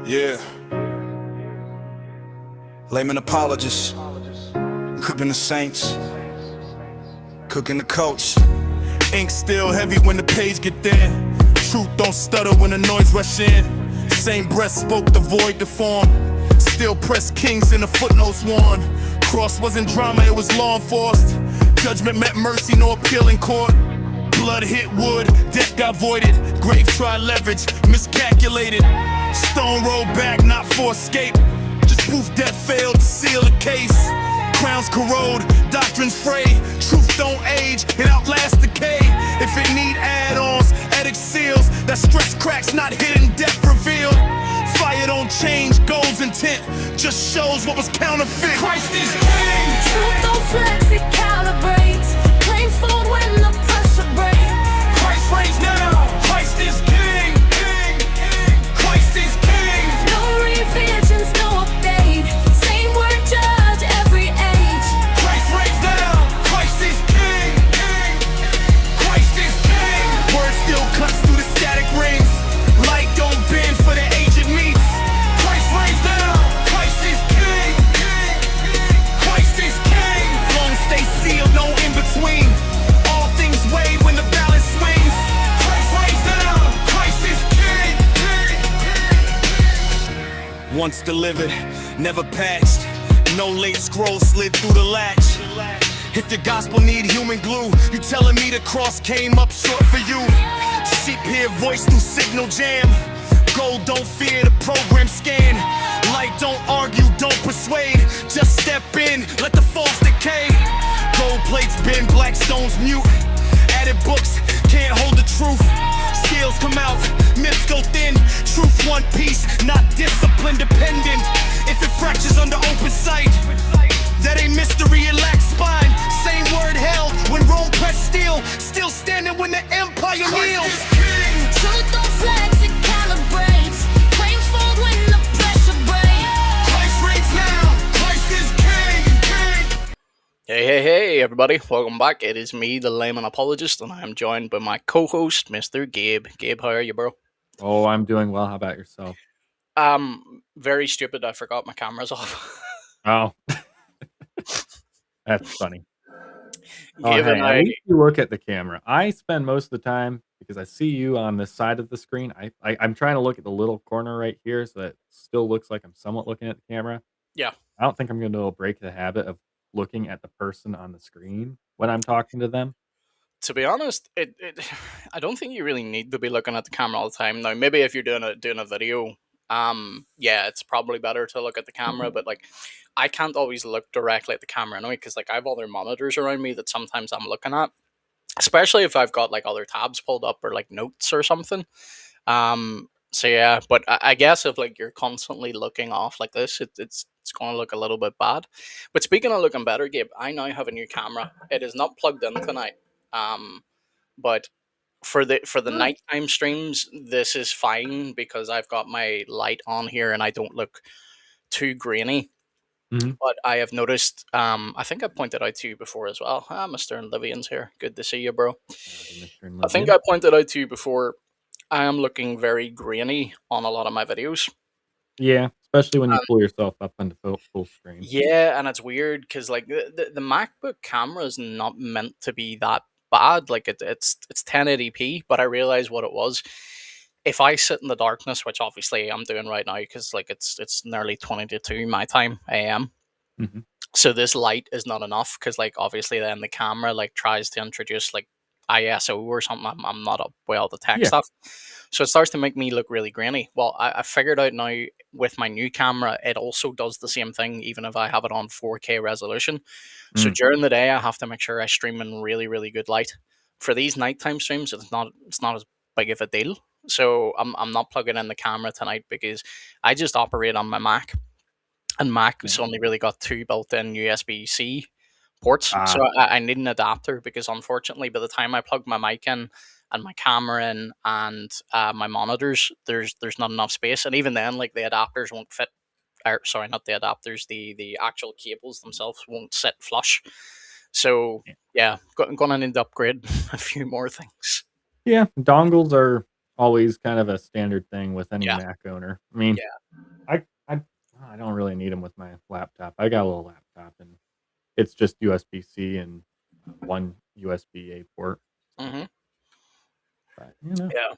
Yeah, layman apologists, cooking the saints, cooking the coach. Ink still heavy when the page get thin. Truth don't stutter when the noise rush in. Same breath spoke the void to form. Still press kings in the footnotes warned. Cross wasn't drama, it was law enforced. Judgment met mercy, no appeal in court. Blood hit wood, death got voided. Grave tried leverage, miscalculated. Stone rolled back, not for escape. Just proof death failed to seal the case. Crowns corrode, doctrines fray. Truth don't age, it outlasts decay. If it need add-ons, ethics seals. That stress cracks, not hidden depth revealed. Fire don't change, goals intent just shows what was counterfeit. Christ is king. Truth don't flex, it calibrates. Planes fold when the pressure breaks. Christ reigns now. Christ is king. Christ is king. No revisions, no update. Same word judge every age. Christ reigns now. Christ is king. Christ is king. Word still cuts through the static rings. Light don't bend for the aged meats. Christ reigns now. Christ is king. Christ is king. Long stay sealed, no in between. All things weighed when the balance swings. Christ reigns now. Christ is king. Once delivered, never patched. No late scroll slid through the latch. If the gospel need human glue, you telling me the cross came up short for you? Sheep hear voice through signal jam. Gold don't fear the program scan. Light don't argue, don't persuade. Just step in, let the false decay. Gold plates bend, black stones mute. Added books can't hold the truth. Scales come out, myths go thin. Truth one piece, not discipline dependent. If it fractures under open sight, that ain't mystery, it lacks spine. Same word held when Rome pressed steel. Still standing when the empire kneels. Truth don't flex, it calibrates. Planes fold when the pressure breaks. Christ reigns now. Christ is king. Hey, everybody. Welcome back. It is me, the layman apologist, and I am joined by my co-host, Mr. Gabe. Gabe, how are you, bro? Oh, I'm doing well. How about yourself? Very stupid. I forgot my camera's off. Oh, that's funny. Oh, Gabe hey, and at I, least you look at the camera. I spend most of the time, because I see you on this side of the screen. I'm trying to look at the little corner right here so that it still looks like I'm somewhat looking at the camera. yeah, I don't think I'm going to break the habit of looking at the person on the screen when I'm talking to them. to be honest, I don't think you really need to be looking at the camera all the time. Now, maybe if you're doing a video, yeah, it's probably better to look at the camera. But like, I can't always look directly at the camera anyway, because like I have other monitors around me that sometimes I'm looking at, especially if I've got like other tabs pulled up or like notes or something. So yeah, but I guess if like you're constantly looking off like this, it's going to look a little bit bad. But speaking of looking better, Gabe, I now have a new camera. It is not plugged in tonight. Um, but for the nighttime streams, this is fine because I've got my light on here and I don't look too grainy. Mm-hmm. But I have noticed, I think I pointed out to you before as well. Mr. and Livian's here. Good to see you, bro. Mr. I think I pointed out to you before, I am looking very grainy on a lot of my videos. Yeah, especially when you Um, pull yourself up into full screen. yeah, and it's weird because like the MacBook camera is not meant to be that bad. Like it's 1080p, but I realized what it was. If I sit in the darkness, which obviously I'm doing right now because like it's nearly 20 to 2 my time AM. Mm-hmm. So this light is not enough because like obviously then the camera like tries to introduce like ISO or something. I'm not up with all the tech Yeah. stuff. So it starts to make me look really grainy. Well, I figured out now with my new camera, it also does the same thing, even if I have it on 4K resolution. So Mm. during the day, I have to make sure I stream in really, really good light. For these nighttime streams, it's not as big of a deal. So I'm not plugging in the camera tonight because I just operate on my Mac, and Mac's Yeah. only really got two built-in USB-C ports. Ah, So I need an adapter because unfortunately, by the time I plug my mic in and my camera in and my monitors, there's not enough space. And even then, like the adapters won't fit. Or, sorry, not the adapters. The actual cables themselves won't sit flush. So yeah. yeah, gonna need to upgrade a few more things. Yeah, dongles are always kind of a standard thing with any Yeah, Mac owner. I mean, yeah, don't really need them with my laptop. I got a little laptop, and it's just USB-C and one USB-A port. So, Hmm. but Yeah.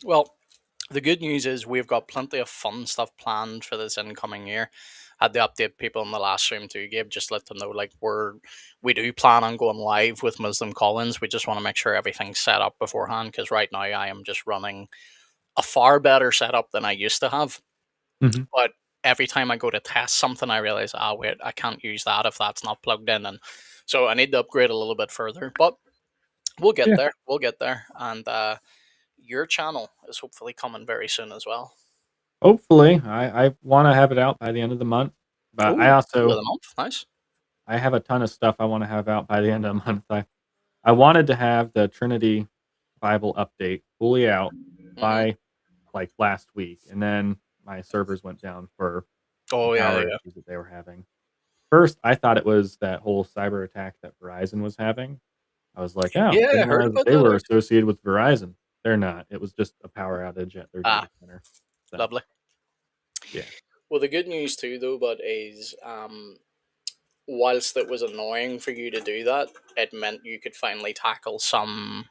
Well, the good news is we've got plenty of fun stuff planned for this incoming year. Had to update people in the last stream too, Gabe. Just let them know like we do plan on going live with Muslim Collins. We just want to make sure everything's set up beforehand because right now I am just running a far better setup than I used to have. mhm. But every time I go to test something, I realize, oh wait, I can't use that if that's not plugged in, and so I need to upgrade a little bit further. But we'll get Yeah, there. We'll get there, and your channel is hopefully coming very soon as well. hopefully, I want to have it out by the end of the month, but Oh, middle of the month, nice. I have a ton of stuff I want to have out by the end of the month. I wanted to have the Trinity Bible update fully out Hmm. by like last week, and then my servers went down for some Oh yeah, power yeah, issues that they were having. First, I thought it was that whole cyber attack that Verizon was having. I was like, "Oh, yeah. I didn't heard realize that about they that were actually. associated with Verizon." They're not. It was just a power outage at their data Ah, center. So, lovely. yeah. Well, the good news too, though, but is whilst it was annoying for you to do that, it meant you could finally tackle some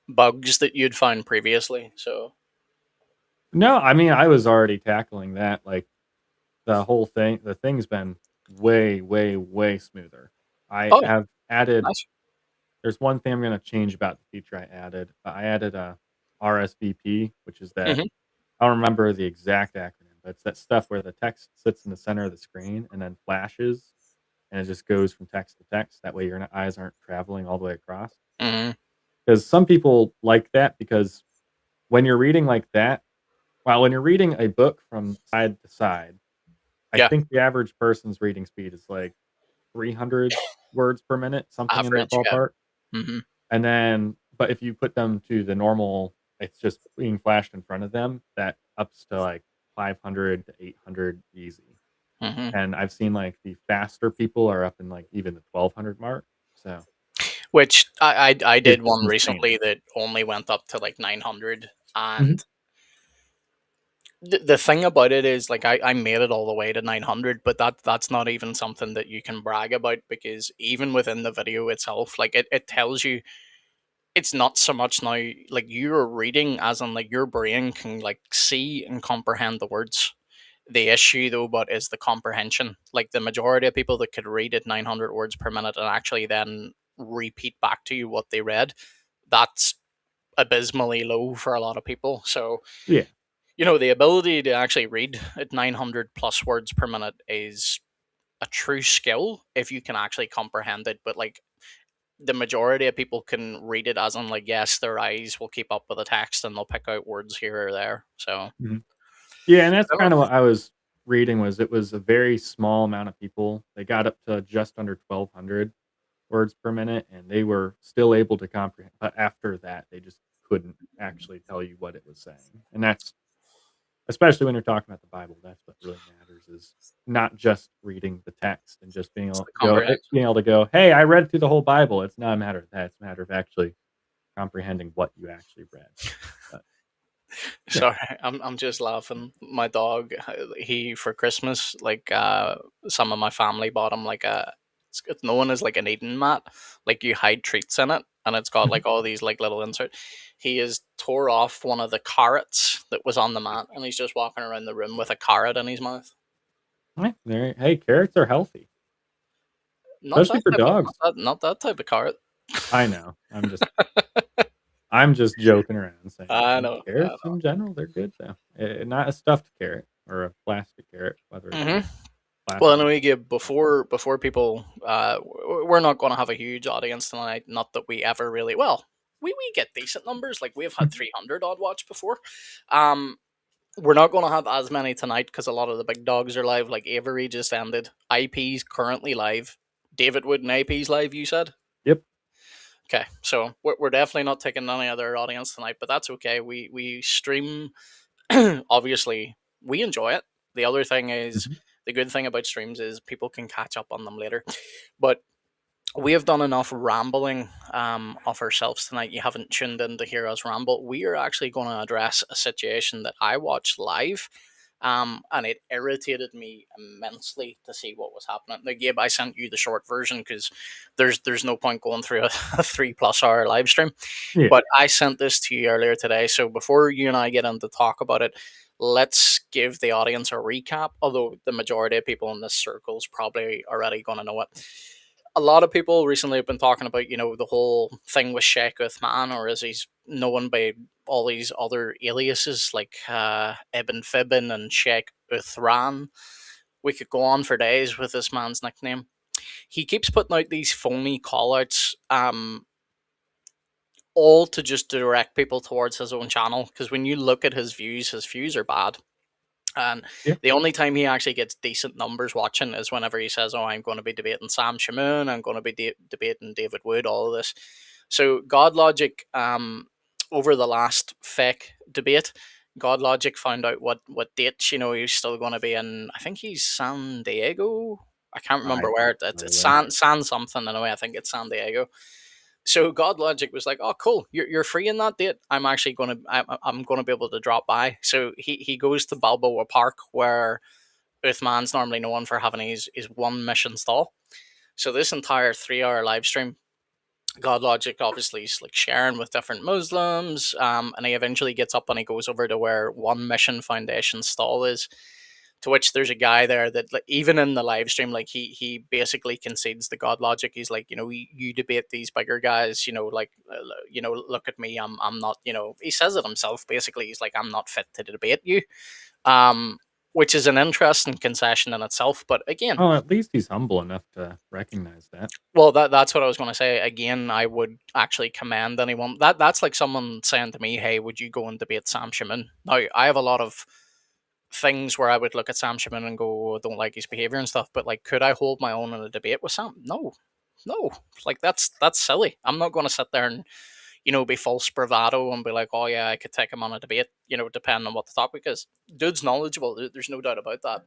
bugs that you'd found previously. So, No, I mean, I was already tackling that, like, the thing's been way, way, way smoother. I oh, have added nice. there's one thing I'm gonna change about the feature I added. I added a RSVP, which is that Hmm. I don't remember the exact acronym, but it's that stuff where the text sits in the center of the screen and then flashes, and it just goes from text to text. That way your eyes aren't traveling all the way across. Hmm. Because some people like that because when you're reading like that, when you're reading a book from side to side, I Yeah, think the average person's reading speed is like 300 words per minute, something in that average. Yeah. ballpark. Hmm. And then, but if you put them to the normal, it's just being flashed in front of them, that ups to like 500 to 800 easy. Hmm. And I've seen like the faster people are up in like even the 1200 mark. So Which I it's did one recently insanely that only went up to like 900, Mhm. and the thing about it is like I made it all the way to 900, but that's not even something that you can brag about because even within the video itself, like it tells you it's not so much now like you're reading as in like your brain can like see and comprehend the words. The issue though but is the comprehension. Like the majority of people that could read at 900 words per minute and actually then repeat back to you what they read, that's abysmally low for a lot of people. So Yeah. the ability to actually read at 900 plus words per minute is a true skill if you can actually comprehend it. But like the majority of people can read it as in like yes, their eyes will keep up with the text and they'll pick out words here or there. So Mhm. Yeah, and that's I don't kind of what I was reading was it was a very small amount of people. They got up to just under 1200 words per minute and they were still able to comprehend. But after that, they just couldn't actually tell you what it was saying. And that's especially when you're talking about the Bible, that's what really matters is not just reading the text and just it's the comprehension. being able to go, "Hey, I read through the whole Bible." It's not a matter of that. It's a matter of actually comprehending what you actually read. But yeah. Sorry, I'm just laughing. My dog, he for Christmas, like some of my family bought him like it's known as like an Eden mat, like you hide treats in it, and it's got Mhm. like all these like little inserts. He has tore off one of the carrots that was on the mat, and he's just walking around the room with a carrot in his mouth. Yeah, hey, carrots are healthy, Not especially that for type of dogs. not that type of carrot. I know. I'm just joking around saying I know. I carrots in general, they're good though. Not a stuffed carrot or a plastic carrot, whether it's know. Well, plastic. anyway, Gabe, before people, we're not going to have a huge audience tonight. Not that we ever really. Well, we get decent numbers. Like we've had 300 odd watch before. Um, we're not going to have as many tonight because a lot of the big dogs are live. Like Avery just ended. IP's currently live. David Wood and IP's live. You said. Yep. Okay, so we're definitely not taking any other audience tonight, but that's okay. We stream. Obviously, we enjoy it. The other thing is Mhm. the good thing about streams is people can catch up on them later. But we have done enough rambling of ourselves tonight. You haven't tuned in to hear us ramble. We are actually going to address a situation that I watched live And it irritated me immensely to see what was happening. Now, Gabe, I sent you the short version because there's no point going through a 3+ hour live stream. Yeah. But I sent this to you earlier today. So before you and I get into talk about it, let's give the audience a recap. Although the majority of people in this circle is probably already going to know it. A lot of people recently have been talking about, the whole thing with Sheikh Uthman, or as he's known by all these other aliases like Ibn Fibbin and Sheikh Uthran. We could go on for days with this man's nickname. He keeps putting out these phony callouts, all to just direct people towards his own channel. Because when you look at his views are bad. And Yeah. the only time he actually gets decent numbers watching is whenever he says, "Oh, I'm going to be debating Sam Shamoon, I'm going to be debating David Wood," all of this. So GodLogic, over the last fake debate, GodLogic found out what dates he's still going to be in. I think he's San Diego. I can't I remember where don't it's know. San something anyway. I think it's San Diego. So GodLogic was like, "Oh, cool! You're free in that date. I'm gonna be able to drop by." So he goes to Balboa Park, where Uthman's normally known for having his one mission stall. So this entire 3 hour live stream, GodLogic obviously is like sharing with different Muslims, and he eventually gets up and he goes over to where One Mission Foundation stall is. To which there's a guy there that, like, even in the live stream, like he basically concedes the GodLogic. He's like, you debate these bigger guys, like, look at me, I'm not, he says it himself. Basically, he's like, I'm not fit to debate you, um, which is an interesting concession in itself. But again, Well, at least he's humble enough to recognize that. well, that's what I was going to say. Again, I would actually commend anyone. That's like someone saying to me, "Hey, would you go and debate Sam Shimon?" Now, I have a lot of things where I would look at Sam Shimon and go, "I don't like his behavior and stuff." But like, could I hold my own in a debate with Sam? No, no. Like that's silly. I'm not going to sit there and be false bravado and be like, "Oh yeah, I could take him on a debate." Depending on what the topic is. Dude's knowledgeable. There's no doubt about that.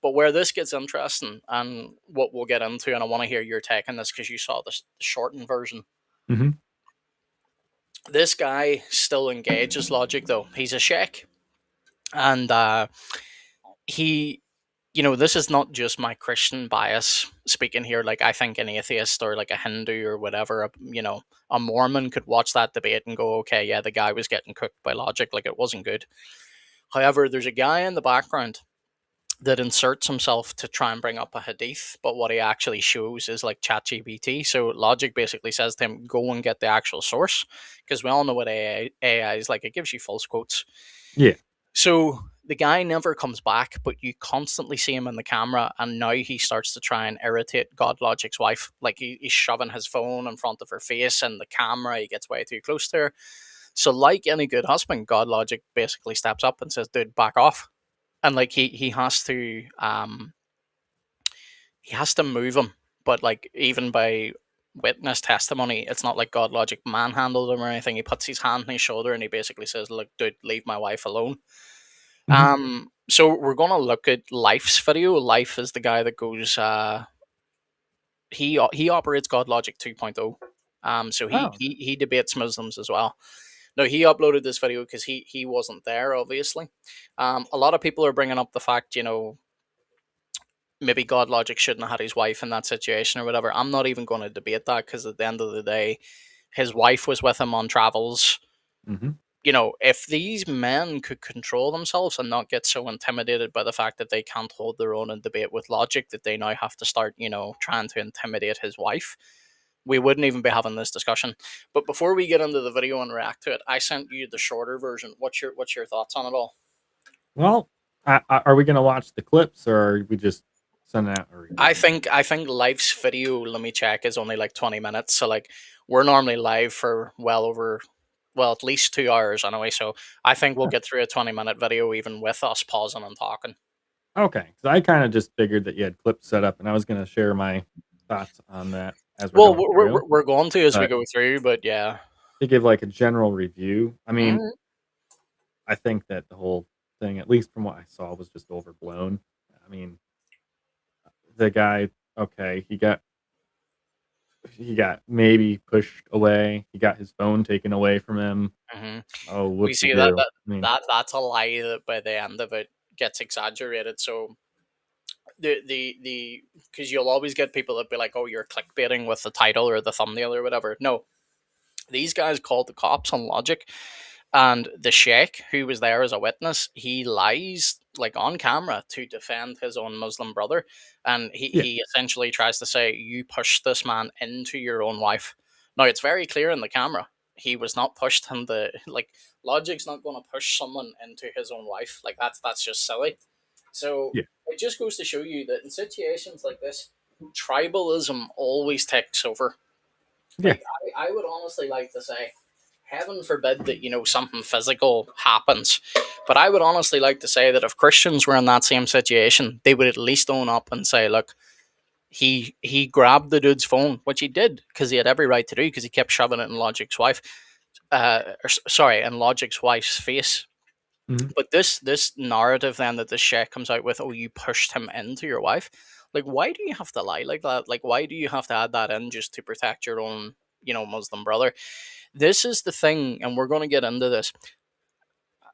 But where this gets interesting, and what we'll get into, and I want to hear your take on this because you saw the shortened version. Hmm. This guy still engages logic, though. He's a sheikh, and he, this is not just my Christian bias speaking here. Like, I think an atheist or like a Hindu or whatever, a Mormon could watch that debate and go, "Okay, yeah, the guy was getting cooked by logic. Like, it wasn't good." However, there's a guy in the background that inserts himself to try and bring up a hadith, but what he actually shows is like ChatGPT. So Logic basically says to him, "Go and get the actual source," because we all know what AI is like. It gives you false quotes. Yeah. So the guy never comes back, but you constantly see him in the camera, and now he starts to try and irritate GodLogic's wife. Like, he's shoving his phone in front of her face and the camera. He gets way too close to her. So, like any good husband, GodLogic basically steps up and says, "Dude, back off." And like he has to move him, but like, even by witness testimony, it's not like GodLogic manhandled him or anything. He puts his hand on his shoulder and he basically says, "Look, dude, leave my wife alone." Hmm. So we're gonna look at Life's video. Life is the guy that goes. He operates GodLogic 2.0. So he Oh. he he debates Muslims as well. Now, he uploaded this video because he wasn't there, obviously. A lot of people are bringing up the fact, maybe GodLogic shouldn't have had his wife in that situation or whatever. I'm not even going to debate that, because at the end of the day, his wife was with him on travels. Hmm. If these men could control themselves and not get so intimidated by the fact that they can't hold their own in debate with logic, that they now have to start, trying to intimidate his wife, we wouldn't even be having this discussion. But before we get into the video and react to it, I sent you the shorter version. What's your thoughts on it all? Well, are we going to watch the clips, or are we just sending out a I recording? think I think Life's video, let me check, is only like 20 minutes. So like, we're normally live for at least 2 hours anyway. So I think we'll Huh. get through a 20-minute video even with us pausing and talking. Okay, so I kind of just figured that you had clips set up, and I was going to share my thoughts on that as we're Well, going we're, through. we're, we're going to as we But go through, but yeah. to give like a general review, I mean, Mhm. I think that the whole thing, at least from what I saw, was just overblown. I mean, the guy, okay, he got maybe pushed away. He got his phone taken away from him. Mhm. Oh, We whoop de see that doo. that I mean, that that's a lie. That by the end of it, gets exaggerated. So the because you'll always get people that be like, oh, you're clickbaiting with the title or the thumbnail or whatever. No, these guys called the cops on Logic, and the sheikh who was there as a witness, he lies like on camera to defend his own Muslim brother, and Yeah. he essentially tries to say you pushed this man into your own wife. Now it's very clear in the camera he was not pushed in the like Logic's not going to push someone into his own wife. Like that's just silly. So Yeah. it just goes to show you that in situations like this, tribalism always takes over. Yeah. Like I would honestly like to say, heaven forbid that something physical happens, but I would honestly like to say that if Christians were in that same situation, they would at least own up and say, look, he grabbed the dude's phone, which he did because he had every right to do because he kept shoving it in Logic's wife, sorry, in Logic's wife's face. Mhm. But this narrative then that the sheikh comes out with, oh, you pushed him into your wife. Like, why do you have to lie like that? Like, why do you have to add that in just to protect your own, Muslim brother? This is the thing, and we're going to get into this.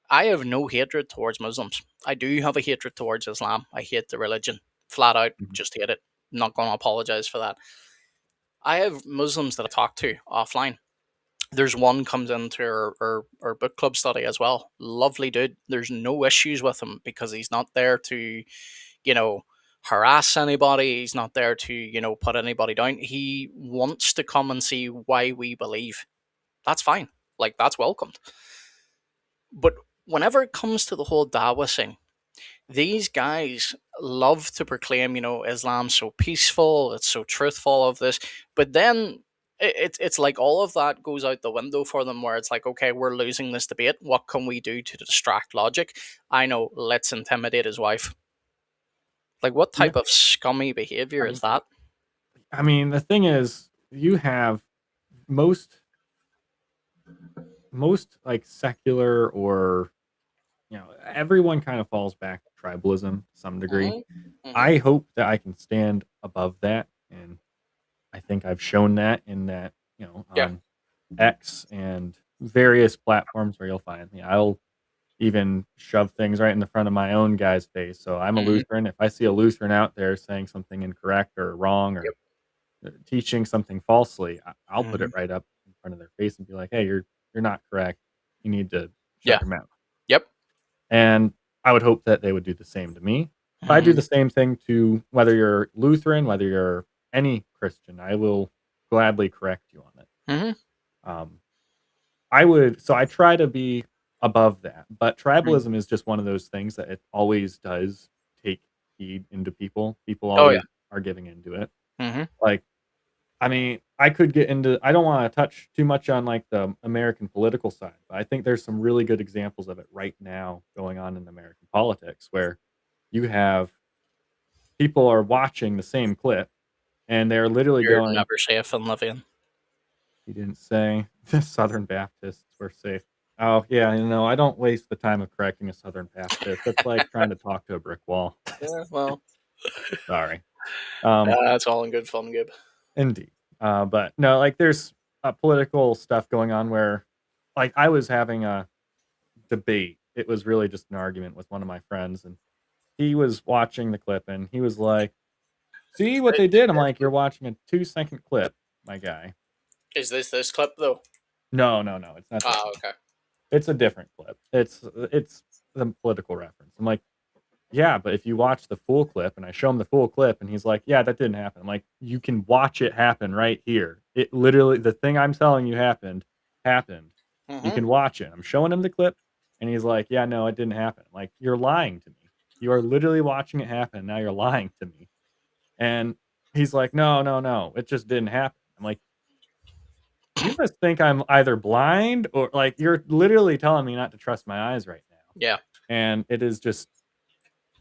I have no hatred towards Muslims. I do have a hatred towards Islam. I hate the religion. Flat out, Mhm. just hate it. I'm not going to apologize for that. I have Muslims that I talk to offline. There's one comes into our book club study as well. Lovely dude. There's no issues with him because he's not there to, you know, harass anybody. He's not there to, put anybody down. He wants to come and see why we believe. That's fine. Like, that's welcomed. But whenever it comes to the whole Dawah thing, these guys love to proclaim, Islam's so peaceful, it's so truthful of this, but then it's like all of that goes out the window for them where it's like, okay, we're losing this debate. What can we do to distract Logic? I know, let's intimidate his wife. Like, what Yeah. type of scummy behavior is that? I mean, the thing is, you have most like secular or everyone kind of falls back to tribalism to some degree. Hmm. Hmm. I hope that I can stand above that, and I think I've shown that in that Yeah. on X and various platforms where you'll find me. I'll even shove things right in the front of my own guy's face. So I'm a Hmm. Lutheran. If I see a Lutheran out there saying something incorrect or wrong Yep. or teaching something falsely, I'll put it Hmm. right up in front of their face and be like, "Hey, you're not correct. You need to shut Yeah. your mouth." Yep. And I would hope that they would do the same to me. If I do Hmm. the same thing to whether you're Lutheran, whether you're any Christian, I will gladly correct you on it. Hmm. Um, I try to be above that, but tribalism is just one of those things that it always does take heed into people. People Oh yeah. always are giving into it. Hmm. Like, I mean, I don't want to touch too much on like the American political side, but I think there's some really good examples of it right now going on in American politics where you have people are watching the same clip and they're literally You're going, never safe in Living. "He didn't say the Southern Baptists were safe." Oh, yeah, I don't waste the time of correcting a Southern Baptist. That's like trying to talk to a brick wall. Yeah, well, Sorry. Um, that's all in good fun, Gib. Indeed. But no, like there's political stuff going on where, like, I was having a debate. It was really just an argument with one of my friends, and he was watching the clip, and he was like, "See what they did?" I'm like, "You're watching a 2-second clip, my guy." Is this clip though? No, no, no, it's not this Oh, one. okay. It's a different clip. It's the political reference. I'm like, "Yeah, but if you watch the full clip," and I show him the full clip, and he's like, "Yeah, that didn't happen." I'm like, "You can watch it happen right here. It literally, the thing I'm telling you happened. You Hmm. can watch it." I'm showing him the clip, and he's like, "Yeah, no, it didn't happen." I'm like, "You're lying to me. You are literally watching it happen. Now you're lying to me." And he's like, "No, no, no, it just didn't happen." I'm like, "You must think I'm either blind or like you're literally telling me not to trust my eyes right now." Yeah. And it is just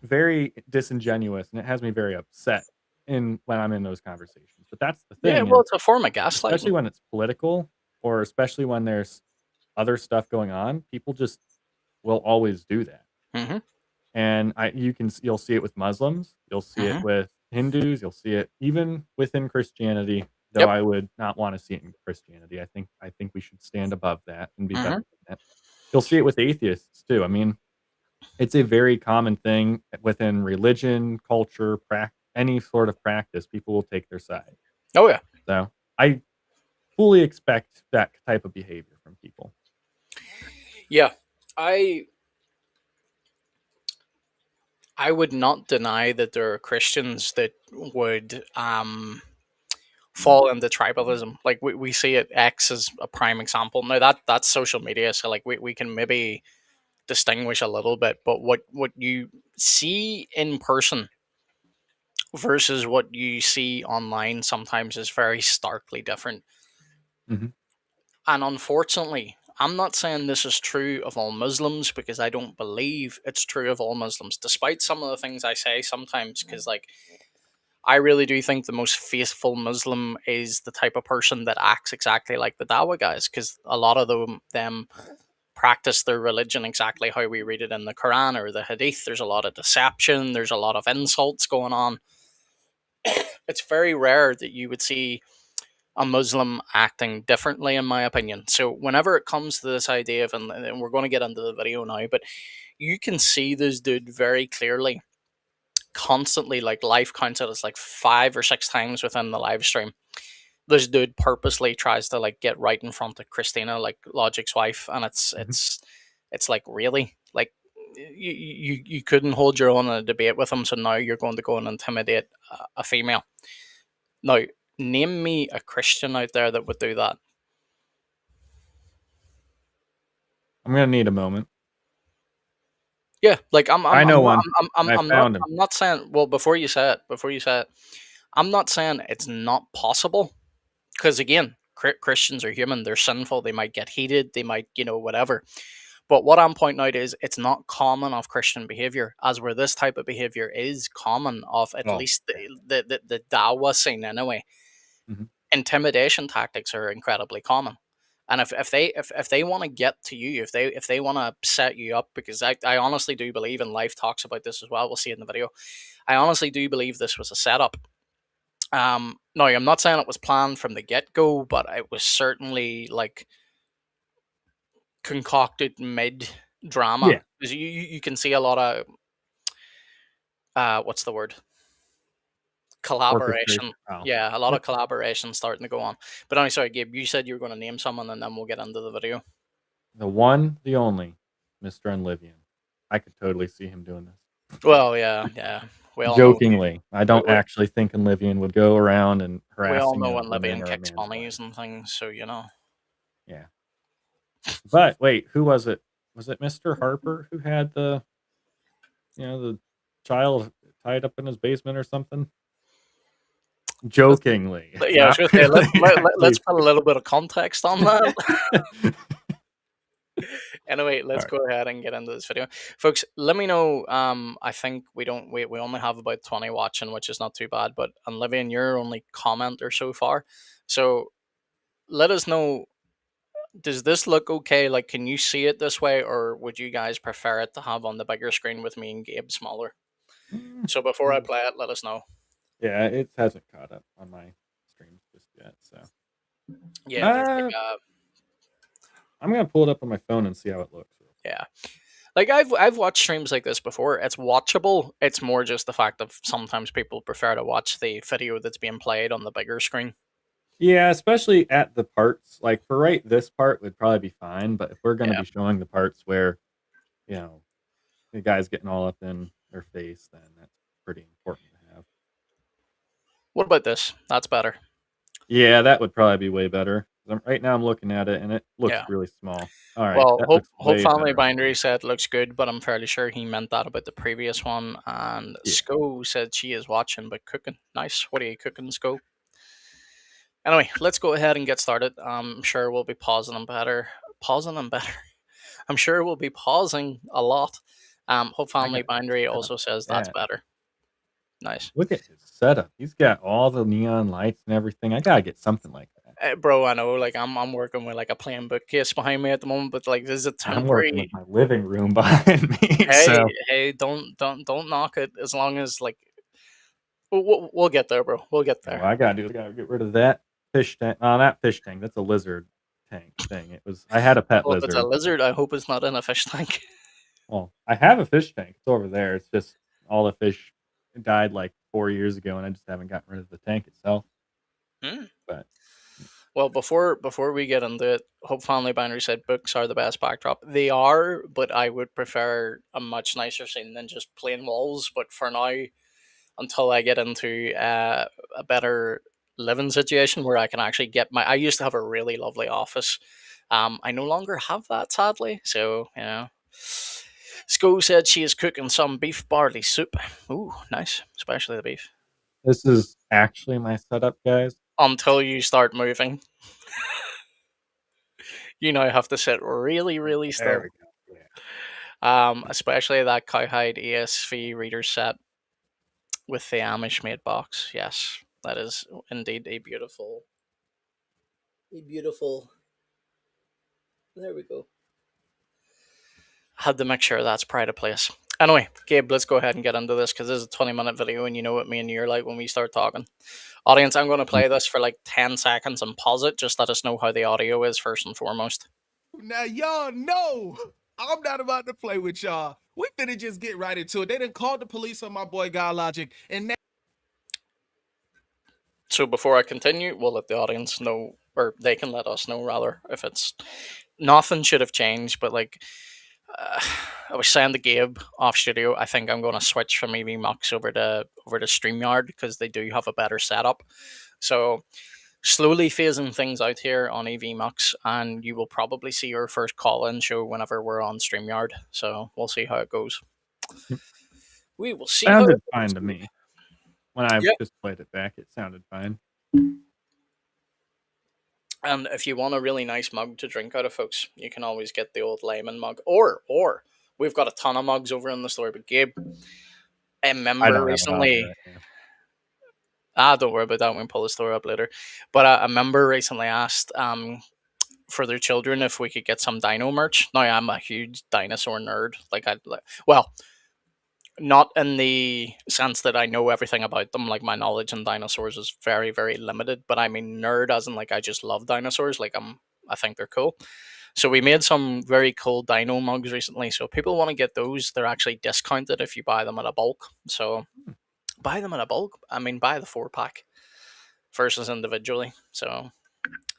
very disingenuous, and it has me very upset in when I'm in those conversations. But that's the Yeah, thing well, is, it's a form of especially gaslighting. when it's political or especially when there's other stuff going on, people just will always do that. Hmm. And you'll see it with Muslims, you'll see it Hmm. with Hindus, you'll see it even within Christianity, though Yep. I would not want to see it in Christianity. I think we should stand above that and be better Hmm. than that. You'll see it with atheists too. I mean, It's a very common thing within religion, culture, any sort of practice. People will take their side. Oh yeah. So I fully expect that type of behavior from people. Yeah. I I would not deny that there are Christians that would fall into tribalism. Like we see it X as a prime example. Now that's social media, so like we can maybe distinguish a little bit, but what you see in person versus what you see online sometimes is very starkly different. Mhm. And unfortunately, I'm not saying this is true of all Muslims because I don't believe it's true of all Muslims, despite some of the things I say sometimes. Because, like, I really do think the most faithful Muslim is the type of person that acts exactly like the Dawa guys, because a lot of them practice their religion exactly how we read it in the Quran or the Hadith. There's a lot of deception, there's a lot of insults going on. It's very rare that you would see a Muslim acting differently, in my opinion. So whenever it comes to this idea of, and we're going to get into the video now, but you can see this dude very clearly, constantly, like life counts it as like 5 or 6 times within the live stream. This dude purposely tries to like get right in front of Christina, like Logic's wife, and it's Mhm. it's it's like really like you couldn't hold your own in a debate with him, so now you're going to go and intimidate a female. Now, name me a Christian out there that would do that. I'm gonna need a moment. Yeah, like I know one. I I'm not found him. I'm not saying, well, before you say it, I'm not saying it's not possible, because again, Christians are human, they're sinful, they might get heated, they might, whatever. But what I'm pointing out is it's not common of Christian behavior, as where this type of behavior is common of at Oh, least yeah. the Dawa scene anyway. Mhm. Intimidation tactics are incredibly common. And if they want to get to you, if they want to set you up, because I honestly do believe, and Life talks about this as well, we'll see it in the video, I honestly do believe this was a setup. No, I'm not saying it was planned from the get go, but it was certainly like concocted mid drama. Yeah. Because you can see a lot of what's the word, collaboration. Orchestration. Oh. Yeah, a lot Yep. of collaboration starting to go on. But anyway, sorry, Gabe, you said you were going to name someone, and then we'll get into the video. The one, the only, Mr. Unlivian. I could totally see him doing this. Well, yeah, we all know. Jokingly. I We, don't we, actually think Unlivian would go around and we all harassing know a when woman Libyan or a kicks man's wife. bunnies and things, so you know. Yeah. But wait, who was it? Was it Mr. Harper who had the child tied up in his basement or something? Let's, Jokingly. It's yeah, I was not going to say really let's actually. put a little bit of context on that. Anyway, All let's right. go ahead and get into this video, folks. Let me know. I think we only have about 20 watching, which is not too bad. But Olivia, you're only commenter so far, so let us know. Does this look okay? Like, can you see it this way, or would you guys prefer it to have on the bigger screen with me and Gabe smaller? So before I play it, let us know. Yeah, it hasn't caught up on my streams just yet. So Yeah, there's like uh, I'm gonna pull it up on my phone and see how it looks. yeah. Like I've watched streams like this before. It's watchable. It's more just the fact of sometimes people prefer to watch the video that's being played on the bigger screen. Yeah, especially at the parts. Like for this part would probably be fine, but if we're gonna Yeah. be showing the parts where, you know, the guy's getting all up in their face, then that's pretty important to have. What about this? That's better. Yeah, that would probably be way better. Right now I'm looking at it and it looks Yeah. really small. All right, Well, that Hope looks Hope way Family better. Bindery said looks good, but I'm fairly sure he meant that about the previous one. And Yeah. Sko said she is watching but cooking. Nice. What are you cooking, Sko? Anyway, let's go ahead and get started. I'm sure we'll be pausing them better. Pausing them better. I'm sure we'll be pausing a lot. Hope I Family got his Bindery setup also like says that's that. better. Nice. Look at his setup. He's got all the neon lights and everything. I gotta get something like that. Bro, I know. Like I'm working with like a plain bookcase behind me at the moment, but like this is a I'm working temporary. with my living room behind me, Hey, so hey, don't knock it. As long as like we'll get there, bro. We'll get yeah, there. what I gotta do is I gotta get rid of that fish tank. Oh, not fish tank. That's a lizard tank thing. I had a pet Well, if it's a lizard. lizard, I hope it's not in a fish tank. Well, I have a fish tank. It's over there. It's just all the fish died like 4 years ago, and I just haven't gotten rid of the tank itself. Hmm. But Well, before we get into it, Hope Family Binary said books are the best backdrop. They are, but I would prefer a much nicer scene than just plain walls. But for now, until I get into a better living situation where I can actually get my. I used to have a really lovely office. I no longer have that, sadly. So, you know. Sko said she is cooking some beef barley soup. Ooh, nice, especially the beef. this is actually my setup, guys. Until you start moving, you now have to sit really, really There still. we go. Yeah. Especially that cowhide ESV reader set with the Amish made box. Yes, that is indeed a beautiful. There we go. Had to make sure that's pride of place. Anyway, Gabe, let's go ahead and get into this because this is a 20-minute video and you know what me and you are like when we start talking. Audience, I'm going to play this for like 10 seconds and pause it. Just let us know how the audio is first and foremost. Now y'all know I'm not about to play with y'all. We finna just get right into it. They done called the police on my boy GodLogic, and now So before I continue, we'll let the audience know, or they can let us know rather, if it's nothing should have changed. But like uh, I was saying to Gabe off studio, I think I'm going to switch from EV Mux over to Streamyard because they do have a better setup. So slowly phasing things out here on EV Mux, and you will probably see your first call-in show whenever we're on Streamyard. So we'll see how it goes. We will see how it Sounded goes. fine to me. When I Yeah. just played it back, it sounded fine. And if you want a really nice mug to drink out of, folks, you can always get the old lemon mug, or we've got a ton of mugs over in the store. But Gabe, a I member don't have it on me recently. right now. Don't worry about that. We can pull the store up later. But a member recently asked for their children if we could get some dino merch. Now I'm a huge dinosaur nerd. Well, not in the sense that I know everything about them. Like my knowledge on dinosaurs is very, very limited. But I mean nerd as in like I just love dinosaurs. I think they're cool. So we made some very cool dino mugs recently. So if people want to get those, they're actually discounted if you buy them at a bulk. So buy them in a bulk. I mean buy the 4 pack versus individually. So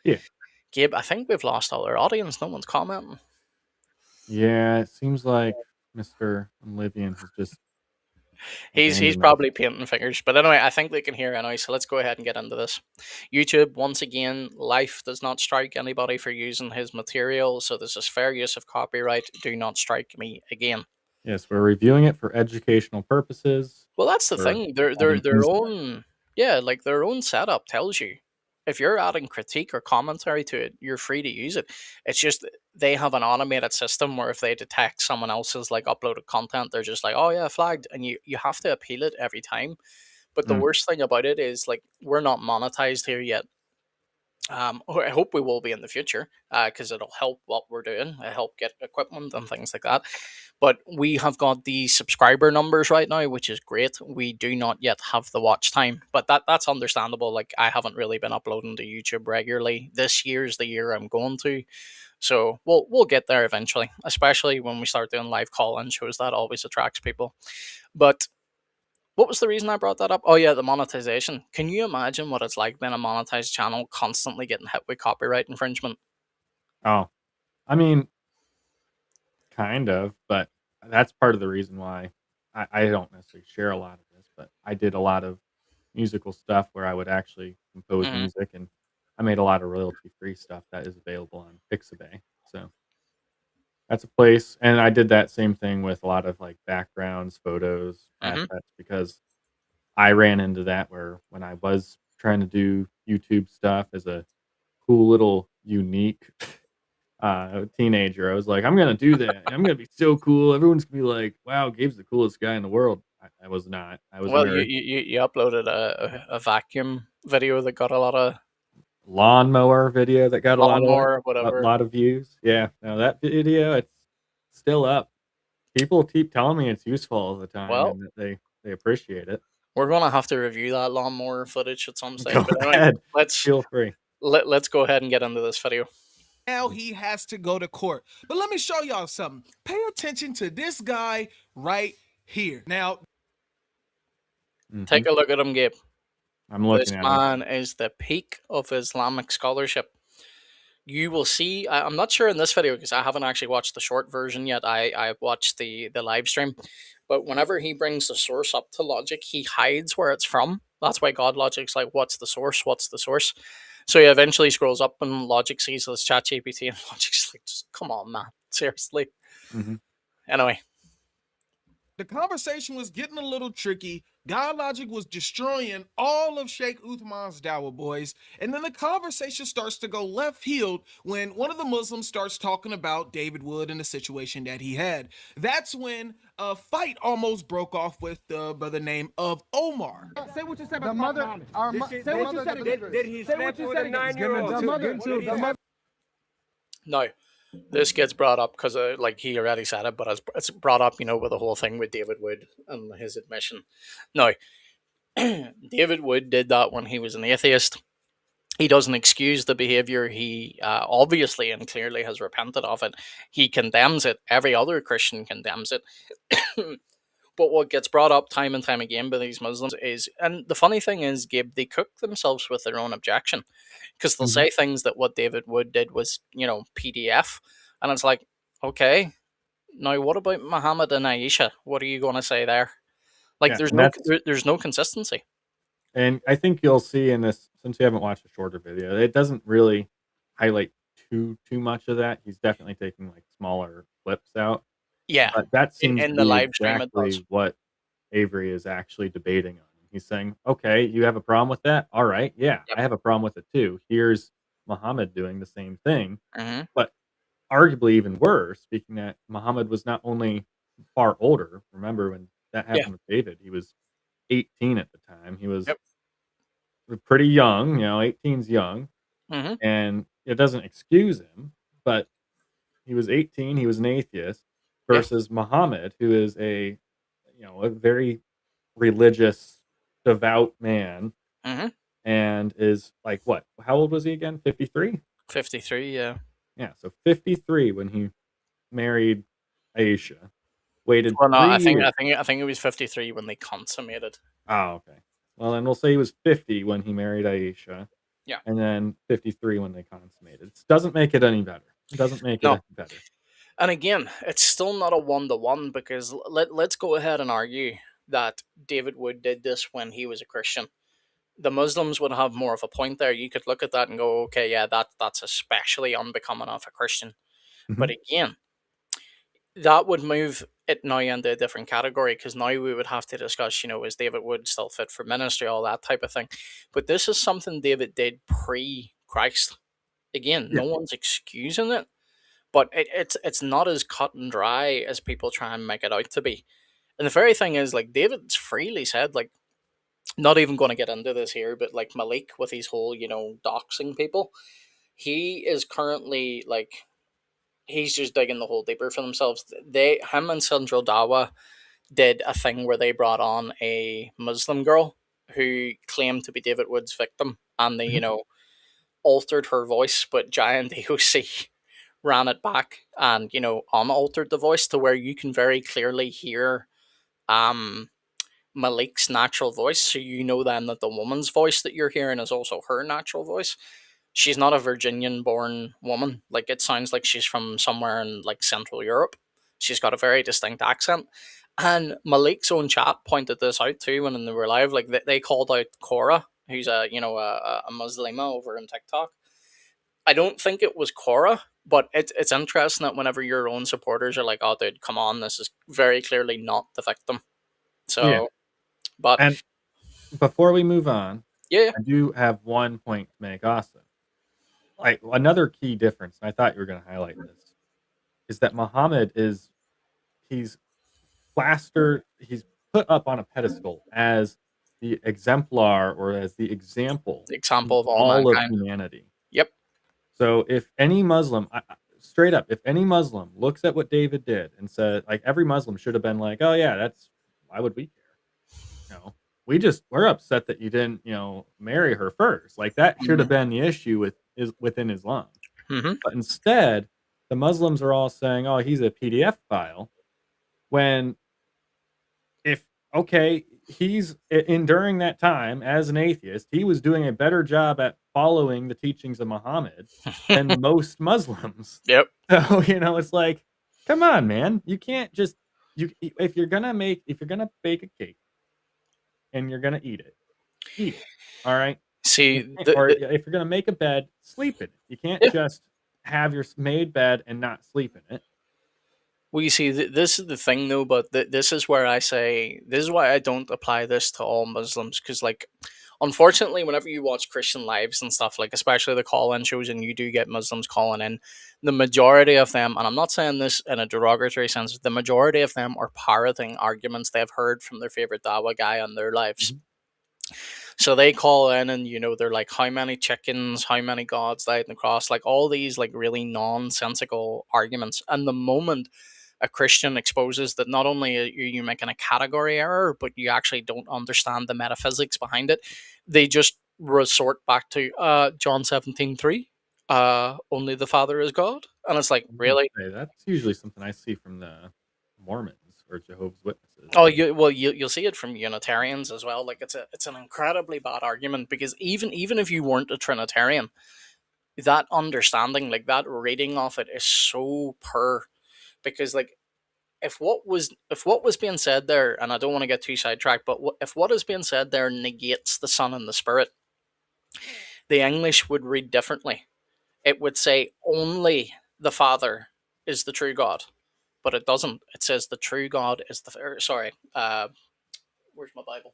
Yeah. Gabe, I think we've lost all our audience. No one's commenting. Yeah, it seems like Mr. Oblivion has just He's abandoned us. probably painting fingers. But anyway, I think they can hear anyway, so let's go ahead and get into this. YouTube, once again, Life does not strike anybody for using his material, so this is fair use of copyright. Do not strike me again. Yes, we're reviewing it for educational purposes. Well, that's the For thing. Their using it. own, yeah, like their own setup tells you if you're adding critique or commentary to it, you're free to use it. It's just they have an automated system where if they detect someone else's like uploaded content, they're just like, oh yeah, flagged, and you have to appeal it every time. But the Mm, worst thing about it is like we're not monetized here yet. I hope we will be in the future because it'll help what we're doing. It'll help get equipment and things like that. But we have got the subscriber numbers right now, which is great. We do not yet have the watch time, but that's understandable. Like I haven't really been uploading to YouTube regularly. This year's the year I'm going to, so we'll get there eventually. Especially when we start doing live call-in shows, that always attracts people. But what was the reason I brought that up? Oh yeah, the monetization. Can you imagine what it's like being a monetized channel constantly getting hit with copyright infringement? oh, I mean, kind of, but that's part of the reason why I don't necessarily share a lot of this, but I did a lot of musical stuff where I would actually compose Hmm. music, and I made a lot of royalty-free stuff that is available on Pixabay. So that's a place, and I did that same thing with a lot of like backgrounds, photos, Hmm. assets, because I ran into that where when I was trying to do YouTube stuff as a cool little unique teenager, I was like, I'm gonna do that. I'm gonna be so cool. Everyone's gonna be like, wow, Gabe's the coolest guy in the world. I was not. I was a Well, you, nerd. you you you uploaded a vacuum video that got a lot of Lawnmower video that got lawnmower, a whatever. lot of views. Yeah. Now that video, it's still up. People keep telling me it's useful all the time Well, and that they appreciate it. we're gonna have to review that lawnmower footage at some stage. Go But anyway, ahead. let's Feel free. let's go ahead and get into this video. Now he has to go to court. But let me show y'all something. Pay attention to this guy right here. Now, Take a look at him, Gabe. I'm This looking at him. man is the peak of Islamic scholarship. You will see. I'm not sure in this video because I haven't actually watched the short version yet. I watched the live stream, but whenever he brings the source up to Logic, he hides where it's from. That's why GodLogic's like, "What's the source? What's the source?" So he eventually scrolls up and Logic sees this ChatGPT, and Logic's like, "Just come on, man, seriously." Mm-hmm. Anyway, the conversation was getting a little tricky. GodLogic was destroying all of Sheikh Uthman's dawah, boys. And then the conversation starts to go left field when one of the Muslims starts talking about David Wood and the situation that he had. That's when a fight almost broke off with the brother named of Omar. Say what you said about the mother. Say what you said. Did he sleep with a 9-year-old? no, this gets brought up because like he already said it, but it's brought up, with the whole thing with David Wood and his admission. No, David Wood did that when he was an atheist. He doesn't excuse the behavior. He obviously and clearly has repented of it. He condemns it. Every other Christian condemns it. But what gets brought up time and time again by these Muslims is, and the funny thing is, Gabe, they cook themselves with their own objection because they'll say things that what David Wood did was, PDF. And it's like, okay, now what about Muhammad and Aisha? What are you going to say there? Like, Yeah, there's and no that's there's no consistency. and I think you'll see in this, since you haven't watched a shorter video, it doesn't really highlight too much of that. He's definitely taking like smaller clips out, Yeah, but that seems in to the be live stream it does. exactly what Avery is actually debating on. He's saying, "Okay, you have a problem with that? All right, yeah, Yep. I have a problem with it too. Here's Muhammad doing the same thing, hmm but arguably even worse, speaking that Muhammad was not only far older. Remember when that Yeah. happened with David? He was 18 at the time. He was Yep. pretty young, 18's young, hmm and it doesn't excuse him, but he was 18, he was an atheist Yeah. versus Muhammad, who is a very religious, devout man, hmm and is like what? How old was he again? 53? 53. Yeah. Yeah, so 53 when he married Aisha. Waited Well, no, 3 I think years. it was 53 when they consummated. Oh, okay. Well, then we'll say he was 50 when he married Aisha. Yeah. And then 53 when they consummated. It doesn't make it any better. It doesn't make it No. any better. And again, it's still not a 1-to-1 because let's go ahead and argue that David Wood did this when he was a Christian. The Muslims would have more of a point there. You could look at that and go, okay, yeah, that's especially unbecoming of a Christian. But Mhm. again, that would move it now into a different category because now we would have to discuss, is David Wood still fit for ministry, all that type of thing. But this is something David did pre Christ. Again, Yeah. no one's excusing it, but it's not as cut and dry as people try and make it out to be. And the very thing is, like, David's freely said, like, not even going to get into this here, but like Malik with his whole, doxing people, he is currently like he's just digging the hole deeper for themselves. Him and Central Dawa did a thing where they brought on a Muslim girl who claimed to be David Wood's victim, and they, Mhm. altered her voice, but Giant AOC ran it back and, unaltered the voice to where you can very clearly hear um Malik's natural voice, so you know then that the woman's voice that you're hearing is also her natural voice. She's not a Virginian born woman. Like, it sounds like she's from somewhere in like Central Europe. She's got a very distinct accent. And Malik's own chat pointed this out too when they were live. Like, they called out Cora, who's a Muslima over in TikTok. I don't think it was Cora, but it's interesting that whenever your own supporters are like, "Oh, dude, come on, this is very clearly not the victim." Yeah. So, but And before we move on, yeah, I do have one point to make also. Like another key difference, and I thought you were going to highlight this, is that Muhammad he's he's put up on a pedestal as the exemplar or as the example the to example of all all of mankind. humanity. Yep. So if any Muslim, straight up, if any Muslim looks at what David did and said, like every Muslim should have been like, oh yeah, why would we care? We're upset that you didn't, marry her first. Like that should have Mhm. been the issue within Islam. Mm-hmm. But instead, the Muslims are all saying, "Oh, he's a PDF file," when if okay, he's in during that time as an atheist, he was doing a better job at following the teachings of Muhammad than most Muslims. Yep. So, it's like, come on, man. You can't just if you're gonna bake a cake and you're gonna eat it. All right? See, You can't, or if you're gonna make a bed, sleep in it. You can't yeah. just have your made bed and not sleep in it. Well, you see, this is the thing, though. But this is where I say this is why I don't apply this to all Muslims, because, like, unfortunately, whenever you watch Christian lives and stuff, like especially the call-in shows, and you do get Muslims calling in, the majority of them, and I'm not saying this in a derogatory sense, the majority of them are parroting arguments they've heard from their favorite Dawa guy in their lives. Mhm. So they call in and they're like, how many chickens, how many gods died on the cross, like all these like really nonsensical arguments. And the moment a Christian exposes that not only are you making a category error, but you actually don't understand the metaphysics behind it, they just resort back to John 17:3. Only the Father is God. And it's like, I was gonna really? say, that's usually something I see from the Mormons or Jehovah's Witnesses. Oh, you'll see it from Unitarians as well. Like it's an incredibly bad argument, because even if you weren't a Trinitarian, that understanding, like that reading of it, is so poor. Because like if what was being said there, and I don't want to get too sidetracked, but if what is being said there negates the Son and the Spirit, the English would read differently. It would say only the Father is the true God, but it doesn't. It says the true God is sorry. Where's my Bible?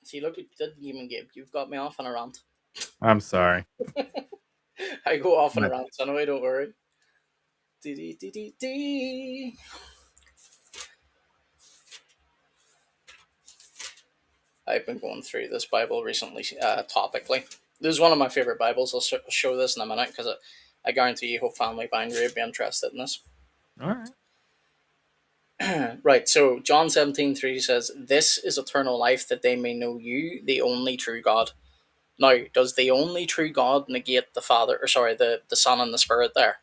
See, look, it didn't even give. You've got me off on a rant. I'm sorry. I go off on a My rant anyway. Don't worry. Dee-dee-dee-dee-dee. I've been going through this Bible recently, topically. This is one of my favorite Bibles. I'll show this in a minute, because I guarantee you, Hope Family Bindery would be interested in this. Alright. Right, so John 17:3 says, "This is eternal life, that they may know you, the only true God." Now, does the only true God negate the Father, or sorry, the Son and the Spirit there?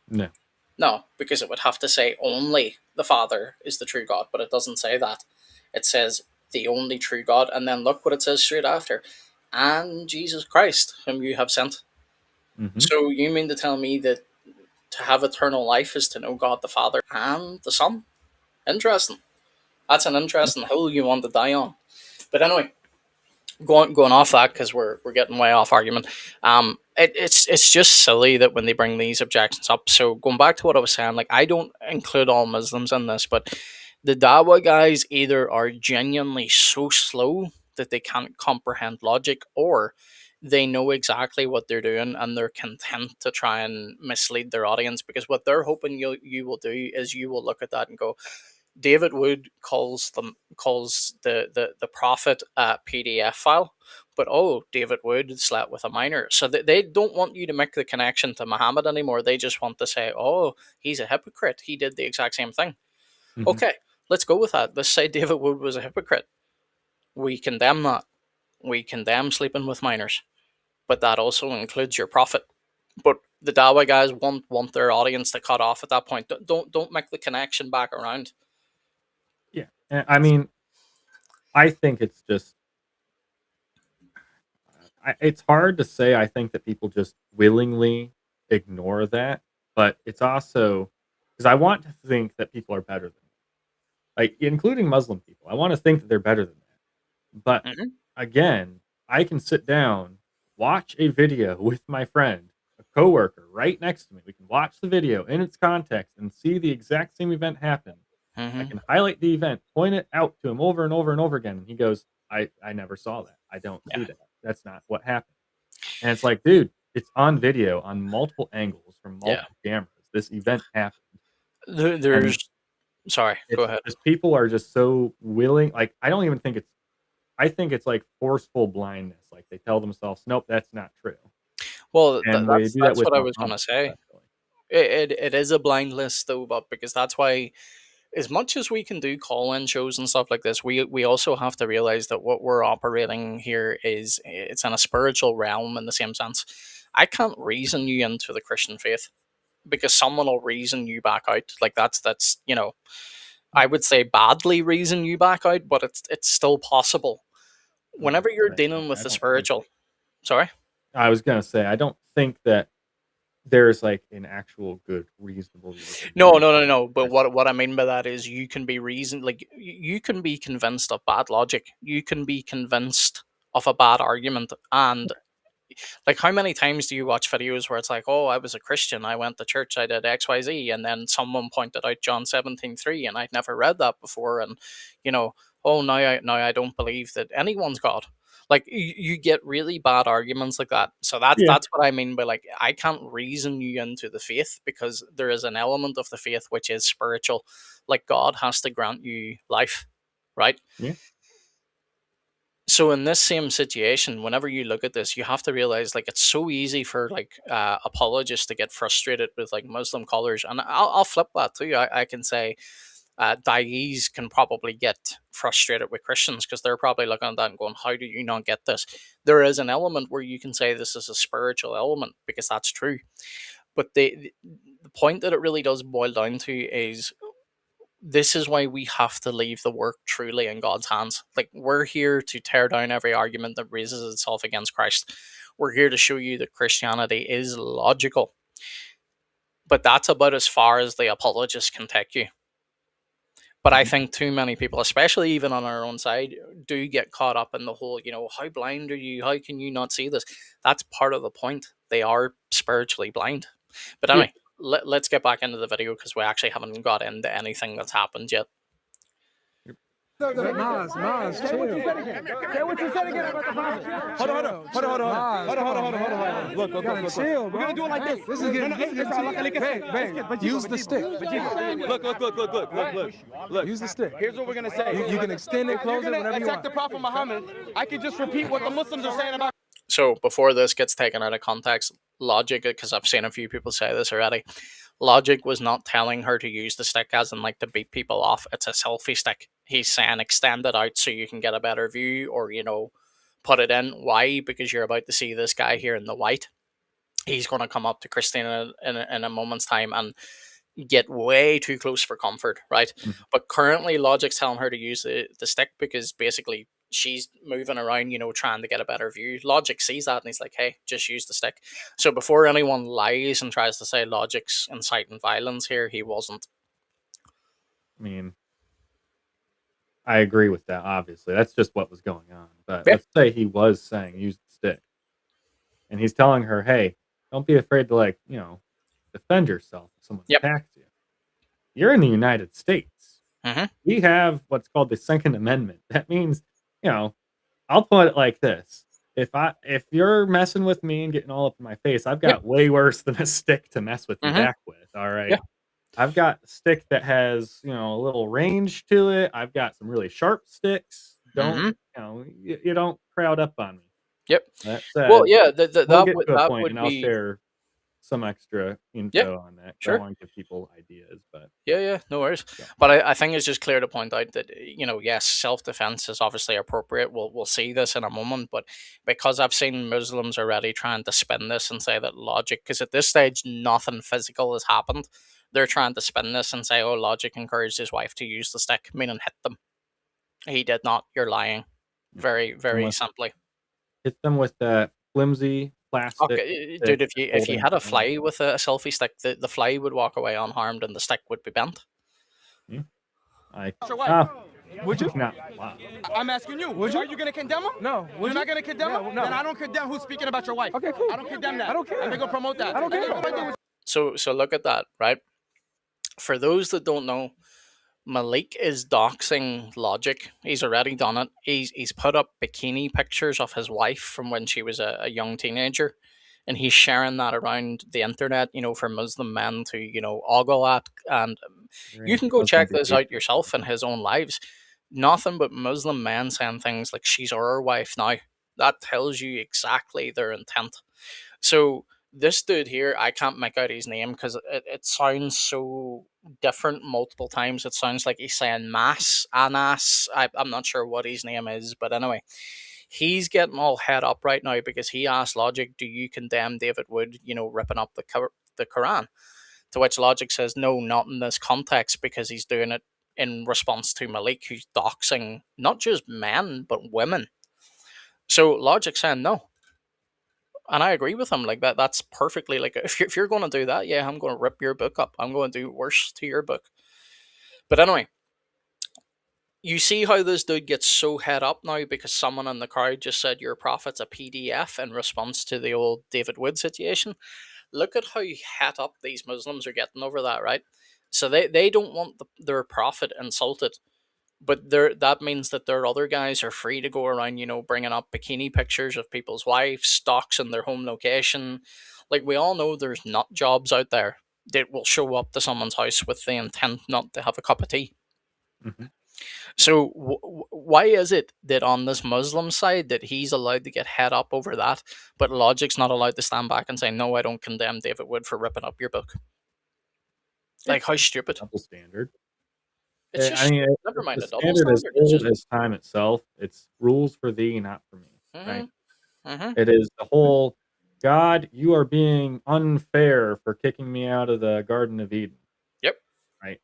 No. No, because it would have to say only the Father is the true God, but it doesn't say that. It says the only true God, and then look what it says straight after, and Jesus Christ, whom you have sent. Mhm. So you mean to tell me that to have eternal life is to know God the Father and the Son? Interesting. That's an interesting hill you want to die on. But anyway, going off that, because we're getting way off argument. It's just silly that when they bring these objections up. So going back to what I was saying, like I don't include all Muslims in this, but the Dawa guys either are genuinely so slow that they can't comprehend logic, or they know exactly what they're doing and they're content to try and mislead their audience, because what they're hoping you will do is you will look at that and go, David Wood calls the prophet a PDF file, but oh, David Wood slept with a minor. So they don't want you to make the connection to Muhammad anymore. They just want to say, oh, he's a hypocrite. He did the exact same thing. Mhm. Okay, let's go with that. Let's say David Wood was a hypocrite. We condemn that. We condemn sleeping with minors, but that also includes your prophet. But the Dawa guys want their audience to cut off at that point. Don't make the connection back around. Yeah. I mean, I think it's just it's hard to say. I think that people just willingly ignore that, but it's also because I want to think that people are better than me, like, including Muslim people. I wanna think that they're better than that. But, Mhm. again, I can sit down, watch a video with my friend, a coworker right next to me. We can watch the video in its context and see the exact same event happen. I Mhm. can highlight the event, point it out to him over and over and over again, and he goes, I never saw that. I don't see Yeah. that. That's not what happened." And it's like, dude, it's on video on multiple angles from Yeah. multiple cameras. This event happened. There's And sorry, go it's ahead. just people are just so willing, like, I don't even think it's I think it's like forceful blindness. Like they tell themselves, "Nope, that's not true." Well, And they that's do that that's with what I was Muhammad gonna say. especially. It is a blind list though, but because that's why as much as we can do call-in shows and stuff like this, we also have to realize that what we're operating here is it's in a spiritual realm in the same sense. I can't reason you into the Christian faith because someone will reason you back out. Like that's I would say badly reason you back out, but it's still possible. Whenever you're Right. dealing with I the don't think spiritual, sorry. I was gonna say I don't think that there's like an actual good, reasonable reason No, you no, no, no. But are what I mean by that is you can be reason like you can be convinced of bad logic. You can be convinced of a bad argument, and like how many times do you watch videos where it's like, oh, I was a Christian, I went to church, I did XYZ, and then someone pointed out John 17:3, and I'd never read that before, and you know, oh, now I don't believe that anyone's God. Like you get really bad arguments like that. So Yeah. that's what I mean by like I can't reason you into the faith because there is an element of the faith which is spiritual. Like God has to grant you life, right? Yeah. So in this same situation, whenever you look at this, you have to realize like it's so easy for like apologists to get frustrated with like Muslim colors, and I'll flip that too. I can say diees can probably get frustrated with Christians because they're probably looking at that and going, "How do you not get this?" There is an element where you can say this is a spiritual element because that's true, but the point that it really does boil down to is this is why we have to leave the work truly in God's hands. Like, we're here to tear down every argument that raises itself against Christ. We're here to show you that Christianity is logical. But that's about as far as the apologists can take you. But I think too many people, especially even on our own side, do get caught up in the whole, how blind are you? How can you not see this? That's part of the point. They are spiritually blind. But Yeah. anyway, let's get back into the video because we actually haven't got into anything that's happened yet. Maz, chill. Say what you said again about the Bible. Hold on. Look. Chill, bro. We're gonna do it like this. This is getting. Use the stick. Look. Use the stick. Here's what we're gonna say. You can extend it, close it, whatever you attack want. the Prophet Muhammad. I can just repeat what the Muslims are saying about. So before this gets taken out of context, Logic, because I've seen a few people say this already, Logic was not telling her to use the stick as in like to beat people off. It's a selfie stick. He's saying extend it out so you can get a better view or, put it in. Why? Because you're about to see this guy here in the white. He's going to come up to Christina in a moment's time and get way too close for comfort, right? But currently Logic's telling her to use the stick because basically she's moving around, trying to get a better view. Logic sees that and he's like, hey, just use the stick. So before anyone lies and tries to say Logic's inciting violence here, he wasn't. I mean, I agree with that, obviously. That's just what was going on. But Yeah. let's say he was saying use the stick. And he's telling her, hey, don't be afraid to defend yourself if someone Yep. attacks you. You're in the United States. Mhm. We have what's called the Second Amendment. That means, I'll put it like this. If you're messing with me and getting all up in my face, I've got way worse than a stick to mess with you Mhm. back with. All right. Yeah. I've got a stick that has, a little range to it. I've got some really sharp sticks. Don't, you don't crowd up on me. Yep. That Well, said, yeah, we'll that get would to a that point would and I'll be share some extra info on that. 'Cause sure. I want to give people ideas, but Yeah, no worries. Yeah. But I think it's just clear to point out that yes, self defense is obviously appropriate. We'll see this in a moment, but because I've seen Muslims already trying to spin this and say that Logic, because at this stage nothing physical has happened, they're trying to spin this and say, oh, Logic encouraged his wife to use the stick, meaning hit them. He did not. You're lying. Very, very Unless- simply. hit them with that flimsy plastic. Okay, dude, if you holding had a it down. fly with a selfie stick, the fly would walk away unharmed and the stick would be bent. Your wife. Would you? Not, wow. I'm asking you. Would you? Are you gonna condemn him? No. Would You're not gonna condemn him? No. Then I don't condemn who's speaking about your wife. Okay, cool. I don't condemn that. I don't care. I'm gonna go promote that. I don't care. So look at that, right? For those that don't know, Malik is doxing Logic. He's already done it. He's put up bikini pictures of his wife from when she was a young teenager, and he's sharing that around the internet, for Muslim men to ogle at. And you can go check this out yourself in his own lives. Nothing but Muslim men saying things like "she's our wife now." That tells you exactly their intent. So this dude here, I can't make out his name because it sounds so different multiple times. It sounds like he's saying mass, anas. I'm not sure what his name is, but anyway, he's getting all head up right now because he asked Logic, "Do you condemn David Wood, ripping up the Quran?" To which Logic says, "No, not in this context, because he's doing it in response to Malik, who's doxing not just men but women." So Logic saying no, and I agree with him. Like that's perfectly like if you're going to do that, yeah, I'm going to rip your book up. I'm going to do worse to your book. But anyway, you see how this dude gets so head up now because someone in the crowd just said your prophet's a PDF in response to the old David Wood situation. Look at how het up these Muslims are getting over that, right? So they don't want their prophet insulted, but that means that their other guys are free to go around, bringing up bikini pictures of people's wives, stocks in their home location. Like we all know, there's nut jobs out there that will show up to someone's house with the intent not to have a cup of tea. Hmm. So why is it that on this Muslim side that he's allowed to get head up over that, but Logic's not allowed to stand back and say, "No, I don't condemn David Wood for ripping up your book"? Like, It's how stupid! double standard. It's just I mean, never mind the a double standard is standard. It's old just as time itself. It's rules for thee, not for me, mm-hmm, right? mm-hmm. It is the whole God, you are being unfair for kicking me out of the Garden of Eden, Yep. right?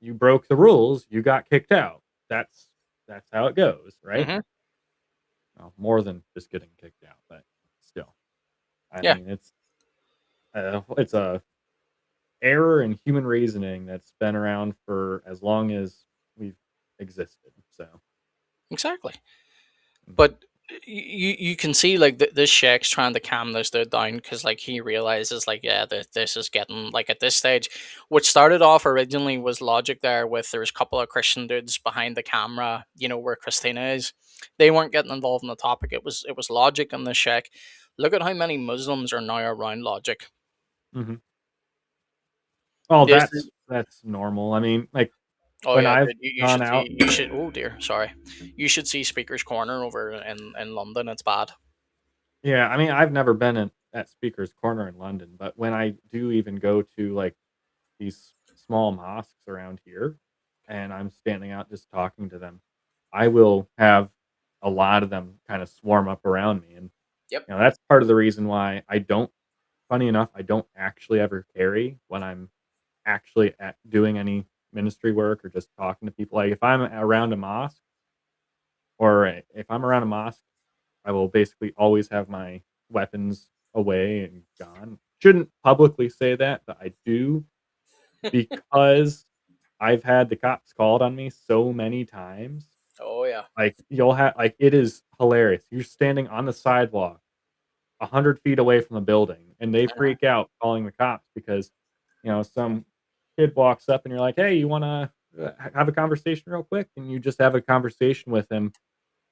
You broke the rules, you got kicked out. That's that's how it goes, right? Mm-hmm. Well, more than just getting kicked out, but still. I Yeah. mean, it's a error in human reasoning that's been around for as long as we've existed. So, Exactly. mhm, But you can see like this Shaq's trying to calm this dude down because like he realizes like yeah this is getting like at this stage, what started off originally was Logic there with there's a couple of Christian dudes behind the camera, where Christina is. They weren't getting involved in the topic. It was Logic and the Shaq. Look at how many Muslims are now around Logic. mhm. Oh, This that's normal. I mean, like Oh when yeah, I've dude, you gone should out. see. You should. Oh dear, sorry. You should see Speaker's Corner over in London. It's bad. Yeah, I mean, I've never been at Speaker's Corner in London, but when I do even go to like these small mosques around here, and I'm standing out just talking to them, I will have a lot of them kind of swarm up around me, and Yep. that's part of the reason why I don't. Funny enough, I don't actually ever carry when I'm actually at doing any ministry work or just talking to people. Like if I'm around a mosque, or if I'm around a mosque, I will basically always have my weapons away and gone. Shouldn't publicly say that, but I do because I've had the cops called on me so many times. Oh yeah. Like you'll have like it is hilarious. You're standing on the sidewalk 100 feet away from the building, and they Uh-huh. freak out calling the cops because some kid walks up and you're like, "Hey, you want to have a conversation real quick?" And you just have a conversation with him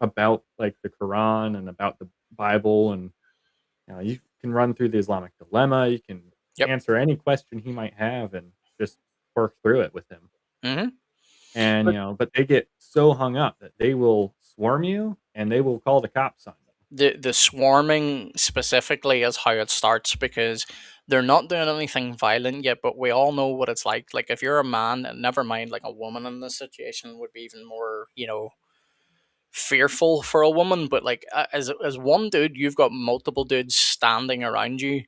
about like the Quran and about the Bible, and you can run through the Islamic dilemma. You can Yep. answer any question he might have and just work through it with him. Mm-hmm. And But but they get so hung up that they will swarm you and they will call the cops on you. the swarming specifically is how it starts because they're not doing anything violent yet, but we all know what it's like. Like if you're a man, and never mind, like a woman in this situation would be even more, fearful for a woman. But like as one dude, you've got multiple dudes standing around you.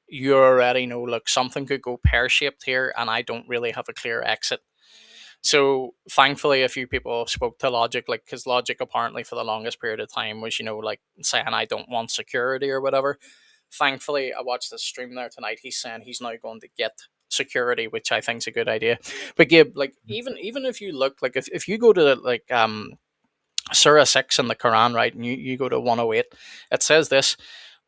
You already know, look, something could go pear shaped here, and I don't really have a clear exit. So thankfully, a few people spoke to Logic, like because Logic apparently for the longest period of time was, like saying I don't want security or whatever. Thankfully, I watched the stream there tonight. He's saying he's now going to get security, which I think is a good idea. But Gabe, like even if you look like if you go to like Surah 6 in the Quran, right, and you go to 108, it says this: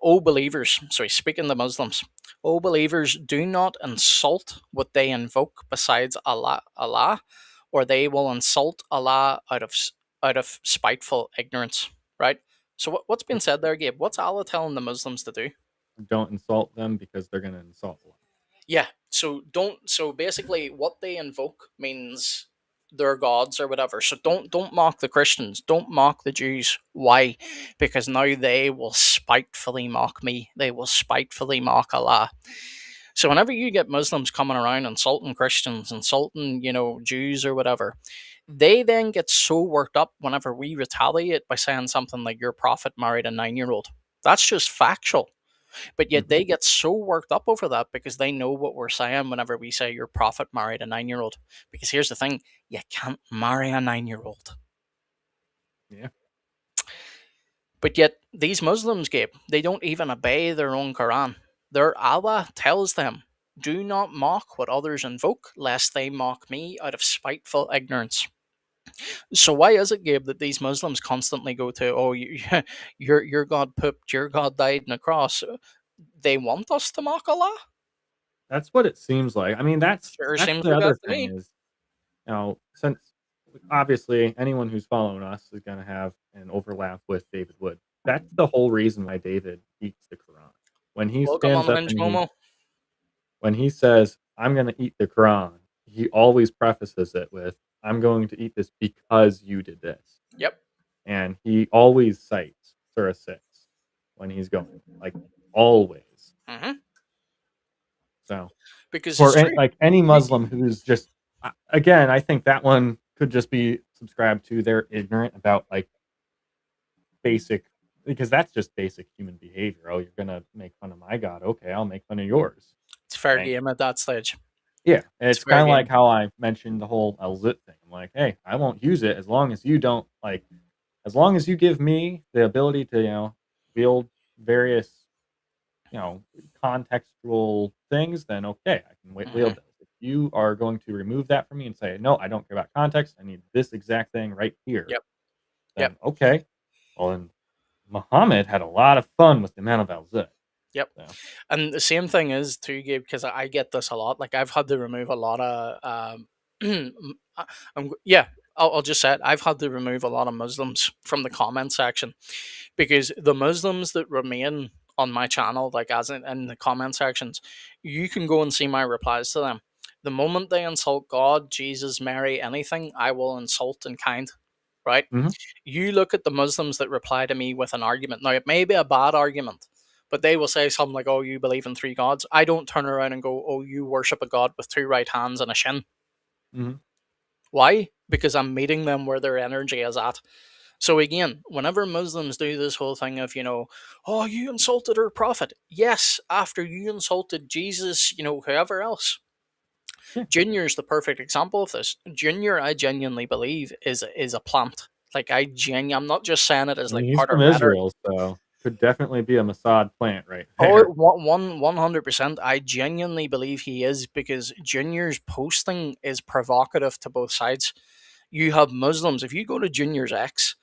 O believers, so he's speaking to Muslims, O believers, do not insult what they invoke besides Allah, or they will insult Allah out of spiteful ignorance, right? So what's been said there, Gabe? What's Allah telling the Muslims to do? Don't insult them because they're going to insult Allah. Yeah. So don't. So basically, what they invoke means their gods or whatever. So don't mock the Christians. Don't mock the Jews. Why? Because now they will spitefully mock me. They will spitefully mock Allah. So whenever you get Muslims coming around insulting Christians, insulting, Jews or whatever, they then get so worked up whenever we retaliate by saying something like your prophet married a 9-year-old. That's just factual. But yet Mhm. they get so worked up over that because they know what we're saying whenever we say your prophet married a 9-year-old. Because here's the thing, you can't marry a 9-year-old. Yeah. But yet these Muslims, Gabe, they don't even obey their own Quran. Their Allah tells them, do not mock what others invoke, lest they mock me out of spiteful ignorance. So why is it, Gabe, that these Muslims constantly go to, oh, your God pooped, your God died on a cross? They want us to mock Allah? That's what it seems like. I mean, Sure that's seems the like other that to thing me. is, since obviously anyone who's following us is going to have an overlap with David Wood. That's the whole reason why David eats the Quran. When he Welcome stands on up Hinge and Momo. when he says, "I'm going to eat the Quran," he always prefaces it with, "I'm going to eat this because you did this," Yep. and he always cites Surah 6 when he's going, like always. hmm So Because for it's true. like any You, Muslim who's just again, I think that one could just be subscribed to. They're ignorant about like basic because that's just basic human behavior. Oh, you're gonna make fun of my God. Okay, I'll make fun of yours. it's fair Thanks. game at that stage. Yeah, It's it's fair kind of game. like how I mentioned the whole Elzit thing. I'm like, hey, I won't use it as long as you don't like, as long as you give me the ability to wield various you know contextual things. Then okay, I can hmm wield those. If you are going to remove that from me and say no, I don't care about context. I need this exact thing right here. Yep. Yep. Then okay, well then Muhammad had a lot of fun with the amount of Elzit. Yep. So. And the same thing is too, Gabe, because I get this a lot. Like I've had to remove a lot of yeah, I'll just say it. I've had to remove a lot of Muslims from the comment section because the Muslims that remain on my channel, like as in the comment sections, you can go and see my replies to them. The moment they insult God, Jesus, Mary, anything, I will insult in kind. Right? Mhm. You look at the Muslims that reply to me with an argument. Now, it may be a bad argument, but they will say something like, oh, you believe in three gods. I don't turn around and go, oh, you worship a god with two right hands and a shin. Mhm. Why? Because I'm meeting them where their energy is at. So again, whenever Muslims do this whole thing of, oh, you insulted our prophet. Yes, after you insulted Jesus, whoever else. Yeah. Junior's the perfect example of this. Junior, I genuinely believe, is a plant. Like I'm not just saying it as I mean, like he's part of from rhetoric. Israel, so could definitely be a Mossad plant right Oh, there. 100%. I genuinely believe he is because Junior's posting is provocative to both sides. You have Muslims. If you go to Junior's ex,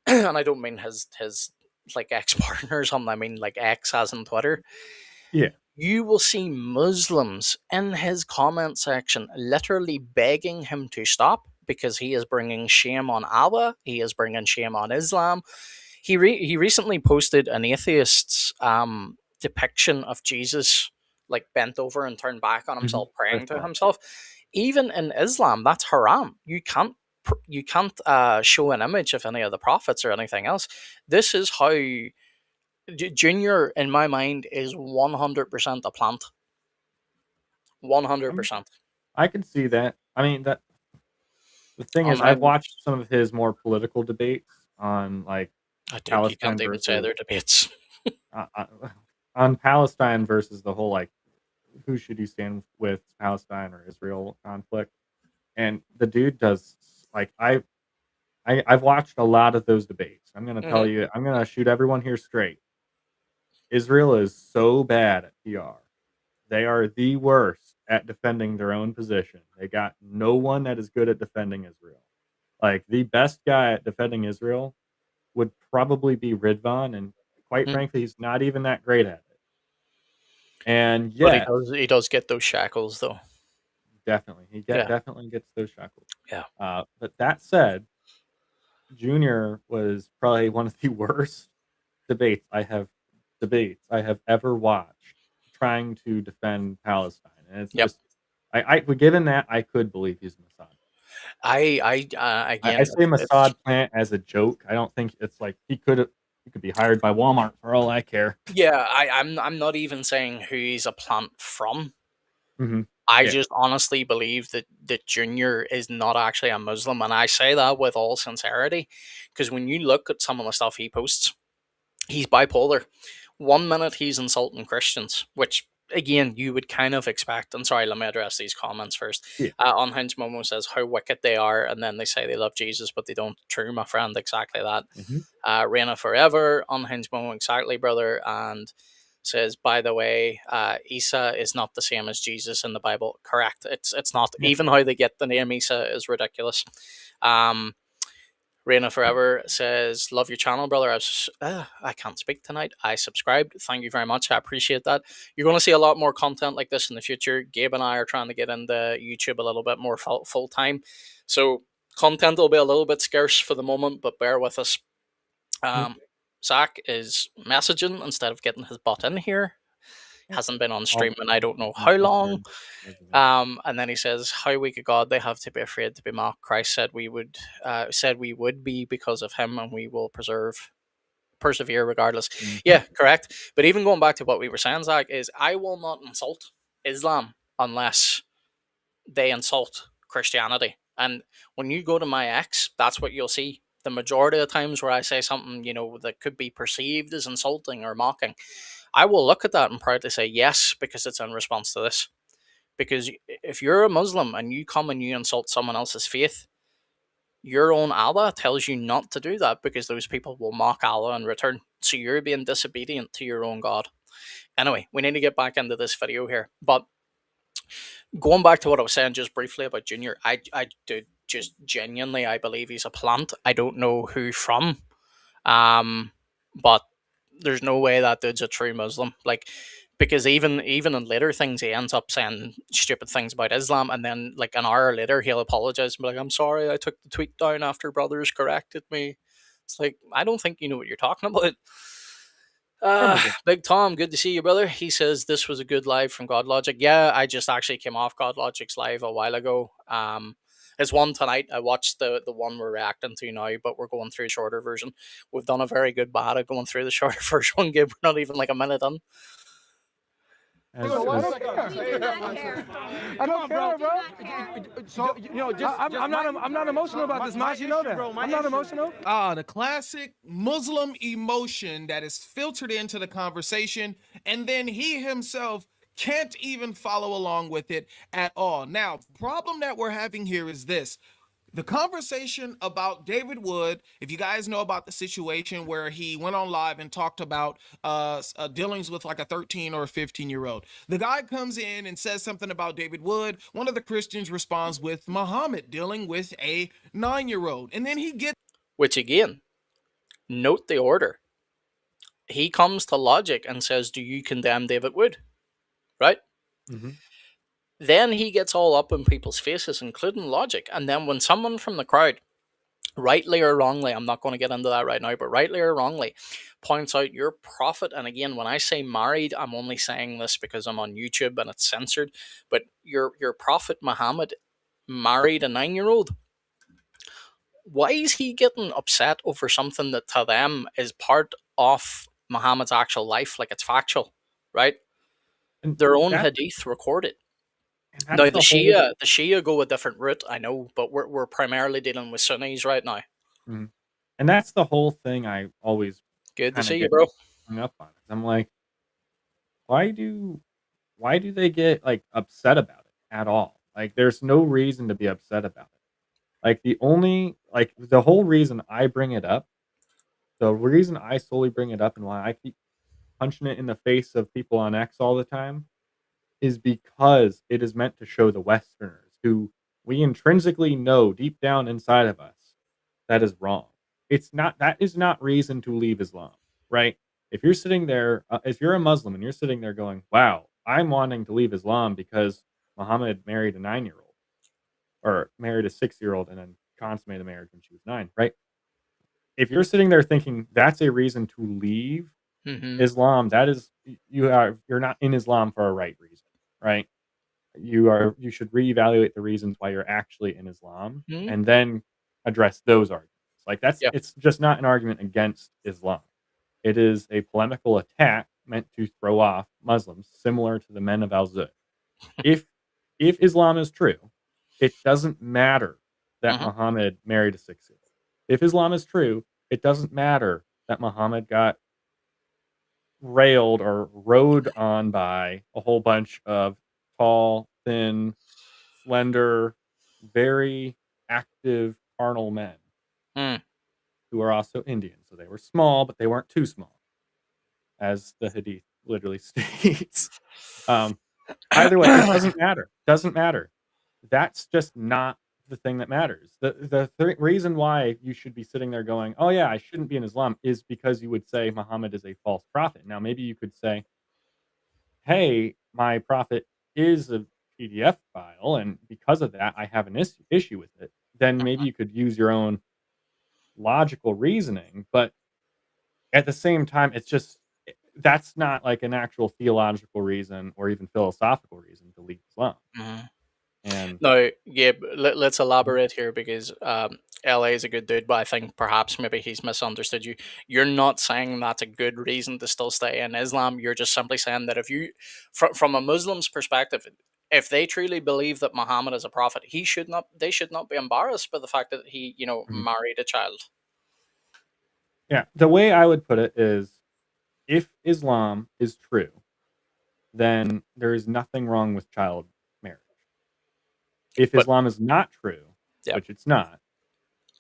and I don't mean his like ex partner or something. I mean like X as in Twitter. Yeah. You will see Muslims in his comment section literally begging him to stop because he is bringing shame on Allah. He is bringing shame on Islam. He recently posted an atheist's depiction of Jesus like bent over and turned back on Mhm. himself, I praying to saw himself. Even in Islam, that's haram. You can't show an image of any of the prophets or anything else. This is how Junior, in my mind, is 100% a plant. I mean, 100%. I can see that. I mean, that the thing Oh is, I've man, watched some of his more political debates on like oh, dude, you Palestine can't even say versus their debates. uh, uh, on Palestine versus the whole like who should you stand with, Palestine or Israel conflict. And the dude does like I've watched a lot of those debates. I'm gonna tell hmm you, I'm gonna shoot everyone here straight. Israel is so bad at PR. They are the worst at defending their own position. They got no one that is good at defending Israel. Like the best guy at defending Israel would probably be Ridvan, and quite frankly, he's not even that great at it. And But he yet, does. He does get those shackles, though. definitely, Yeah, definitely gets those shackles. yeah. But that said, Junior was probably one of the worst debates I have ever watched trying to defend Palestine, and it's Yep. just given that I could believe he's Mossad. I I again, say it's Mossad plant as a joke. I don't think it's like he could have You could be hired by Walmart for all I care. Yeah, I'm not even saying who he's a plant from. Mm-hmm. I Yeah. just honestly believe that Junior is not actually a Muslim, and I say that with all sincerity, because when you look at some of the stuff he posts, he's bipolar. 1 minute he's insulting Christians, which again you would kind of expect. And sorry, let me address these comments first. Yeah. Unhinged Momo says how wicked they are, and then they say they love Jesus, but they don't. True, my friend, exactly that. Mm-hmm. Reina forever, Unhinged Momo, exactly, brother, and says, by the way, Isa is not the same as Jesus in the Bible. Correct. It's not. Yeah. Even how they get the name Isa is ridiculous. Reina Forever says, love your channel, brother. I can't speak tonight. I subscribed. Thank you very much. I appreciate that. You're going to see a lot more content like this in the future. Gabe and I are trying to get into YouTube a little bit more full time. So content will be a little bit scarce for the moment, but bear with us. Zach is messaging instead of getting his butt in here. Hasn't been on stream and I don't know how long. And then he says, "How weak a God they have to be afraid to be mocked. Christ said we would be because of him, and we will persevere regardless." Mm-hmm. Yeah, correct. But even going back to what we were saying, Zach, is I will not insult Islam unless they insult Christianity. And when you go to my ex, that's what you'll see. The majority of the times where I say something, that could be perceived as insulting or mocking, I will look at that and proudly say yes, because it's in response to this. Because if you're a Muslim and you come and you insult someone else's faith, your own Allah tells you not to do that, because those people will mock Allah in return. So you're being disobedient to your own God. Anyway, we need to get back into this video here. But going back to what I was saying just briefly about Junior, I do just genuinely, I believe he's a plant. I don't know who from, but there's no way that dude's a true Muslim. Like, because even in later things, he ends up saying stupid things about Islam, and then like an hour later, he'll apologize and be like, "I'm sorry, I took the tweet down after brothers corrected me." It's like, I don't think you know what you're talking about. Big Tom, good to see you, brother. He says this was a good live from GodLogic. Yeah, I just actually came off GodLogic's live a while ago. There's one tonight. I watched the one we're reacting to now, but we're going through the shorter version. We've done a very good bad at going through the shorter version. We're not even like a minute in. I don't care, bro. So, I'm not emotional about this, Maj. You know that. I'm not emotional. The classic Muslim emotion that is filtered into the conversation, and then he himself can't even follow along with it at all. Now, problem that we're having here is this. The conversation about David Wood, if you guys know about the situation where he went on live and talked about dealings with like a 13 or a 15-year-old. The guy comes in and says something about David Wood. One of the Christians responds with Muhammad dealing with a 9-year-old. And then he gets... Which again, note the order. He comes to Logic and says, "Do you condemn David Wood?" Right? Mm-hmm. Then he gets all up in people's faces, including Logic. And then when someone from the crowd, rightly or wrongly, I'm not going to get into that right now, but rightly or wrongly, points out your prophet, and again, when I say married, I'm only saying this because I'm on YouTube and it's censored, but your prophet Muhammad married a 9-year-old. Why is he getting upset over something that to them is part of Muhammad's actual life, like it's factual, right? And Their own that- hadith recorded. and that's Now the the Shia go a different route, I know, but we're primarily dealing with Sunnis right now. Mhm. And that's the whole thing I always Good to kinda see you, get bro. hung up on. I'm like, why do they get like upset about it at all? Like, there's no reason to be upset about it. Like, the whole reason I bring it up, the reason I solely bring it up, and why I keep punching it in the face of people on X all the time, is because it is meant to show the Westerners, who we intrinsically know deep down inside of us that is wrong. That is not reason to leave Islam, right? If you're sitting there, if you're a Muslim and you're sitting there going, "Wow, I'm wanting to leave Islam because Muhammad married a 9-year-old, or married a 6-year-old and then consummated the marriage when she was 9," right? If you're sitting there thinking that's a reason to leave Mm-hmm. Islam, that is, you're not in Islam for a right reason, right? You should reevaluate the reasons why you're actually in Islam, Mhm. and then address those arguments. Like, Yeah. it's just not an argument against Islam. It is a polemical attack meant to throw off Muslims, similar to the men of Al-Zud. If Islam is true, it doesn't matter that Mhm. Muhammad married a 6-year-old. If Islam is true, it doesn't matter that Muhammad got railed or rode on by a whole bunch of tall, thin, slender, very active carnal men Mm. who are also Indian. So they were small, but they weren't too small, as the hadith literally states. Um, Either way, it doesn't matter. Doesn't matter. That's just not the thing that matters. The reason why you should be sitting there going, "Oh yeah, I shouldn't be in Islam," is because you would say Muhammad is a false prophet. Now, maybe you could say, "Hey, my prophet is a PDF file, and because of that, I have an issue with it." Then maybe you could use your own logical reasoning, but at the same time, it's just that's not like an actual theological reason or even philosophical reason to leave Islam. Mhm. And No, yeah, but let's Mhm. elaborate here because LA is a good dude, but I think perhaps maybe he's misunderstood you. You're not saying that's a good reason to still stay in Islam. You're just simply saying that if you, from a Muslim's perspective, if they truly believe that Muhammad is a prophet, he should not. They should not be embarrassed by the fact that he, Mhm. married a child. Yeah, the way I would put it is if Islam is true, then there is nothing wrong with child marriage. If But Islam is not true, yeah, which it's not,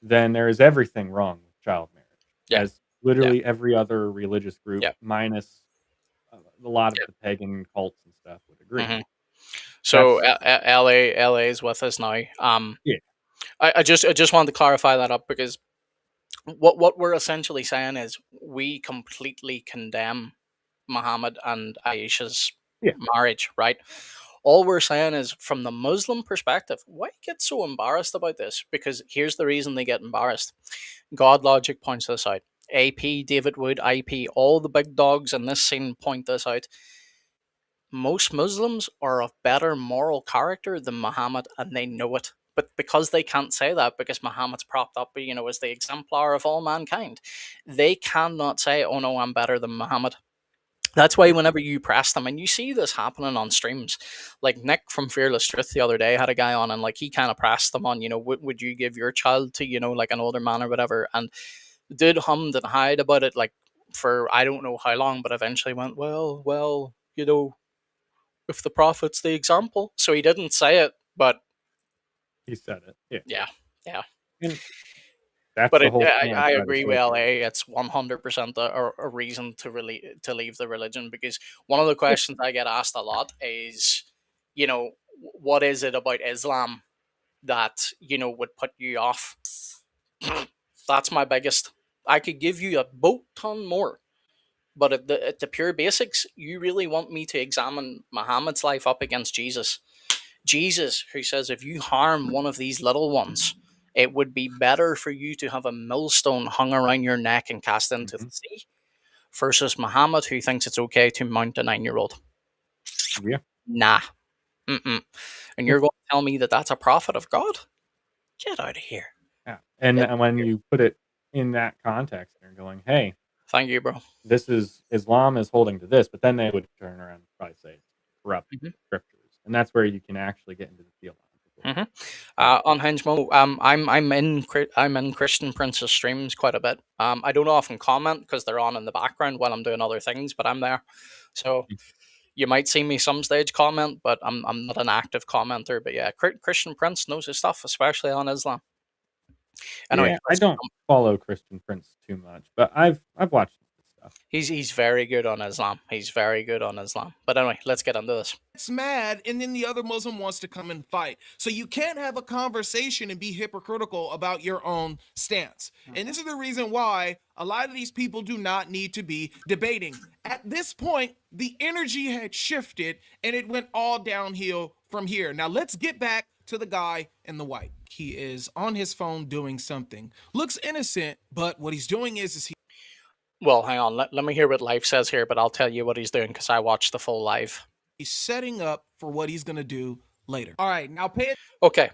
then there is everything wrong with child marriage, yeah, as yeah, literally every other religious group, yeah. minus a lot of the pagan cults and stuff, would agree. Hmm. So That's LA is with us now. yeah, I just wanted to clarify that up because what we're essentially saying is we completely condemn Muhammad and Aisha's yeah. marriage, right? All we're saying is from the Muslim perspective, why get so embarrassed about this? Because here's the reason they get embarrassed. GodLogic points this out. AP, David Wood, IP, all the big dogs in this scene point this out. Most Muslims are of better moral character than Muhammad, and they know it. But because they can't say that, because Muhammad's propped up, as the exemplar of all mankind, they cannot say, "Oh no, I'm better than Muhammad." That's why whenever you press them, and you see this happening on streams, like Nick from Fearless Truth the other day had a guy on, and like he kind of pressed them on, would you give your child to, like an older man or whatever, and the dude hummed and hawed about it like for I don't know how long, but eventually went, well, if the prophet's the example. So he didn't say it, but He said it. Yeah, yeah, yeah. and that's But the whole thing I I try to agree with show people. LA. It's 100% a reason to leave the religion because one of the Yeah, questions I get asked a lot is, what is it about Islam that would put you off? That's my biggest. I could give you a boat ton more, but at the pure basics, you really want me to examine Muhammad's life up against Jesus. Jesus, who says, if you harm one of these little ones, it would be better for you to have a millstone hung around your neck and cast into the mhm, sea, versus Muhammad, who thinks it's okay to mount a 9-year old. yeah, Nah. Mm-mm. And yeah, you're going to tell me that that's a prophet of God? Get out of here. yeah. And Get out and of when here. you put it in that context, they're going, "Hey, Thank you, bro. this is Islam is holding to this," but then they would turn around and probably say it's corrupting Hmm. the scriptures, and that's where you can actually get into the theological Hmm. stuff. Unhinged Mo, I'm in Christian Prince's streams quite a bit. I don't often comment because they're on in the background while I'm doing other things, but I'm there. So you might see me some stage comment, but I'm not an active commenter. But yeah, Christian Prince knows his stuff, especially on Islam. Anyway, Yeah, I don't follow Christian Prince too much, but I've watched his stuff. he's very good on Islam. He's very good on Islam. But anyway, let's get into this. Gets mad, and then the other Muslim wants to come and fight. So you can't have a conversation and be hypocritical about your own stance. And this is the reason why a lot of these people do not need to be debating. At this point, the energy had shifted and it went all downhill from here. Now let's get back to the guy in the white. He is on his phone doing something. Looks innocent, but what he's doing is Well, hang on. Let me hear what Life says here, but I'll tell you what he's doing because I watched the full live. he's setting up for what he's going to do later. All right, now pay Okay.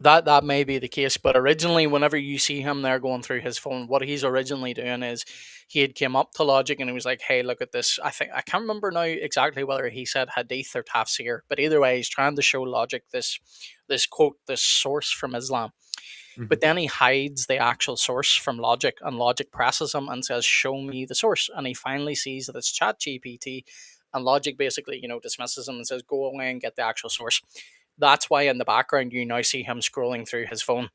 That may be the case, but originally, whenever you see him there going through his phone, what he's originally doing is he had came up to Logic and he was like, "Hey, look at this." I can't remember now exactly whether he said hadith or tafsir, but either way, he's trying to show Logic this quote, this source from Islam. But Mhm. then he hides the actual source from Logic, and Logic presses him and says, "Show me the source." And he finally sees that it's Chat GPT, and Logic basically, dismisses him and says, "Go away and get the actual source." That's why in the background you now see him scrolling through his phone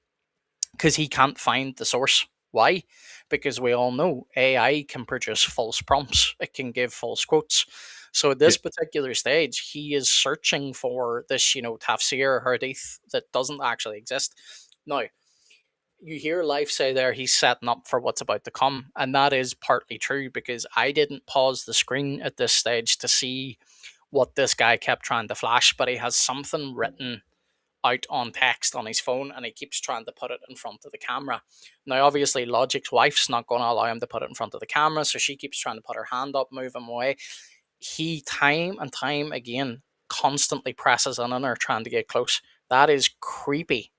because he can't find the source. Why? Because we all know AI can produce false prompts. It can give false quotes. So at Yeah. this particular stage, he is searching for this, tafsir or hadith that doesn't actually exist. Now, you hear Life say there he's setting up for what's about to come, and that is partly true because I didn't pause the screen at this stage to see what this guy kept trying to flash, but he has something written out on text on his phone and he keeps trying to put it in front of the camera. Now, obviously, Logic's wife's not going to allow him to put it in front of the camera, so she keeps trying to put her hand up, move him away. He, time and time again, constantly presses in on her, trying to get close. That is creepy.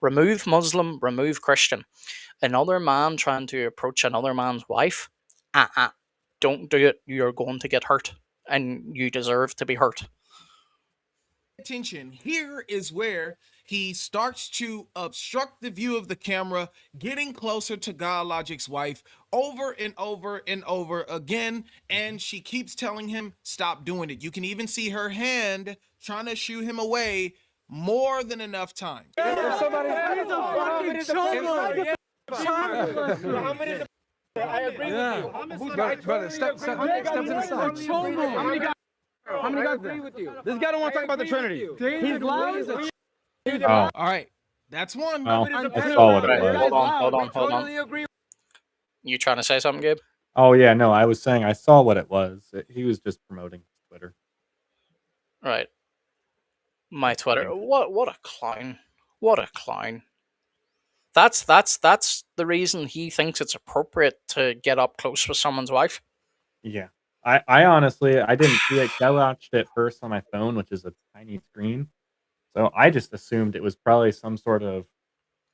Remove Muslim, remove Christian. Another man trying to approach another man's wife, uh-uh, don't do it. You're going to get hurt, and you deserve to be hurt. Attention, here is where he starts to obstruct the view of the camera, getting closer to GodLogic's wife over and over and over again, and she keeps telling him stop doing it. You can even see her hand trying to shoo him away more than enough times. If somebody, I agree with you. Brother, step to the side. How many guys agree with you? This guy don't want to talk about the Trinity. He's lying. Oh, All right, that's one. well, I saw what it Right, was. hold on. You trying to say something, Gabe? Oh yeah, no, I was saying I saw what it was. He was just promoting Twitter. Right. My Twitter. What a clown. What a clown. That's the reason he thinks it's appropriate to get up close with someone's wife. Yeah. I honestly I didn't see it. I watched it first on my phone, which is a tiny screen. So I just assumed it was probably some sort of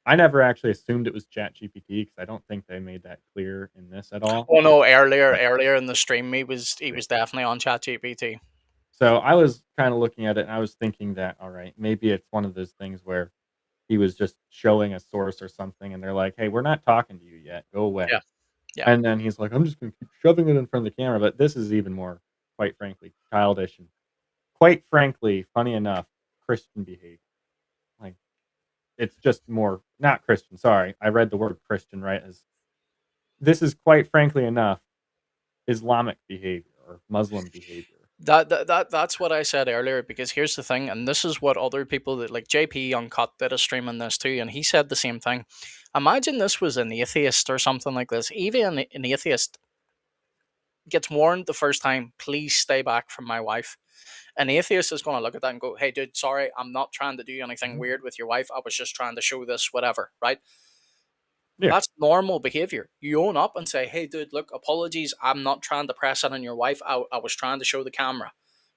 I never actually assumed it was ChatGPT because I don't think they made that clear in this at all. Oh no, But earlier in the stream he was definitely on ChatGPT. so I was kind of looking at it and I was thinking that all right, maybe it's one of those things where he was just showing a source or something and they're like, "Hey, we're not talking to you yet. Go away." Yeah. Yeah. And then he's like, "I'm just going to keep shoving it in front of the camera." But this is even more, quite frankly, childish and quite frankly, funny enough, Christian behavior. Like it's just more not Christian. Sorry, I read the word Christian right as this is quite frankly enough Islamic behavior or Muslim behavior. That's what I said earlier because here's the thing, and this is what other people that like JP Uncut did a stream on this too, and he said the same thing. Imagine this was an atheist or something like this. Even an atheist gets warned the first time, please stay back from my wife. An atheist is going to look at that and go, hey, dude, sorry, I'm not trying to do anything weird with your wife. I was just trying to show this, whatever, right? Yeah. That's normal behavior. You own up and say, hey, dude, look, apologies. I'm not trying to press it on your wife. I was trying to show the camera,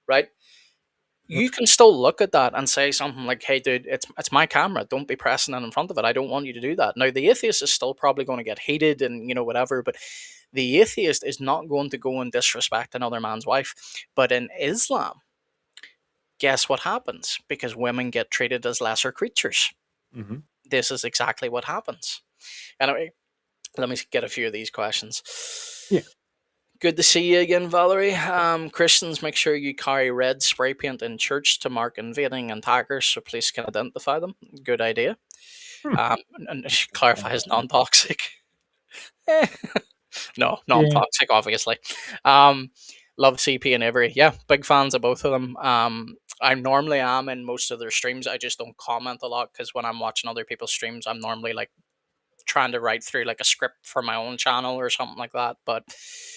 right? You can still look at that and say something like, hey, dude, it's my camera. Don't be pressing it in front of it. I don't want you to do that. Now, the atheist is still probably going to get heated and, whatever, but the atheist is not going to go and disrespect another man's wife. But in Islam, guess what happens? Because women get treated as lesser creatures. Mm-hmm. This is exactly what happens. Anyway, let me get a few of these questions. Yeah. Good to see you again, Valerie. Christians, make sure you carry red spray paint in church to mark invading attackers so police can identify them. Good idea. And she clarifies non-toxic. No, non-toxic, obviously. Love CP and Avery. Yeah, big fans of both of them. I normally am in most of their streams. I just don't comment a lot because when I'm watching other people's streams, I'm normally like trying to write through like a script for my own channel or something like that. But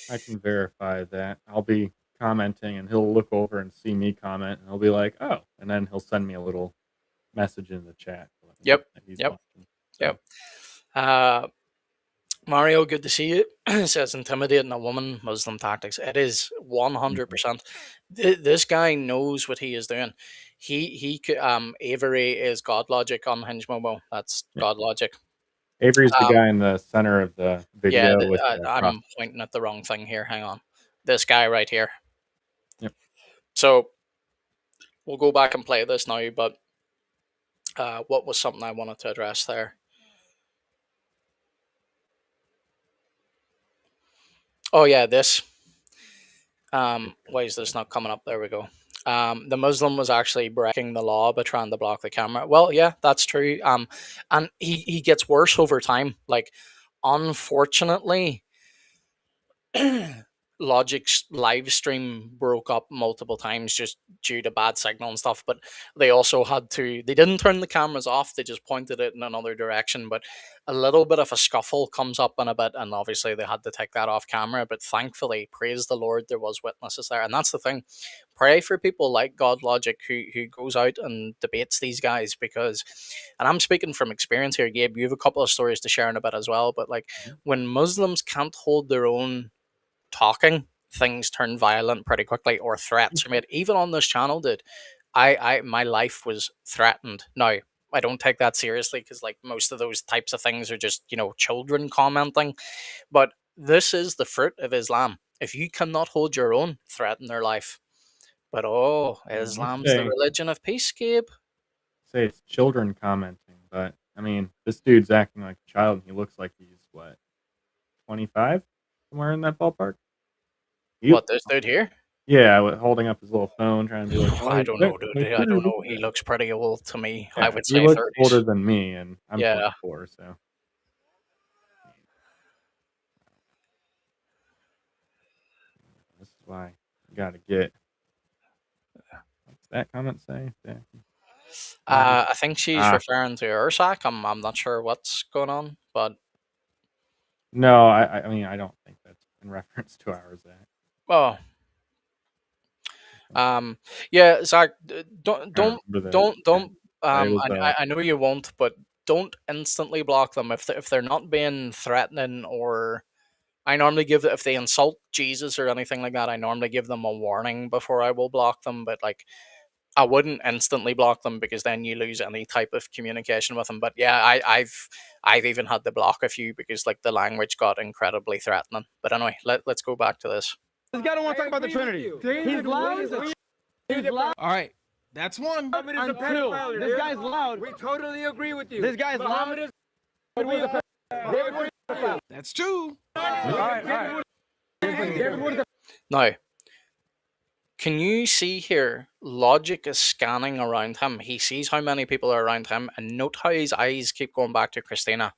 I can verify that. I'll be commenting and he'll look over and see me comment and he'll be like, oh, and then he'll send me a little message in the chat. Yep. That he's Yep. watching. So, Yep. Mario, good to see you. Says intimidating a woman, Muslim tactics. It is Mhm. 100%. This guy knows what he is doing. Avery is GodLogic on Hinge Mobile. That's Yeah. GodLogic. Avery's the Um, guy in the center of the yeah, video with the cross. I'm pointing at the wrong thing here. Hang on. This guy right here. Yep. So we'll go back and play this now, but what was something I wanted to address there? Oh, yeah, this. Why is this not coming up? There we go. The Muslim was actually breaking the law by trying to block the camera. Well, yeah, that's true. And he gets worse over time. Like, unfortunately, Logic's live stream broke up multiple times just due to bad signal and stuff. But they also had to. They didn't turn the cameras off. They just pointed it in another direction. But a little bit of a scuffle comes up in a bit, and obviously they had to take that off camera. But thankfully, praise the Lord, there was witnesses there, and that's the thing. Pray for people like GodLogic who goes out and debates these guys because, and I'm speaking from experience here, Gabe. You have a couple of stories to share in a bit as well. But like Mhm. when Muslims can't hold their own talking, things turn violent pretty quickly, or threats are made. Even on this channel, dude, my life was threatened. Now, I don't take that seriously because like most of those types of things are just, children commenting. But this is the fruit of Islam. If you cannot hold your own, threaten their life. But Yeah, let's Islam's the say religion of peace, Gabe. it's children commenting, but I mean, this dude's acting like a child, and he looks like he's what, 25, somewhere in that ballpark. He, What, this dude here? yeah, holding up his little phone, trying to be like, I oh, don't check know, dude. my I don't Twitter. know. He looks pretty old to me. I Yeah, would he say looks 30s. older than me, and I'm Yeah. 24, so this is why you gotta get. What's that comment say? Yeah. I think she's Ah, referring to Ursak. I'm not sure what's going on, but no, I mean, I don't think that's in reference to ours. That oh, yeah, Zach, I can't remember the. don't. But it was I know you won't, but don't instantly block them if they're not being threatening or. I normally give if they insult Jesus or anything like that. I normally give them a warning before I will block them, but like I wouldn't instantly block them because then you lose any type of communication with them. But yeah, I've even had to block a few because like the language got incredibly threatening. But anyway, let's go back to this. This guy don't want to talk about the Trinity. He's loud. He's loud. All right, that's one. And two, this guy's loud. We totally agree with you. This guy's loud. That's two. All right. Now, can you see here? Logic is scanning around him. He sees how many people are around him, and note how his eyes keep going back to Christina.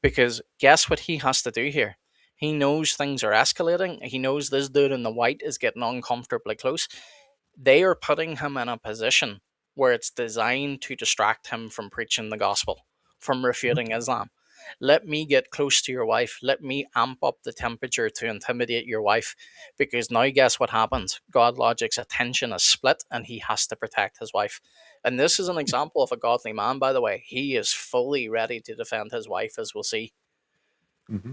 Because guess what he has to do here? He knows things are escalating. He knows this dude in the white is getting uncomfortably close. They are putting him in a position where it's designed to distract him from preaching the gospel, from refuting Islam. Let me get close to your wife. Let me amp up the temperature to intimidate your wife. Because now, guess what happens? GodLogic's attention is split and he has to protect his wife. And this is an example of a godly man, by the way. He is fully ready to defend his wife, as we'll see. Mm-hmm.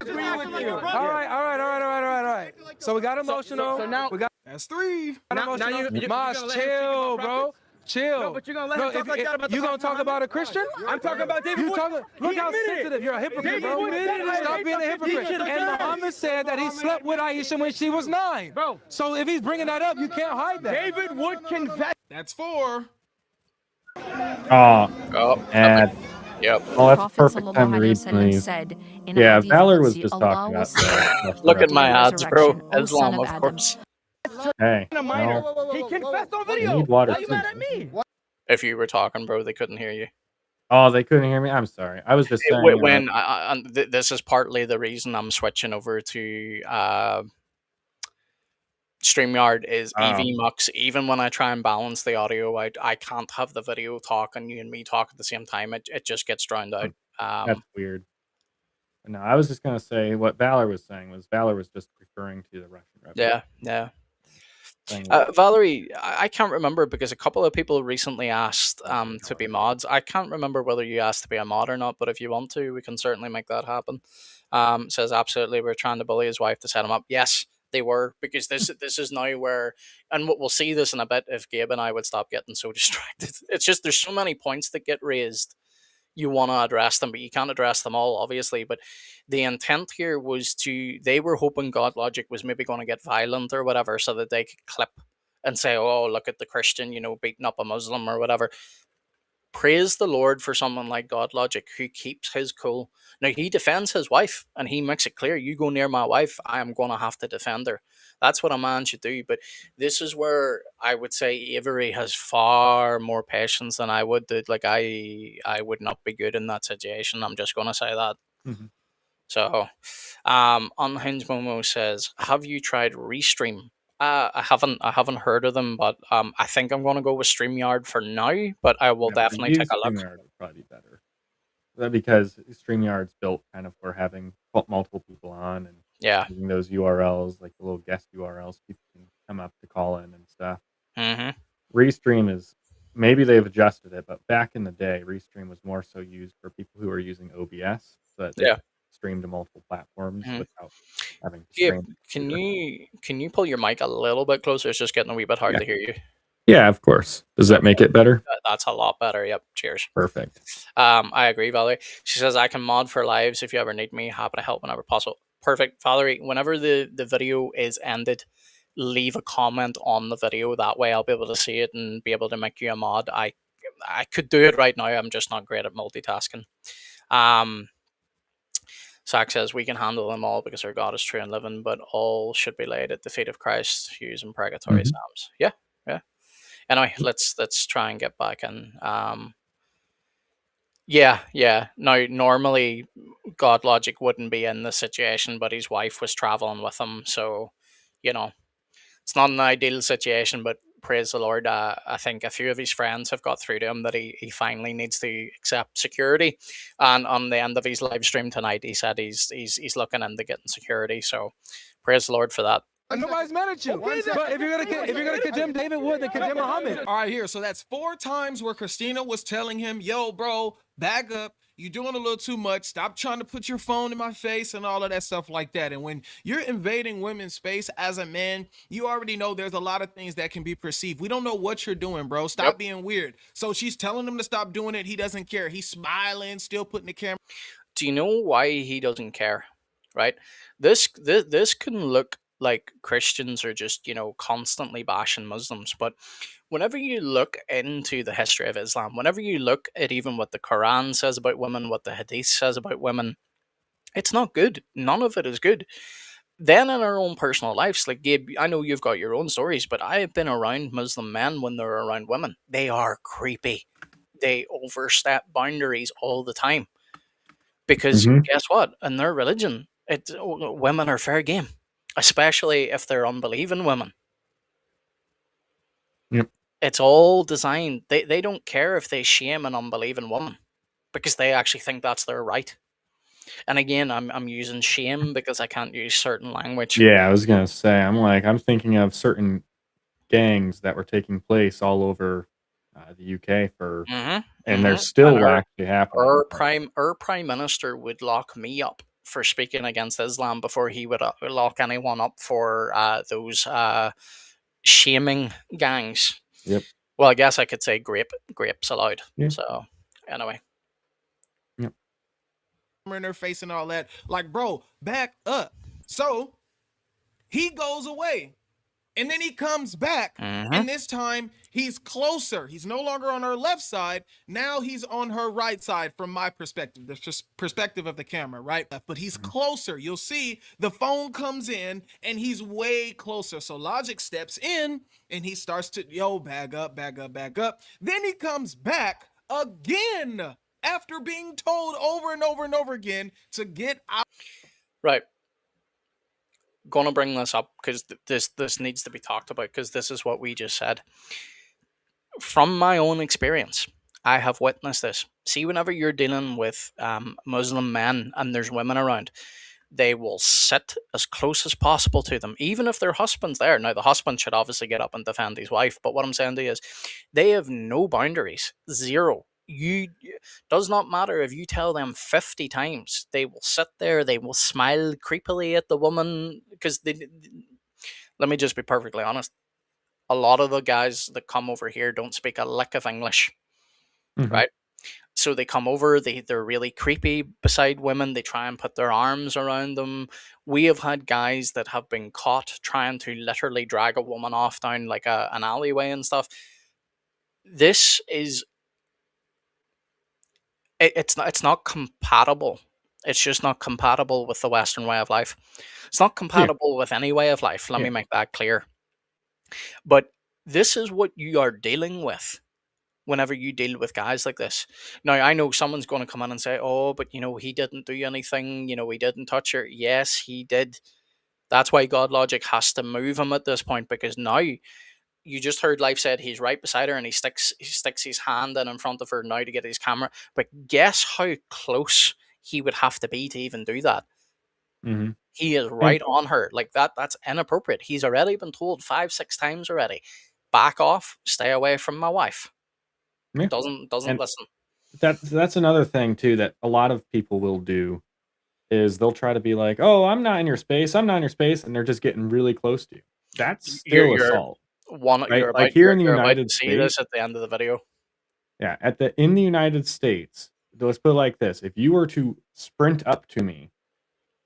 All right. So we got emotional. So now we got That's three. emotional. you're Mosh, gonna let him chill, speak about bro. Chill. No, but you're gonna let him talk like that about the you gonna Prophet talk about a Christian? I'm talking about David You Wood. talking? Look how admitted it. sensitive. You're a hypocrite, David bro. Wood admitted it. Stop being a hypocrite. He And Muhammad said that he slept with Aisha when she was 9. Bro. So if he's bringing that up, you can't hide that. David Wood confessed. That's four. Oh, Oh, and yep. well, that's Prophet perfect time to read some of these. said in a Yeah, hadith Valor was Qudsi, just Allah talking will about say, the Look at Day my of ads, bro. resurrection, O son Islam, of of Adam. course. Hey, A minor. no, He confessed on you video. need water Why you too. mad at me? If you were talking, bro, they couldn't hear you. Oh, they couldn't hear me. I'm sorry. I was just saying. When this is partly the reason I'm switching over to StreamYard is Oh, EVMux. Even when I try and balance the audio out, I can't have the video talk and you and me talk at the same time. It just gets drowned out. that's weird. But no, I was just gonna say what Valor was saying was Valor was just referring to the Russian Revolution. Yeah. thing. Valerie, I can't remember because a couple of people recently asked to be mods. I can't remember whether you asked to be a mod or not, but if you want to, we can certainly make that happen. Says absolutely, we're trying to bully his wife to set him up. Yes, they were, because this is now where, and we'll see this in a bit if Gabe and I would stop getting so distracted. It's just there's so many points that get raised. You want to address them, but you can't address them all, obviously. But the intent here was they were hoping GodLogic was maybe going to get violent or whatever, so that they could clip and say, "Oh, look at the Christian, beating up a Muslim or whatever." Praise the Lord for someone like GodLogic who keeps his cool. Now he defends his wife and he makes it clear, you go near my wife, I am going to have to defend her. That's what a man should do. But this is where I would say Avery has far more patience than I would. Like I would not be good in that situation. I'm just going to say that. Mm-hmm. So, Unhinged Momo says, "Have you tried Restream?" I haven't heard of them, but I think I'm going to go with StreamYard for now. But I will definitely take a look. StreamYard would probably be better. Because StreamYard's built kind of for having multiple people on and using those URLs, like the little guest URLs, people can come up to call in and stuff. Mm-hmm. Restream is, maybe they've adjusted it, but back in the day, Restream was more so used for people who were using OBS, so that they could stream to multiple platforms without having to stream. Can you pull your mic a little bit closer? It's just getting a wee bit hard to hear you. Yeah, of course. Does that make it better? That's a lot better. Yep. Cheers. Perfect. I agree, Valerie. She says, I can mod for lives if you ever need me. Happy to help whenever possible. Perfect. Valerie, whenever the video is ended, leave a comment on the video. That way I'll be able to see it and be able to make you a mod. I could do it right now. I'm just not great at multitasking. Sack says, we can handle them all because our God is true and living, but all should be laid at the feet of Christ, using purgatory psalms. Yeah. Anyway, let's try and get back in. Yeah. Now, normally, GodLogic wouldn't be in the situation, but his wife was traveling with him, so it's not an ideal situation. But praise the Lord, I think a few of his friends have got through to him that he finally needs to accept security. And on the end of his live stream tonight, he said he's looking into getting security. So praise the Lord for that. Nobody's mad at you. Okay, but if you're gonna condemn David Wood, then condemn Muhammad. All right, here. So that's 4 times where Christina was telling him, "Yo, bro, back up. You're doing a little too much. Stop trying to put your phone in my face," and all of that stuff like that. And when you're invading women's space as a man, you already know there's a lot of things that can be perceived. We don't know what you're doing, bro. Stop being weird. So she's telling him to stop doing it. He doesn't care. He's smiling, still putting the camera. Do you know why he doesn't care? Right? This can look like Christians are just, constantly bashing Muslims. But whenever you look into the history of Islam, whenever you look at even what the Quran says about women, what the Hadith says about women, it's not good. None of it is good. Then in our own personal lives, like Gabe, I know you've got your own stories, but I have been around Muslim men when they're around women. They are creepy. They overstep boundaries all the time. Because guess what? In their religion, women are fair game. Especially if they're unbelieving women. Yep. It's all designed. They don't care if they shame an unbelieving woman because they actually think that's their right. And again, I'm using shame because I can't use certain language. Yeah, I was gonna say, I'm thinking of certain gangs that were taking place all over the UK and they're still actually happening. Our prime minister would lock me up for speaking against Islam before he would lock anyone up for those shaming gangs. Yep. Well, I guess I could say grapes allowed. Yeah. So anyway. Yep. In their face and all that. Like, bro, back up. So he goes away. And then he comes back, and this time he's closer. He's no longer on her left side. Now he's on her right side from my perspective, the perspective of the camera, right? But he's closer. You'll see the phone comes in, and he's way closer. So Logic steps in, and he starts to, bag up. Then he comes back again after being told over and over and over again to get out. Right. Gonna bring this up because this needs to be talked about because this is what we just said. From my own experience, I have witnessed this. See, whenever you're dealing with Muslim men and there's women around, they will sit as close as possible to them, even if their husband's there. Now, the husband should obviously get up and defend his wife, but what I'm saying to you is they have no boundaries, zero. Does not matter if you tell them 50 times, they will sit there, they will smile creepily at the woman, because let me just be perfectly honest, a lot of the guys that come over here don't speak a lick of English, right? So they come over, they're really creepy beside women, they try and put their arms around them. We have had guys that have been caught trying to literally drag a woman off down like an alleyway and stuff. This is it's not compatible. It's just not compatible with the Western way of life. It's not compatible with any way of life. Let me make that clear. But this is what you are dealing with whenever you deal with guys like this. Now, I know someone's going to come in and say, oh, but he didn't do anything. He didn't touch her. Yes, he did. That's why GodLogic has to move him at this point, because now you just heard Life said he's right beside her and he sticks his hand in front of her now to get his camera. But guess how close he would have to be to even do that? Mm-hmm. He is right on her. Like that's inappropriate. He's already been told 5-6 times already, back off, stay away from my wife. Yeah. Doesn't listen. That's another thing too that a lot of people will do, is they'll try to be like, oh, I'm not in your space, and they're just getting really close to you. That's still assault. You're Like here in the you're about United to see States, this at the end of the video. yeah, in the United States, let's put it like this: if you were to sprint up to me,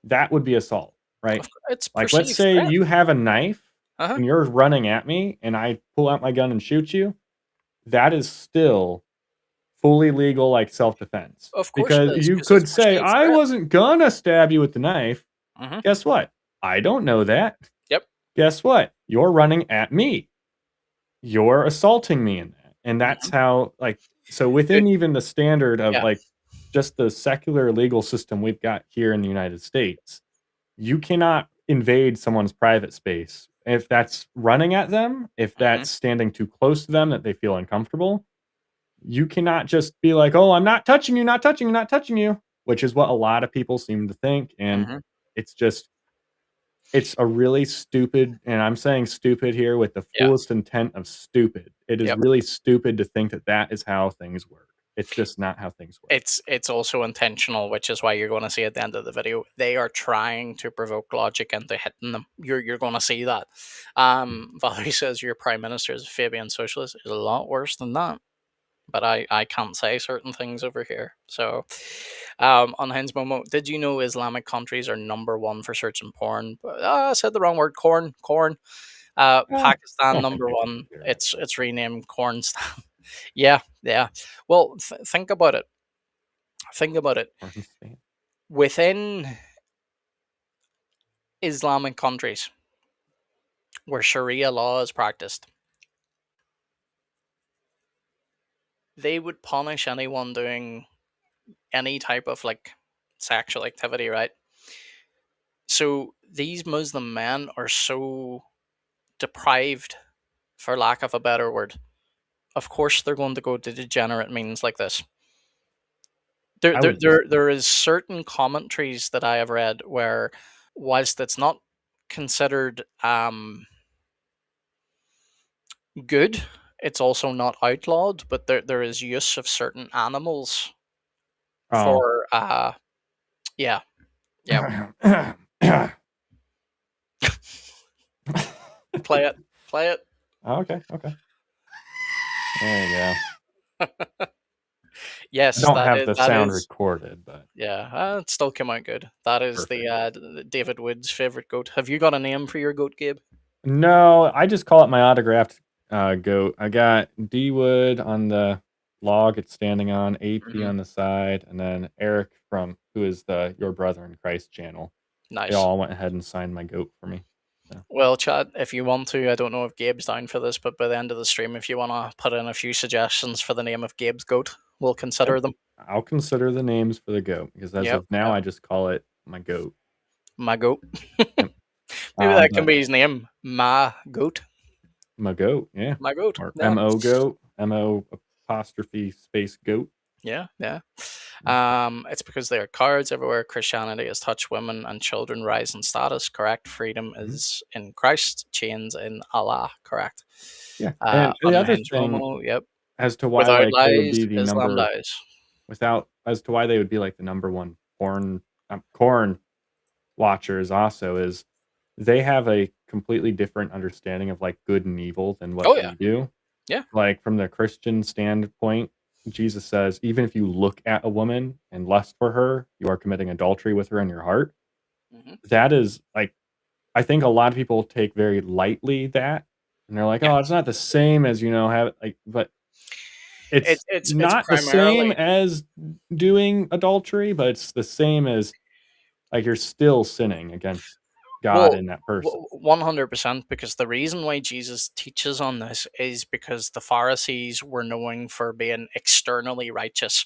that would be assault, right? It's Like, let's perceived say threat. you have a knife Uh-huh. and you're running at me, and I pull out my gun and shoot you. That is still fully legal, like self-defense. Of course Because it is, you 'cause could it's say, perceived I threat. wasn't gonna stab you with the knife. Mhm. Guess what? I don't know that. Yep. Guess what? You're running at me. You're assaulting me in that. And that's how, like, so within even the standard of Yeah. like just the secular legal system we've got here in the United States, you cannot invade someone's private space. If that's running at them, if that's standing too close to them that they feel uncomfortable, you cannot just be like, "Oh, I'm not touching you, not touching you, not touching you," which is what a lot of people seem to think, and it's just it's a really stupid, and I'm saying stupid here with the fullest intent of stupid. It is really stupid to think that that is how things work. It's just not how things work. It's also intentional, which is why you're going to see at the end of the video, they are trying to provoke logic into hitting them. You're going to see that. Valerie says your prime minister is a Fabian socialist. Is a lot worse than that, but I can't say certain things over here. So, on Hens Momo, did you know Islamic countries are #1 for searching porn? I said the wrong word. Corn. Pakistan #1. It's renamed Cornstan. Yeah. Well, think about it. Within Islamic countries where Sharia law is practiced, they would punish anyone doing any type of like sexual activity, right? So these Muslim men are so deprived, for lack of a better word. Of course, they're going to go to degenerate means like this. There is certain commentaries that I have read where, whilst it's not considered good, it's also not outlawed, but there is use of certain animals for yeah. Play it. Okay. There you go. Yes, I don't have the sound recorded, but yeah, it still came out good. That is the David Wood's favorite goat. Have you got a name for your goat, Gabe? no, I just call it my autographed goat. I got D Wood on the log it's standing on, AP on the side, and then Eric from who is the Your Brother in Christ channel. Nice. They all went ahead and signed my goat for me. So. Well, Chad, if you want to, I don't know if Gabe's down for this, but by the end of the stream, if you want to put in a few suggestions for the name of Gabe's goat, we'll consider them. I'll consider the names for the goat, because as of now, I just call it my goat. My goat. Maybe that can be his name. My goat. My goat, yeah. My goat. Or yeah. MO goat. MO apostrophe space goat. Yeah, yeah. It's because there are cards everywhere. Christianity has touched women and children rise in status. Correct. Freedom Mhm. is in Christ. Chains in Allah. Correct. Yeah, and the other Unhinged thing Momo. Yep. as to why, Without like, they would lies, be the Islam number dies. without as to why they would be, like, the number 1 corn watchers also is they have a completely different understanding of, like, good and evil than what Oh yeah, we do. yeah. Like, from the Christian standpoint, Jesus says, "Even if you look at a woman and lust for her, you are committing adultery with her in your heart." Hmm. That is, like I think a lot of people take very lightly that, and they're like, Yeah. "Oh, it's not the same as, have" like, but it's It's not the same primarily as doing adultery, but it's the same as, like, you're still sinning against God well, in that person. 100%, because the reason why Jesus teaches on this is because the Pharisees were known for being externally righteous.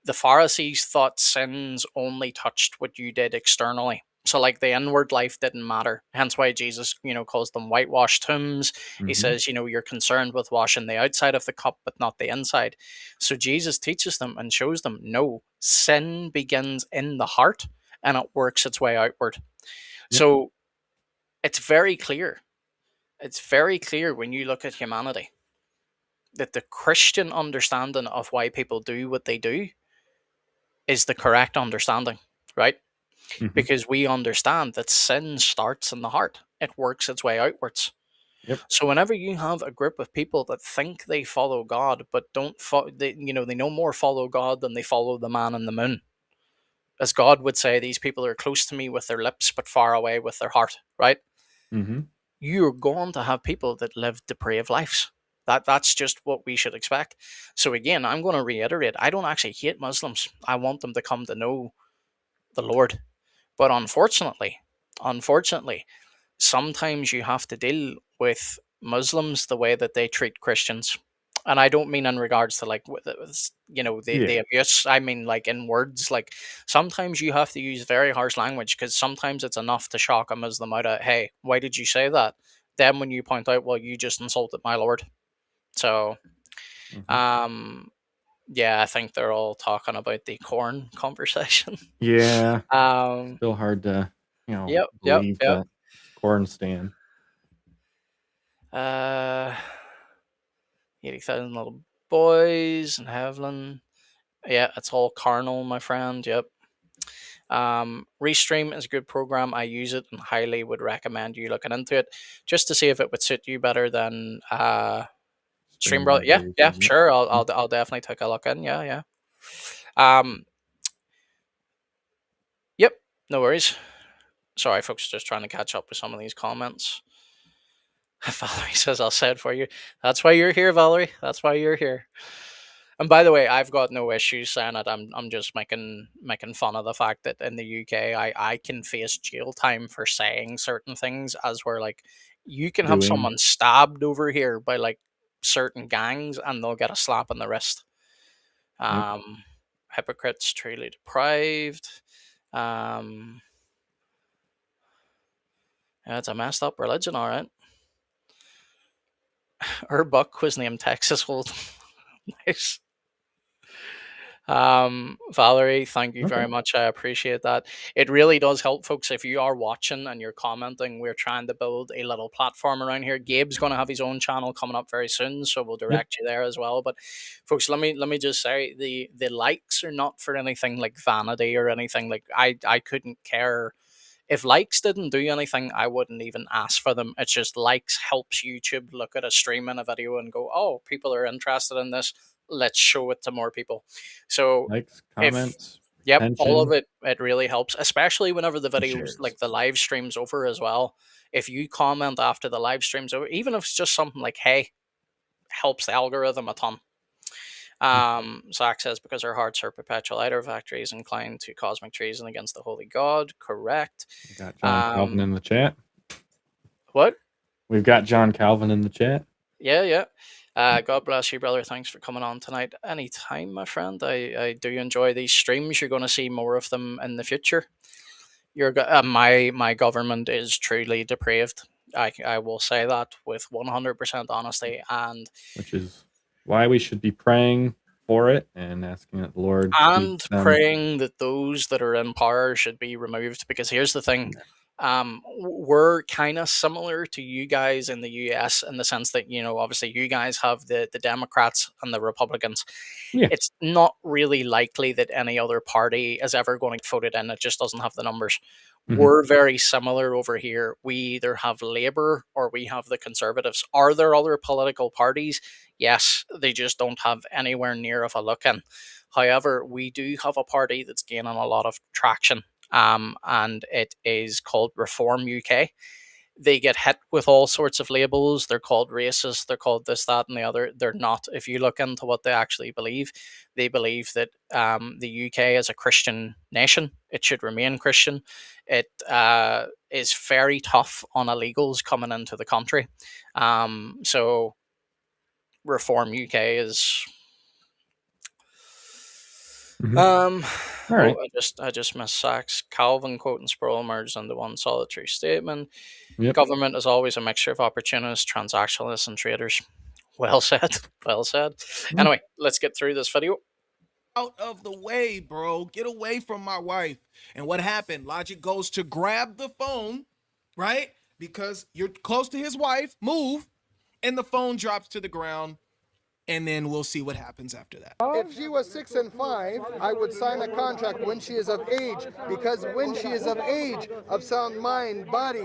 The Pharisees thought sins only touched what you did externally. So, like, the inward life didn't matter. Hence why Jesus, calls them whitewashed tombs. He Mhm. says, you're concerned with washing the outside of the cup, but not the inside. So, Jesus teaches them and shows them no, sin begins in the heart and it works its way outward. Yep. So, it's very clear. It's very clear when you look at humanity that the Christian understanding of why people do what they do is the correct understanding, right? Mhm. Because we understand that sin starts in the heart, it works its way outwards. Yep. So whenever you have a group of people that think they follow God but don't they no more follow God than they follow the man in the moon. As God would say, these people are close to me with their lips but far away with their heart, right? Mhm. You're going to have people that live depraved lives. That's just what we should expect. So again, I'm going to reiterate, I don't actually hate Muslims. I want them to come to know the Lord. But unfortunately, sometimes you have to deal with Muslims the way that they treat Christians. And I don't mean in regards to like the Yeah. abuse. I mean like in words. Like sometimes you have to use very harsh language because sometimes it's enough to shock a Muslim out of, hey, why did you say that? Then when you point out, well, you just insulted my Lord. So Mhm. um yeah, I think they're all talking about the corn conversation. Yeah. um Still hard to, yep, yep, believe yep. that corn stand. uh 80,000 little boys in Heaven. Yeah, it's all carnal, my friend. Yep. Restream is a good program. I use it and highly would recommend you looking into it just to see if it would suit you better than Stream Brother. Yeah, Streamyard yeah, is it? sure. I'll, Mhm. I'll I'll definitely take a look in. Yeah, yeah. Um, yep. No worries. Sorry, folks. Just trying to catch up with some of these comments. Valerie says, "I'll say it for you." That's why you're here, Valerie. That's why you're here. And by the way, I've got no issues saying it. I'm just making fun of the fact that in the UK, I can face jail time for saying certain things, as where like you can have Doing. someone stabbed over here by like certain gangs and they'll get a slap on the wrist. Yep. Um, Hypocrites truly deprived. Um, yeah, it's a messed up religion, all right. Her buck was named Texas Hold. Nice. Valerie, thank you Okay. very much. I appreciate that. It really does help, folks. If you are watching and you're commenting, we're trying to build a little platform around here. Gabe's going to have his own channel coming up very soon, so we'll Yep. direct you there as well. But, folks, let me just say the likes are not for anything like vanity or anything. Like I couldn't care. If likes didn't do anything, I wouldn't even ask for them. It's just likes helps YouTube look at a stream and a video and go, oh, people are interested in this. Let's show it to more people. So Likes, if comments, yep, all of retention, it really helps, especially whenever the and videos shares. like the live streams over as well. If you comment after the live streams over, even if it's just something like hey, helps the algorithm a ton. Mm. Zach says because our hearts are perpetual idol factories inclined to cosmic treason against the holy God. Correct. We got John Calvin Um, in the chat. what? We've got John Calvin in the chat. Yeah, yeah. God bless you, brother. Thanks for coming on tonight. Anytime, my friend. I do enjoy these streams. You're going to see more of them in the future. My government is truly depraved. I will say that with 100% honesty. And Which is why we should be praying for it and asking that the Lord And keep them. praying that those that are in power should be removed. Because here's the thing, we're kind of similar to you guys in the US in the sense that, you know, obviously you guys have the Democrats and the Republicans. Yeah. It's not really likely that any other party is ever going to get voted in. It just doesn't have the numbers. Mhm. We're very similar over here. We either have Labour or we have the Conservatives. Are there other political parties? Yes, they just don't have anywhere near of a look in. However, we do have a party that's gaining a lot of traction, and it is called Reform UK. They get hit with all sorts of labels. They're called racist. They're called this, that, and the other. They're not. If you look into what they actually believe, they believe that the UK is a Christian nation. It should remain Christian. It is very tough on illegals coming into the country. So Reform UK is. All right. I just missed Sachs. Calvin, Quote, and Sproul merged into one solitary statement. Yep. Government is always a mixture of opportunists, transactionalists, and traders. Well said. Well said. Anyway, let's get through this video. Out of the way, bro. Get away from my wife. And what happened? Logic goes to grab the phone, right? Because you're close to his wife. Move. And the phone drops to the ground. And then we'll see what happens after that. If she was 6 and 5, I would sign a contract when she is of age, because when she is of age, of sound mind, body,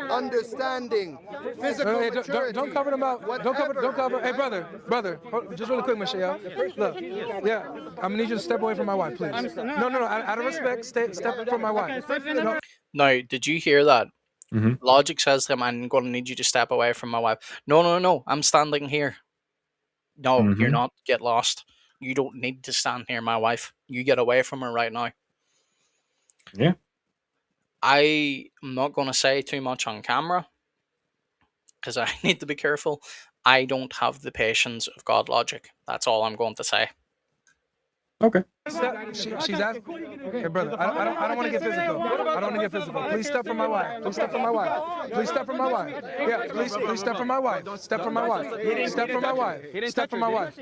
understanding, physical maturity. Don't cover them out. Don't cover. Hey, brother, just really quick, Michelle. Look, yeah, I'm gonna need you to step away from my wife, please. No. Out of respect, step from my wife. No. Now, did you hear that? Mhm. Logic says to him, I'm going to need you to step away from my wife. No. I'm standing here. No, you're Mhm. not. Get lost. You don't need to stand near my wife. You get away from her right now. Yeah. I am not going to say too much on camera because I need to be careful. I don't have the patience of GodLogic. That's all I'm going to say. Okay. She's asking. Hey, brother, I don't want to get physical. I don't want to get physical. Please step from my wife. Please step from my wife. Please step from my wife. Yeah, please step from my wife. Step from my wife. Step from my wife. Step from my wife.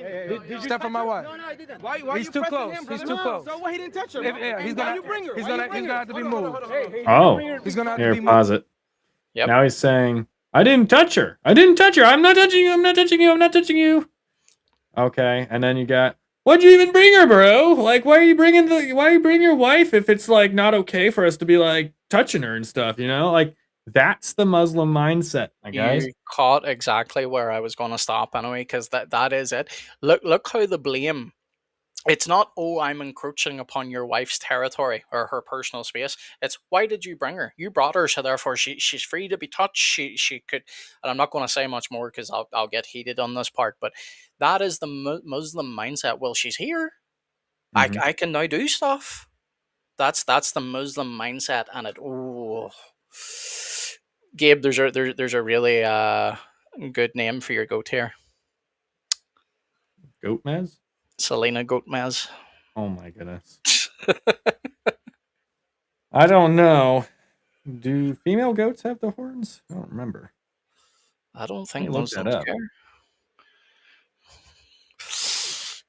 Step from my wife. He's too close. He's too close. So what? He didn't touch her. Yeah, he's gonna have to be moved. Oh. He's gonna have to Here, be moved. pause it. Yep. Now he's saying, I didn't touch her. I'm not touching you. I'm not touching you. Okay. And then you got, why'd you even bring her, bro? Like, why you bring your wife if it's like not okay for us to be like touching her and stuff, you know? Like, that's the Muslim mindset, my guys. You caught exactly where I was going to stop anyway, because that is it. Look how the blame. It's not, oh, I'm encroaching upon your wife's territory or her personal space. It's, why did you bring her? You brought her, so therefore she's free to be touched. She could, and I'm not going to say much more because I'll get heated on this part. But that is the Muslim mindset. Well, she's here. Mhm. I can now do stuff. That's the Muslim mindset, and it. Oh, Gabe, there's a really good name for your goat here. Goatmez? Selena Gomez. Oh my goodness. I don't know. Do female goats have the horns? I don't remember. I don't think Let me look that Muslims up. care.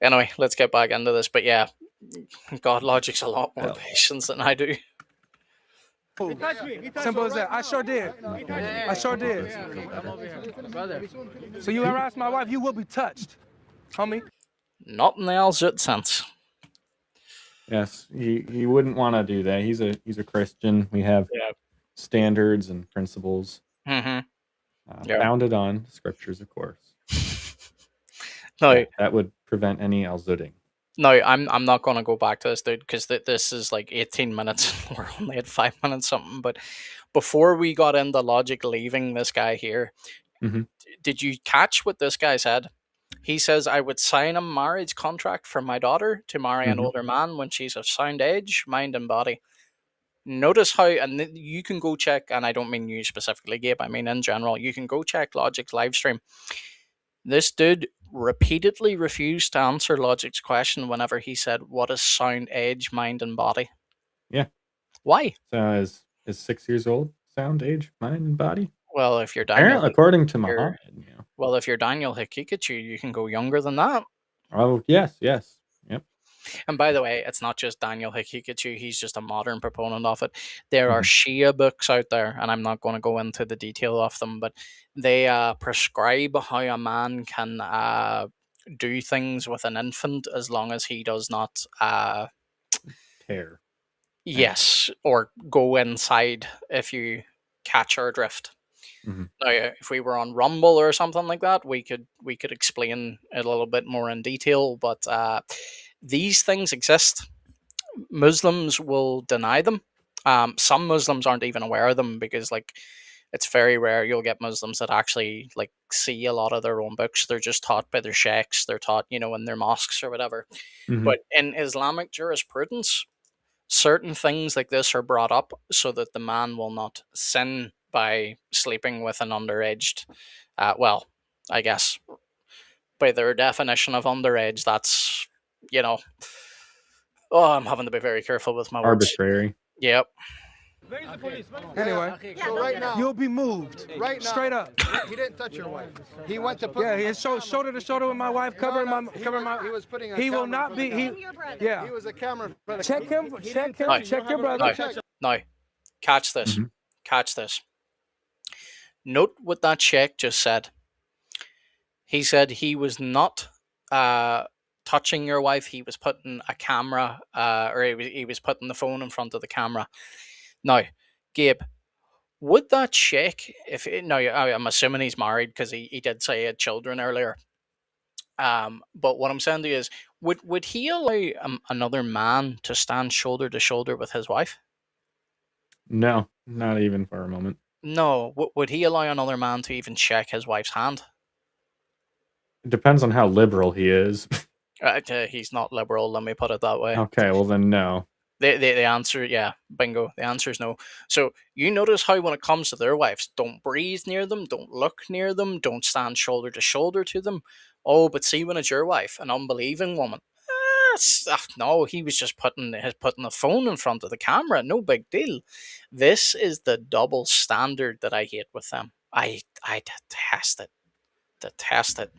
Anyway, let's get back into this. But yeah, GodLogic's a lot more Hell. patience than I do. Simple as that. I sure did. I sure did. So you harass my wife, you will be touched, homie. Not in the Al Zut sense. Yes, he wouldn't want to do that. He's a Christian. We have standards and principles Mm-hmm. Yeah. founded on scriptures, of course. No, That would prevent any al-zutting. no, I'm not going to go back to this, dude, because this is like 18 minutes. We're only at 5 minutes something. But before we got into Logic leaving this guy here, Mhm. did you catch what this guy said? He says, I would sign a marriage contract for my daughter to marry an Mhm. older man when she's of sound age, mind, and body. Notice how, and you can go check, and I don't mean you specifically, Gabe, I mean in general, you can go check Logic's live stream. This dude repeatedly refused to answer Logic's question whenever he said, what is sound age, mind, and body? Yeah. Why? So is 6 years old sound, age, mind, and body? Well, if you're Daniel, Apparently, according to you're- Muhammad. well, if you're Daniel Hikikachu, you can go younger than that. Oh, yes. And by the way, it's not just Daniel Hikikachu, he's just a modern proponent of it. There are Mhm. Shia books out there, and I'm not going to go into the detail of them, but they prescribe how a man can do things with an infant as long as he does not, Tear. yes, or go inside, if you catch our drift. Mhm. Now, if we were on Rumble or something like that, we could explain it a little bit more in detail. But these things exist. Muslims will deny them. Some Muslims aren't even aware of them because, like, it's very rare you'll get Muslims that actually like see a lot of their own books. They're just taught by their sheikhs. They're taught, in their mosques or whatever. Mhm. But in Islamic jurisprudence, certain things like this are brought up so that the man will not sin by sleeping with an underaged. Well, I guess by their definition of underage, that's you know. Oh, I'm having to be very careful with my words. Arbitrary. Yep. Anyway, So right now, you'll be moved. right now, Straight up. he didn't touch your wife. He went to put. Yeah, he's shoulder to shoulder with my wife, covering my. He was putting. A He will camera in not front be. of the guy. Yeah. He was a camera. In front of Check him. Check him. Aye. Check your brother. Aye. Check. Now, catch this. Mhm. Catch this. Note what that sheikh just said. He said he was not touching your wife. He was putting a camera, or he was putting the phone in front of the camera. Now, Gabe, would that sheikh, if now I'm assuming he's married because he did say he had children earlier. But what I'm saying to you is, would he allow another man to stand shoulder to shoulder with his wife? No, not even for a moment. No. Would he allow another man to even shake his wife's hand? It depends on how liberal he is. He's not liberal. Let me put it that way. Okay, well then no. The answer, yeah, bingo. The answer is no. So you notice how when it comes to their wives, don't breathe near them, don't look near them, don't stand shoulder to shoulder to them. Oh, but see when it's your wife, an unbelieving woman. No, he was just putting the phone in front of the camera. No big deal. This is the double standard that I hate with them. I detest it. Detest it.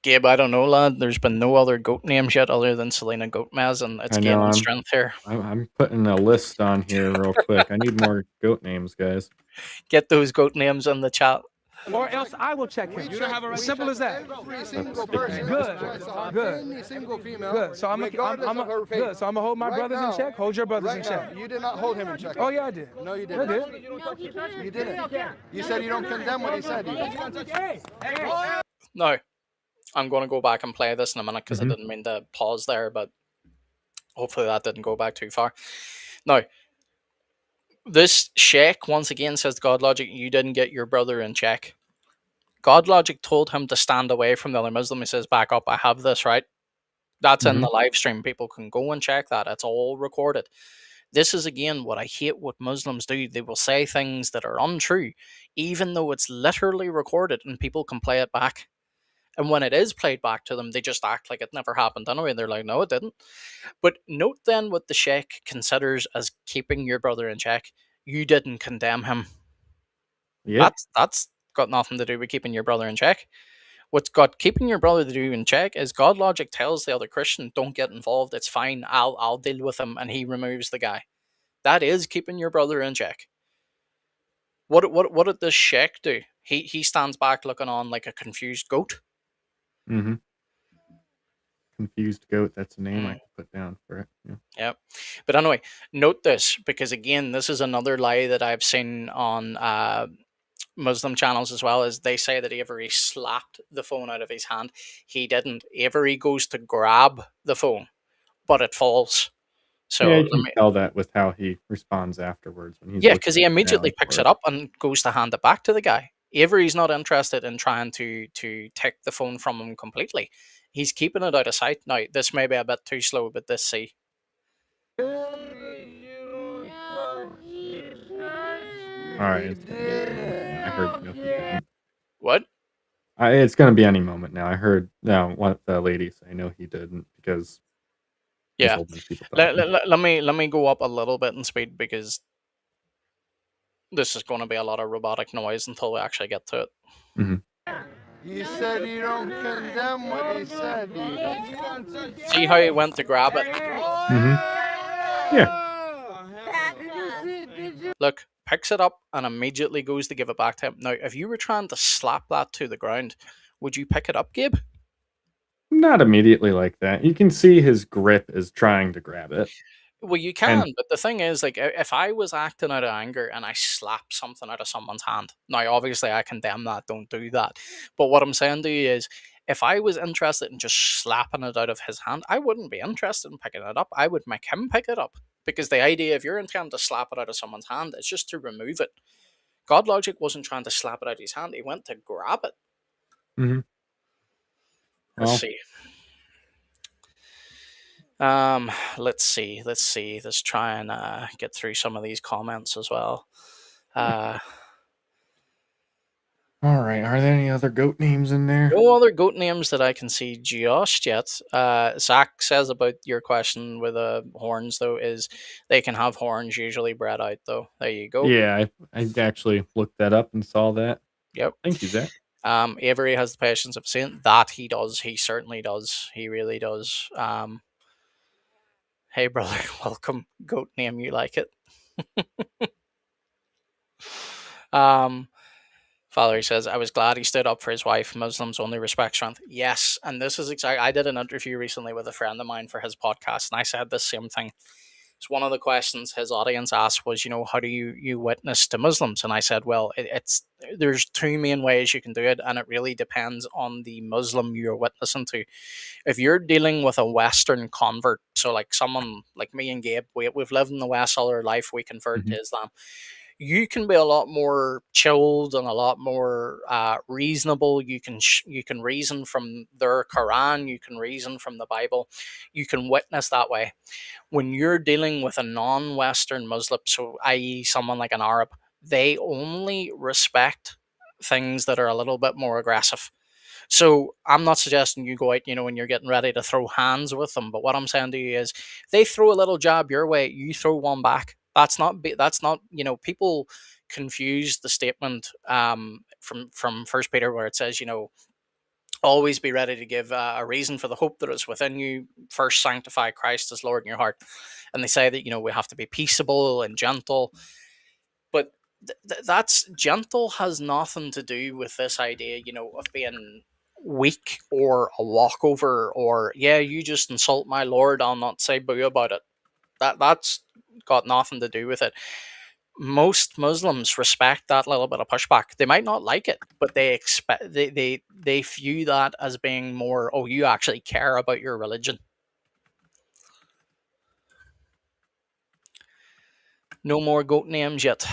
Gabe, I don't know, lad. There's been no other goat names yet other than Selena Gomez, and it's I know, gaining I'm- strength here. I'm putting a list on here real quick. I need more goat names, guys. Get those goat names in the chat. Or else I will check him. Simple as that. Every single Good. person. Good. I saw Good. Any single female. Good. So I'm regardless of her faith. good. So I'm gonna hold my Right brothers now, in check. Hold your brothers in Right check. now, you did not hold him in check. Oh yeah, I did. No, you I didn't. did. You didn't. You said you don't condemn what he said. No, I'm going to go back and play this in a minute because Mhm. I didn't mean to pause there, but hopefully that didn't go back too far. Now, this sheikh once again says to GodLogic, you didn't get your brother in check. GodLogic told him to stand away from the other Muslim. He says, back up, I have this, right? That's in the live stream. People can go and check that. It's all recorded. This is again what I hate what Muslims do. They will say things that are untrue, even though it's literally recorded and people can play it back. And when it is played back to them, they just act like it never happened anyway. They're like, no, it didn't. But note then what the sheikh considers as keeping your brother in check. You didn't condemn him. Yeah. That's got nothing to do with keeping your brother in check. What's got keeping your brother to do in check is GodLogic tells the other Christian, don't get involved. It's fine. I'll deal with him, and he removes the guy. That is keeping your brother in check. What did this sheikh do? He stands back looking on like a confused goat. Mm-hmm. Confused goat. That's a name I can put down for it. Yeah. Yep. But anyway, note this because again, this is another lie that I've seen on Muslim channels as well. Is they say that Avery slapped the phone out of his hand. He didn't. Avery goes to grab the phone, but it falls. So yeah, you can tell that with how he responds afterwards when he's yeah, looking because he down immediately for picks it up and goes to hand it back to the guy. Avery's not interested in trying to take the phone from him completely. He's keeping it out of sight. Now, this may be a bit too slow, but this see. All right. I heard nothing. What? It's going to be any moment now. I heard what the lady say. No, he didn't because he's Yeah. holding people Let talking. me go up a little bit in speed because this is going to be a lot of robotic noise until we actually get to it. Mhm. You said you don't condemn what he said. See how he went to grab it? Yeah. Look, picks it up and immediately goes to give it back to him. Now, if you were trying to slap that to the ground, would you pick it up, Gabe? Not immediately like that. You can see his grip is trying to grab it. Well, you And can, but the thing is, like, if I was acting out of anger and I slap something out of someone's hand, now obviously I condemn that. Don't do that. But what I'm saying to you is, if I was interested in just slapping it out of his hand, I wouldn't be interested in picking it up. I would make him pick it up because the idea, if you're intending to slap it out of someone's hand, it's just to remove it. GodLogic wasn't trying to slap it out of his hand; he went to grab it. Mhm. Let's Well, see. Let's see. Let's try and get through some of these comments as well. all right. Are there any other goat names in there? No other goat names that I can see just yet. Zach says about your question with the horns, though, is they can have horns usually bred out, though. There you go. Yeah, I actually looked that up and saw that. Yep. Thank you, Zach. Avery has the patience of saying that he does. He certainly does. He really does. Hey, brother, welcome. Goat name, you like it? Valerie says, I was glad he stood up for his wife. Muslims only respect strength. Yes. And this is exactly, I did an interview recently with a friend of mine for his podcast, and I said the same thing. It's one of the questions his audience asked was, how do you witness to Muslims? And I said, well, there's two main ways you can do it, and it really depends on the Muslim you're witnessing to. If you're dealing with a Western convert, so like someone like me and Gabe, we've lived in the West all our life, we convert Mhm. to Islam, you can be a lot more chilled and a lot more reasonable. You can reason from their Quran, you can reason from the Bible, you can witness that way. When you're dealing with a non-Western Muslim, so i.e. someone like an Arab, they only respect things that are a little bit more aggressive. So I'm not suggesting you go out, when you're getting ready to throw hands with them. But what I'm saying to you is, they throw a little jab your way, you throw one back. That's not. People confuse the statement from First Peter where it says, always be ready to give a reason for the hope that is within you. First, sanctify Christ as Lord in your heart, and they say that we have to be peaceable and gentle, but that's gentle has nothing to do with this idea, of being weak or a walkover, or yeah, you just insult my Lord, I'll not say boo about it. That's got nothing to do with it. Most Muslims respect that little bit of pushback. They might not like it, but they expect they view that as being more, oh, you actually care about your religion. No more goat names yet.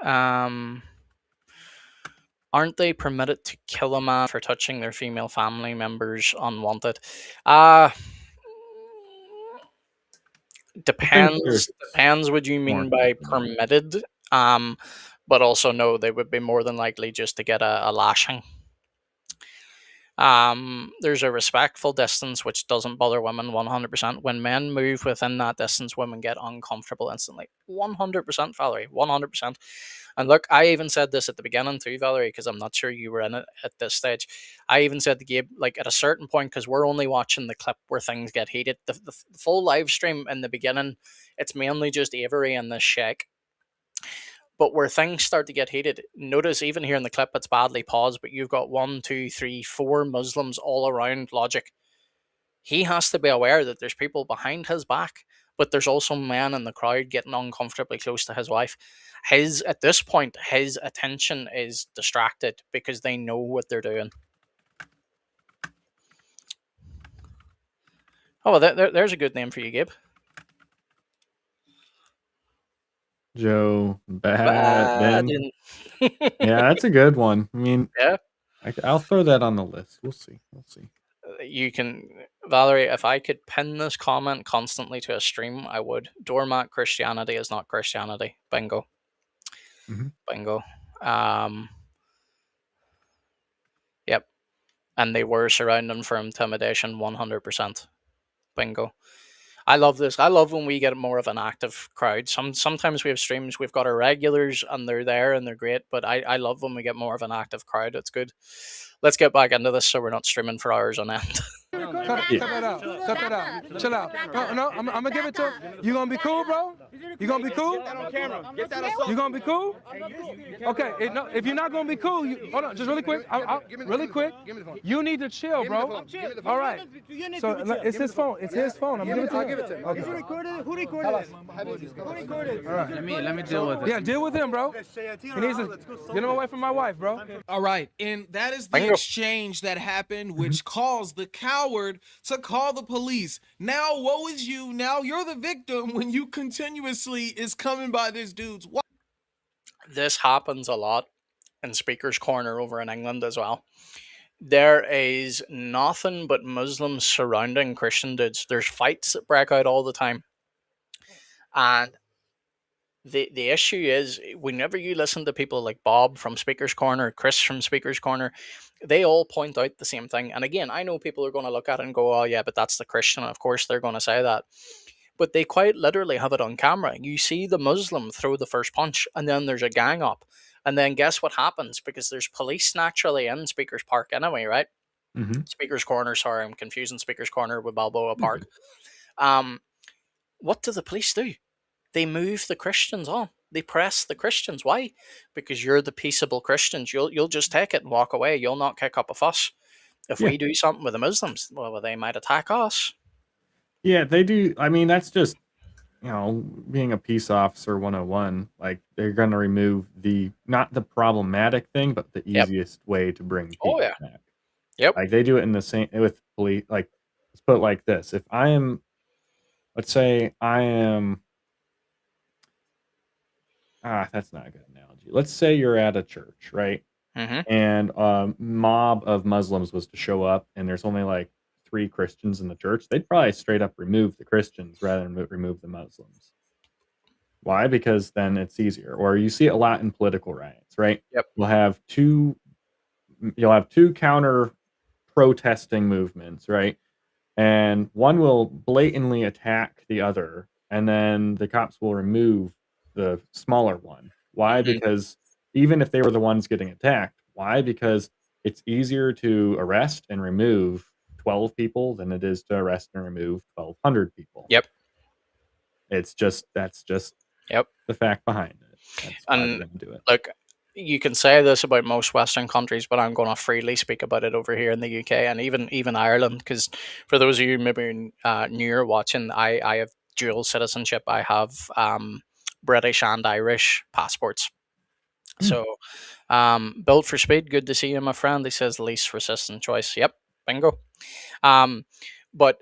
Aren't they permitted to kill a man for touching their female family members unwanted? Uh I think there's depends what you more mean to by it than that. permitted. But also no, they would be more than likely just to get a lashing. There's a respectful distance which doesn't bother women 100%. When men move within that distance, women get uncomfortable instantly. 100%, Valerie, 100%. And look, I even said this at the beginning too, Valerie, because I'm not sure you were in it at this stage. I even said to Gabe, like at a certain point, because we're only watching the clip where things get heated. The full live stream in the beginning, it's mainly just Avery and this Sheikh. But where things start to get heated, notice even here in the clip, it's badly paused, but you've got 1, 2, 3, 4 Muslims all around Logic. He has to be aware that there's people behind his back, but there's also men in the crowd getting uncomfortably close to his wife. At this point, his attention is distracted because they know what they're doing. Oh, well, there's a good name for you, Gabe. Joe Baden. Baden. Yeah, that's a good one. I mean, Yeah. I'll throw that on the list. We'll see. You can, Valerie, if I could pin this comment constantly to a stream, I would. Doormat Christianity is not Christianity. Bingo. Mhm. Bingo. Yep. And they were surrounding for intimidation 100%. Bingo. I love this. I love when we get more of an active crowd. Sometimes we have streams, we've got our regulars and they're there and they're great, but I love when we get more of an active crowd. It's good. let's get back into this so we're not streaming for hours on end. Cut that out. Cut that out. Chill out. No, I'm gonna give it to him. You gonna be cool, bro? You gonna be cool? You gonna be cool? Okay. If you're not gonna be cool, hold on. Just really quick. Really quick. You need to chill, bro. All right. So it's his phone. It's his phone. I'll give it to him. Okay. Who recorded this? Who recorded this? All right. Let me deal with it. Yeah, deal with him, bro. He needs to get him away from my wife, bro. All right, and that is the exchange that happened, which caused the coward to call the police. Now, woe is you. Now you're the victim when you continuously is coming by this dude's wife. This happens a lot in Speaker's Corner over in England as well. There is nothing but Muslims surrounding Christian dudes. There's fights that break out all the time. And the issue is, whenever you listen to people like Bob from Speaker's Corner, Chris from Speaker's Corner, they all point out the same thing. And again, I know people are going to look at it and go, oh yeah, but that's the Christian. Of course they're going to say that. But they quite literally have it on camera. You see the Muslim throw the first punch, and then there's a gang up. And then guess what happens? Because there's police naturally in Speaker's Park anyway, right? Mm-hmm. Speaker's Corner, sorry, I'm confusing Speaker's Corner with Balboa Park. What do the police do? They move the Christians on. They press the Christians. Why? Because you're the peaceable Christians. You'll just take it and walk away. You'll not kick up a fuss. If we do something with the Muslims, well, they might attack us. Yeah, they do. I mean, that's just, being a peace officer 101. Like, they're going to remove not the problematic thing, but the easiest way to bring people back. Yep. Like, they do it in the same with police. Like, let's put it like this. If I am, let's say I am, that's not a good analogy. Let's say you're at a church, right? Mm-hmm. And a mob of Muslims was to show up, and there's only like 3 Christians in the church. They'd probably straight up remove the Christians rather than remove the Muslims. Why? Because then it's easier. Or you see it a lot in political riots, right? Yep. You'll have two counter protesting movements, right? And one will blatantly attack the other, and then the cops will remove the smaller one. Why? Mm-hmm. Because even if they were the ones getting attacked, why? Because it's easier to arrest and remove 12 people than it is to arrest and remove 1,200 people. Yep. That's just the fact behind it. That's why they're gonna do it. Look, you can say this about most Western countries, but I'm going to freely speak about it over here in the UK and even Ireland, because for those of you maybe newer watching, I have dual citizenship. I have British and Irish passports. So, built for speed. Good to see you, my friend. He says least resistant choice. Yep, bingo. But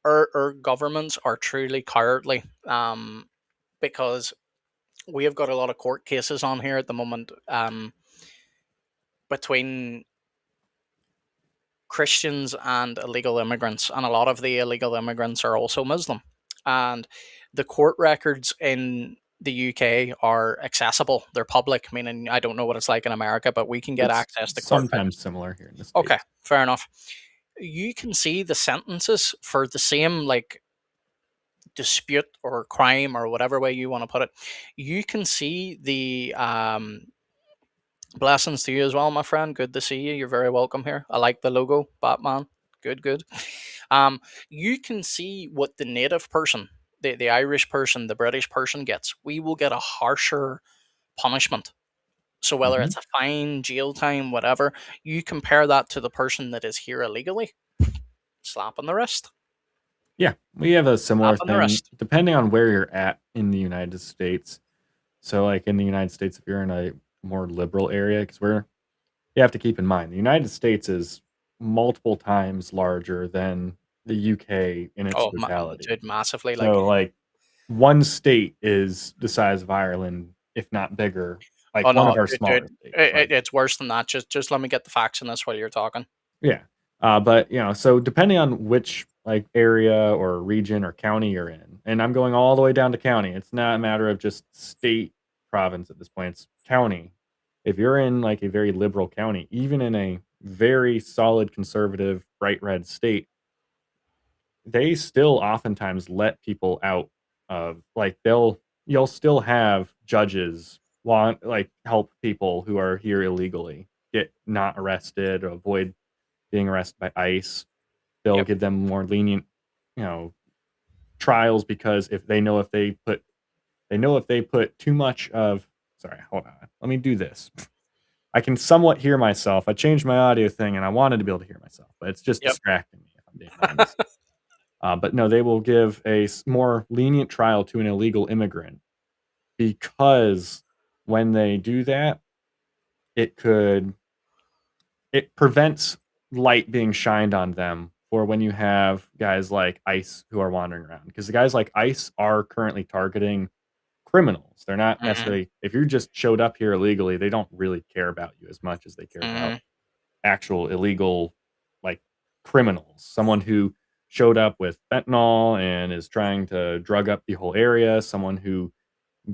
our governments are truly cowardly, because we have got a lot of court cases on here at the moment, between Christians and illegal immigrants, and a lot of the illegal immigrants are also Muslim, and the court records in the UK are accessible. They're public, meaning I don't know what it's like in America, but we can get access to court sometimes similar here in the States. Okay, fair enough. You can see the sentences for the same dispute or crime or whatever way you want to put it. You can see the blessings to you as well, my friend. Good to see you. You're very welcome here. I like the logo, Batman. Good. You can see what the native person, the Irish person, the British person gets. We will get a harsher punishment. So whether it's a fine, jail time, whatever, you compare that to the person that is here illegally, slap on the wrist. Yeah, we have a similar thing depending on where you're at in the United States. So, like in the United States, if you're in a more liberal area, because you have to keep in mind the United States is multiple times larger than the UK in its totality. Massively. So, like one state is the size of Ireland, if not bigger. Like one of our smaller states. It's worse than that. Just let me get the facts on this while you're talking. Yeah, but so depending on which area or region or county you're in, and I'm going all the way down to county. It's not a matter of just state, province at this point. It's county. If you're in a very liberal county, even in a very solid conservative bright red state, they still oftentimes let people out of you'll still have judges help people who are here illegally. get not arrested or avoid being arrested by ICE. They'll Yep. give them more lenient, you know, trials because if they know if they put too much of sorry, hold on. Let me do this. I can somewhat hear myself. I changed my audio thing and I wanted to be able to hear myself, but it's just Yep. distracting me if I'm being honest. But no, they will give a more lenient trial to an illegal immigrant because when they do that, it could it prevents light being shined on them for when you have guys like ICE who are wandering around. Because the guys like ICE are currently targeting criminals. They're not Mhm. necessarily if you just showed up here illegally, they don't really care about you as much as they care about Mhm. actual illegal like criminals. Someone who showed up with fentanyl and is trying to drug up the whole area, someone who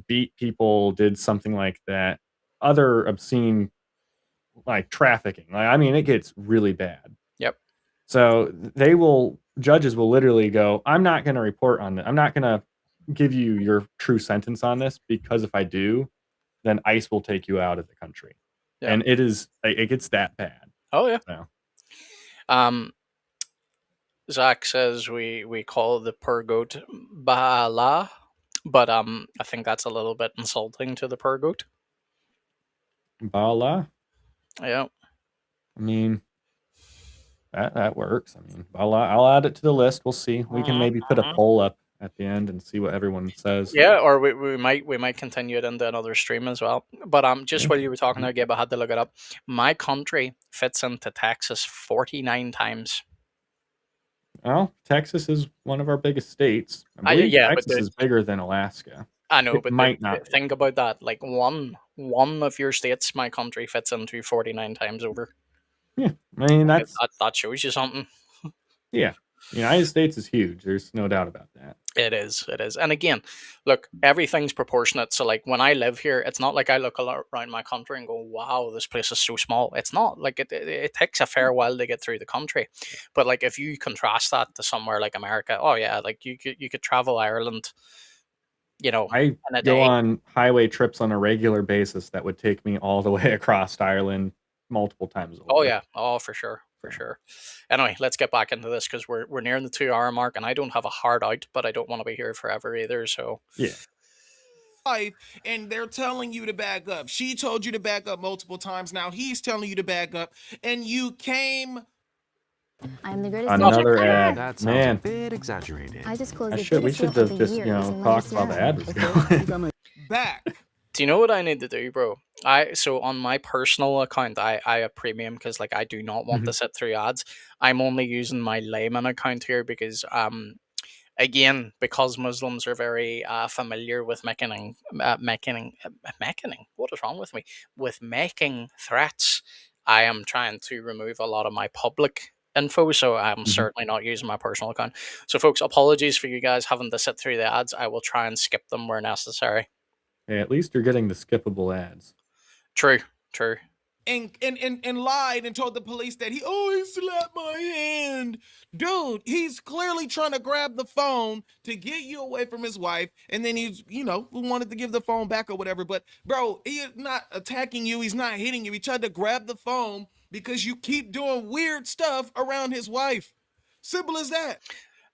beat people, did something like that. Other obscene like trafficking. Like I mean, it gets really bad. Yep. So judges will literally go, I'm not going to report on that. I'm not going to give you your true sentence on this because if I do, then ICE will take you out of the country. Yep. And it gets that bad. Oh yeah. So, Um, Zach says we call the poor goat Baala, but I think that's a little bit insulting to the poor goat. Bala, Yeah. I mean, that works. I mean, I'll add it to the list. We'll see. We can maybe put a Mhm. poll up at the end and see what everyone says. Yeah, or we might continue it into another stream as well. But just Yeah. while you were talking Mhm. there, Gabe, I had to look it up. My country fits into Texas 49 times. Well, Texas is one of our biggest states. I believe Yeah, but Texas is bigger than Alaska. I know, It but might not be. think about that. Like one of your states, my country fits into 49 times over. Yeah, I mean that's That shows you something. yeah. The United States is huge. There's no doubt about that. It is. And again, look, everything's proportionate. So, like, when I live here, it's not like I look around my country and go, wow, this place is so small. It's not. Like, it takes a fair while to get through the country. But, like, if you contrast that to somewhere like America, oh, yeah, like, you could travel Ireland, I in a go day. on highway trips on a regular basis that would take me all the way across Ireland multiple times Oh, over. yeah. Oh, for sure. For So, sure. Anyway, let's get back into this because we're nearing the 2 hour mark and I don't have a hard out, but I don't want to be here forever either. So, yeah. Life, and they're telling you to back up. She told you to back up multiple times. Now he's telling you to back up, and you came I'm the greatest Another teacher ad. ever. That sounds a Man, bit exaggerated. I just closed I the should we biggest should deal of have the just, year. It was in talked while the ad was going. back. do you know what I need to do, bro? So on my personal account, I have premium because like I do not want to Mhm. sit through ads. I'm only using my layman account here because again because Muslims are very familiar with making what is wrong with me with making threats. I am trying to remove a lot of my public info, so I'm Mhm. certainly not using my personal account. So, folks, apologies for you guys having to sit through the ads. I will try and skip them where necessary. Hey, at least you're getting the skippable ads. True, true. And lied and told the police that he slapped my hand. Dude, he's clearly trying to grab the phone to get you away from his wife, and then he's wanted to give the phone back or whatever. But bro, he is not attacking you, he's not hitting you. He tried to grab the phone because you keep doing weird stuff around his wife. Simple as that.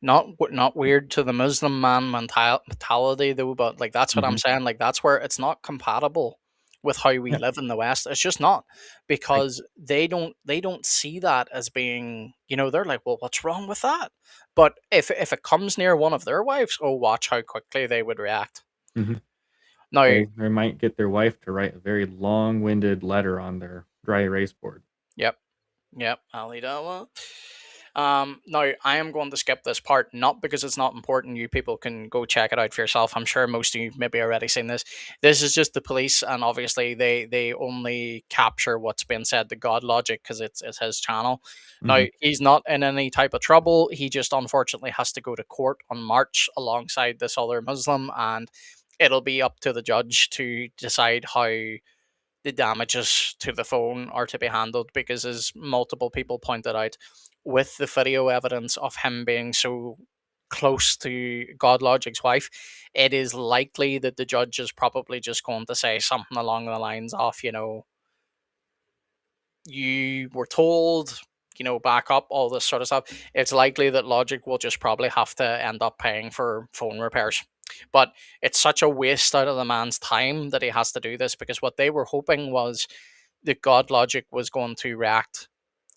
Not weird to the Muslim man mentality though, but like that's what I'm Mhm. saying. Like that's where it's not compatible with how we Yeah. live in the West. It's just not I because they don't see that as being they're like, well, what's wrong with that? But if it comes near one of their wives, oh, watch how quickly they would react. Mhm. Now, They might get their wife to write a very long-winded letter on their dry erase board. yep, yep, I'll eat that one. Now I am going to skip this part, not because it's not important. You people can go check it out for yourself. I'm sure most of you maybe already seen this. This is just the police, and obviously they only capture what's been said to GodLogic because it's his channel. Now Mhm. he's not in any type of trouble. He just unfortunately has to go to court on March alongside this other Muslim, and it'll be up to the judge to decide how the damages to the phone are to be handled because, as multiple people pointed out, with the video evidence of him being so close to GodLogic's wife, it is likely that the judge is probably just going to say something along the lines of, you were told, back up, all this sort of stuff, it's likely that Logic will just probably have to end up paying for phone repairs. But it's such a waste out of the man's time that he has to do this, because what they were hoping was that GodLogic was going to react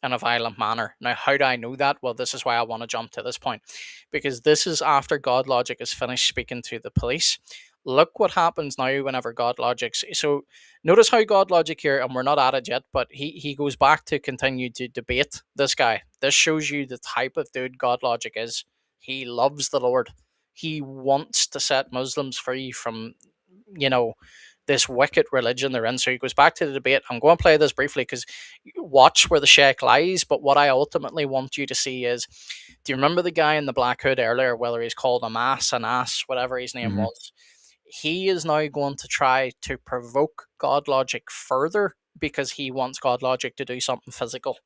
in a violent manner. Now, how do I know that? Well, this is why I want to jump to this point, because this is after GodLogic is finished speaking to the police. Look what happens now whenever GodLogic's. So notice how GodLogic here, and we're not at it yet, but he goes back to continue to debate this guy. This shows you the type of dude GodLogic is. He loves the Lord. He wants to set Muslims free from, you know, this wicked religion they're in. So he goes back to the debate. I'm going to play this briefly because watch where the sheikh lies. But what I ultimately want you to see is, do you remember the guy in the black hood earlier, whether he's called an ass, whatever his name Mhm. was? He is now going to try to provoke GodLogic further because he wants GodLogic to do something physical.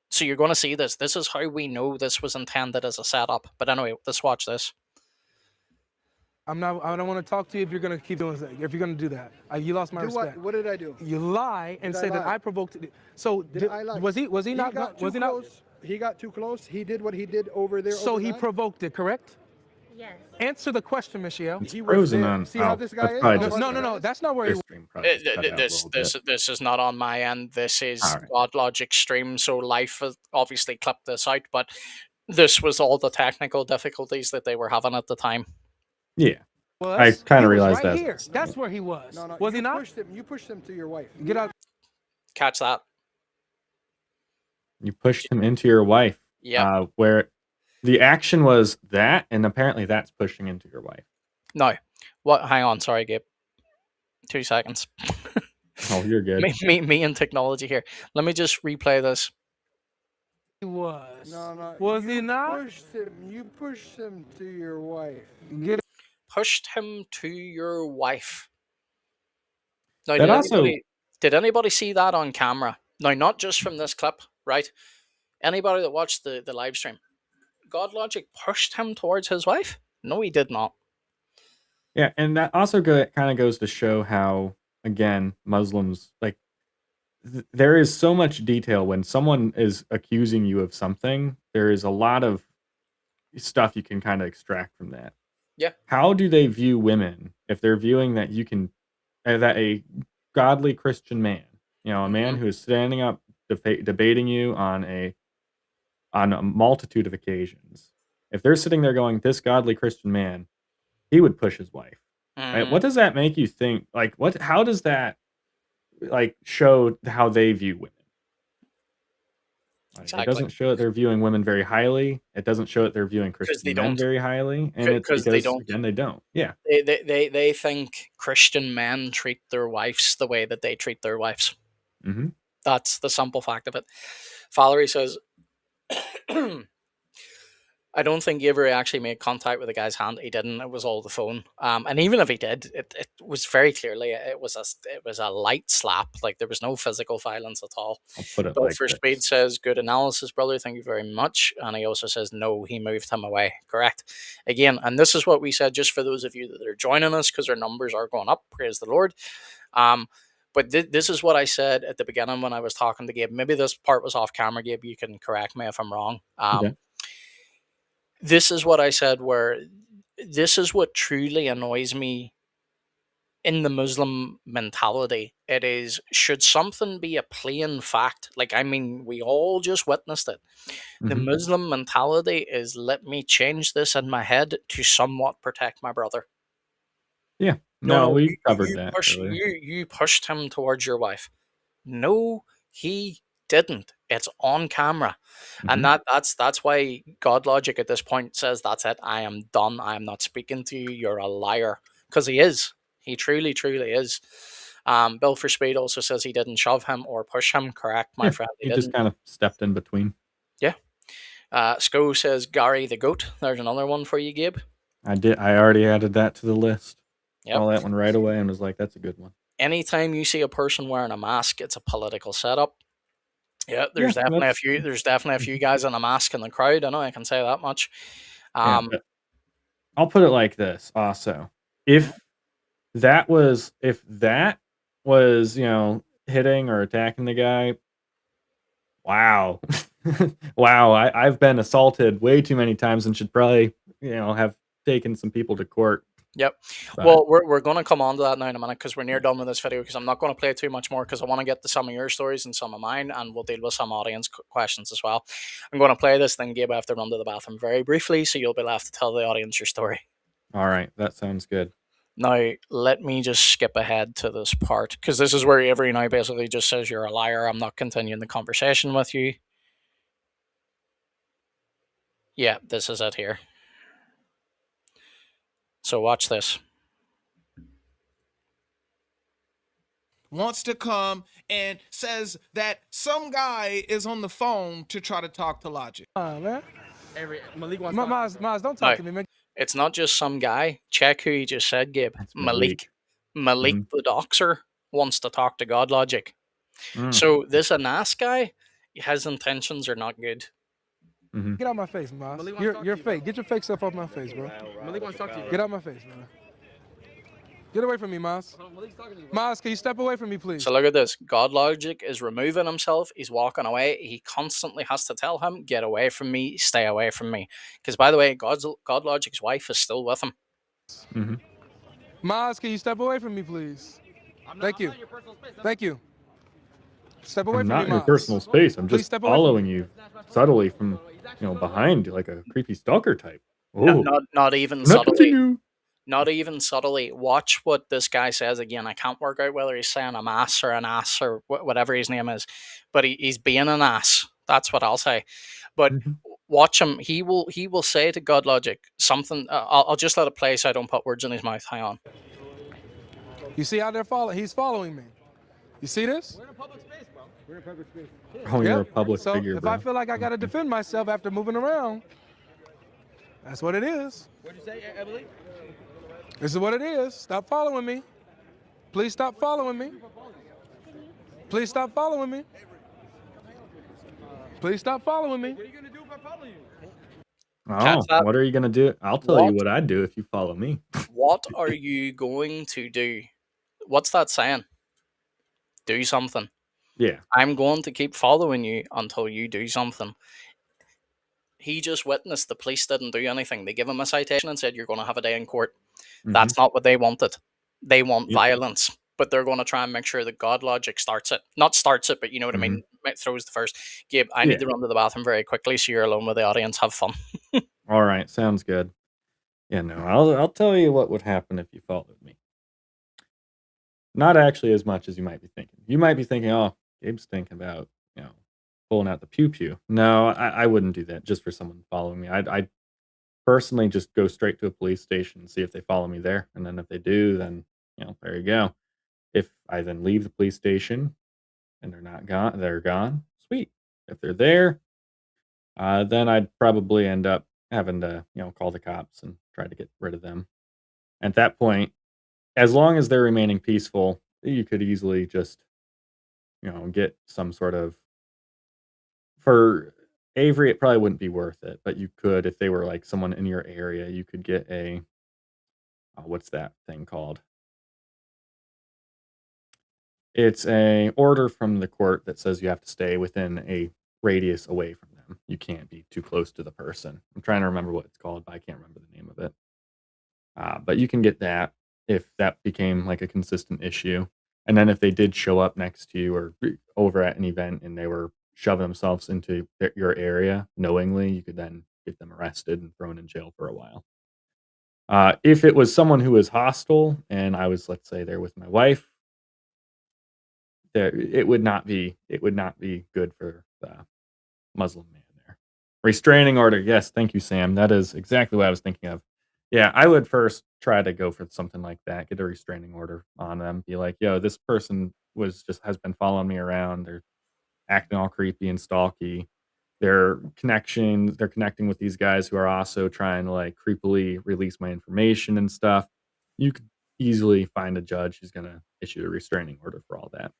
So you're going to see this. This is how we know this was intended as a setup. But anyway, let's watch this. I don't want to talk to you if you're going to keep doing that. If you're going to do that, you lost my Do respect. what did I do? You lie and Did I say that lie? I provoked it. So I lie? was he not? got Was too he not? close. He got too close. He did what he did over there. So he overnight. provoked it, correct? Yes. Answer the question, Michelle. It's He was frozen there. on. See how this guy that's is? probably How just No, much- no, that's not where he their stream probably just cut out a little bit. This is not on my end. This is All right. GodLogic stream, so Life has obviously clipped this out, but this was all the technical difficulties that they were having at the time. Yeah. was. I kinda He was realized right that. here. That's where he was. No, Was you he not? You pushed him to your wife. Get out. Catch that. You pushed him into your wife. Yeah. Where the action was that, and apparently that's pushing into your wife. No. What? Hang on. Sorry, Gabe. 2 seconds. Oh, you're good. me and technology here. Let me just replay this. He was. No. Was he not? You pushed him to your wife. Get Pushed him to your wife. Now, That did anybody see that on camera? Now, not just from this clip, right? Anybody that watched the live stream, GodLogic pushed him towards his wife? No, he did not. Yeah, and that also kind of goes to show how, again, Muslims there is so much detail when someone is accusing you of something. There is a lot of stuff you can kind of extract from that. Yeah. How do they view women if they're viewing that you can that a godly Christian man, a man who is standing up debating you on a multitude of occasions, if they're sitting there going, this godly Christian man, he would push his wife. Right? What does that make you think? How does that show how they view women? Exactly. It doesn't show that they're viewing women very highly. It doesn't show that they're viewing Christian they men don't. very highly, and it's because they don't. again, they don't. Yeah. They think Christian men treat their wives the way that they treat their wives. Mm-hmm. That's the simple fact of it. Valerie says, I don't think he ever actually made contact with the guy's hand. He didn't. It was all the phone. And even if he did, it was very clearly it was a light slap. Like there was no physical violence at all. I'll put it Bill like for this. Speed says, good analysis, brother. Thank you very much. And he also says, no, he moved him away. Correct. Again, and this is what we said, just for those of you that are joining us, because our numbers are going up. Praise the Lord. But this is what I said at the beginning when I was talking to Gabe. Maybe this part was off camera, Gabe. You can correct me if I'm wrong. Okay. This is what I said, where this is what truly annoys me in the Muslim mentality. It is, should something be a plain fact, we all just witnessed it. The Mhm. Muslim mentality is, let me change this in my head to somewhat protect my brother. Yeah. No, we you- covered you that pushed- earlier. you pushed him towards your wife. No, he didn't. It's on camera. And Mhm. that's why GodLogic at this point says, that's it. I am done. I am not speaking to you. You're a liar. Because he is. He truly, truly is. Bill for Speed also says he didn't shove him or push him. Correct, my Yeah, friend. he just kind of stepped in between. Yeah. Sko says Gary the Goat. There's another one for you, Gabe. I already added that to the list. Yep. Saw that one right away and was like, that's a good one. Anytime you see a person wearing a mask, it's a political setup. Yeah, there's Yeah, definitely a that's- few. There's definitely a few guys in a mask in the crowd. I know, I can say that much. Yeah, but I'll put it like this also. If that was, hitting or attacking the guy, Wow. Wow, I've been assaulted way too many times and should probably, have taken some people to court. Yep. But Well, we're going to come on to that now in a minute because we're near done with this video because I'm not going to play too much more because I want to get to some of your stories and some of mine, and we'll deal with some audience questions as well. I'm going to play this, then Gabe, I have to run to the bathroom very briefly, so you'll be left to tell the audience your story. all right, that sounds good. Now, let me just skip ahead to this part because this is where Avery now basically just says you're a liar. I'm not continuing the conversation with you. Yeah, this is it here. So watch this. Wants to come and says that some guy is on the phone to try to talk to Logic. Man. Malik wants Maz, don't No. talk to me, man. It's not just some guy. Check who he just said, Gabe. That's Malik. Malik Mhm. the doxer wants to talk to GodLogic. Mm. So this Anas guy, his intentions are not good. Mhm. Get out my face, Maz. Malik wants to You're talk you're to you, fake. Get your fake stuff off my face, bro. Malik wants to talk to you. Get out my face, man. Get away from me, Maz. Malik's talking to you. Maz, can you step away from me, please? So look at this. GodLogic is removing himself. He's walking away. He constantly has to tell him, get away from me, stay away from me. Because by the way, GodLogic's wife is still with him. Mhm. Maz, can you step away from me, please? Thank you. Your personal space. Thank you. Step away I'm from not me, in your Maz. personal space. I'm Please just step away from following you subtly from, behind like a creepy stalker type. Oh, Not even nothing to subtly. do. Not even subtly. Watch what this guy says again. I can't work out whether he's saying a mass or an ass or whatever his name is, but he's being an ass. That's what I'll say. But Mhm. watch him. He will say to GodLogic something. I'll just let it play so I don't put words in his mouth. Hang on. You see how they're following? He's following me. You see this? We're in a public space, bro. We're in a public space. Oh, you're a Yep. public So figure, if bro. I feel like I gotta defend myself after moving around, that's what it is. What'd you say, Emily? This is what it is. Stop following me. Please stop following me. Please stop following me. Please stop following me. What are you gonna do if I follow you? Catch Oh, that? what are you gonna do? I'll tell you What? what I'd do if you follow me. What are you going to do? What's that saying? Do something. Yeah. I'm going to keep following you until you do something. He just witnessed the police didn't do anything. They give him a citation and said, you're going to have a day in court. Mhm. That's not what they wanted. They want Yep. violence, but they're going to try and make sure that GodLogic starts it. Not starts it, but you know what I mean? Throws the first. Gabe, I need Yeah. to run to the bathroom very quickly so you're alone with the audience. Have fun. All right, sounds good. Yeah, no, I'll tell you what would happen if you followed me. Not actually as much as you might be thinking. You might be thinking, "Oh, Gabe's thinking about, pulling out the pew pew." No, I wouldn't do that just for someone following me. I'd personally just go straight to a police station and see if they follow me there, and then if they do, then there you go. If I then leave the police station and they're gone. Sweet. If they're there, then I'd probably end up having to, call the cops and try to get rid of them. At that point, as long as they're remaining peaceful, you could easily just, get some sort of. For Avery, it probably wouldn't be worth it, but you could, if they were like someone in your area, you could get a, what's that thing called? It's a order from the court that says you have to stay within a radius away from them. You can't be too close to the person. I'm trying to remember what it's called, but I can't remember the name of it. But you can get that if that became like a consistent issue. And then if they did show up next to you or over at an event and they were shoving themselves into your area knowingly, you could then get them arrested and thrown in jail for a while. If it was someone who was hostile and I was, let's say, there with my wife, it would not be good for the Muslim man there. Restraining order, yes, thank you, Sam. That is exactly what I was thinking of. Yeah, I would first try to go for something like that. Get a restraining order on them. Be like, yo, this person has been following me around. They're acting all creepy and stalky. They're connecting with these guys who are also trying to like creepily release my information and stuff. You could easily find a judge who's gonna issue a restraining order for all that.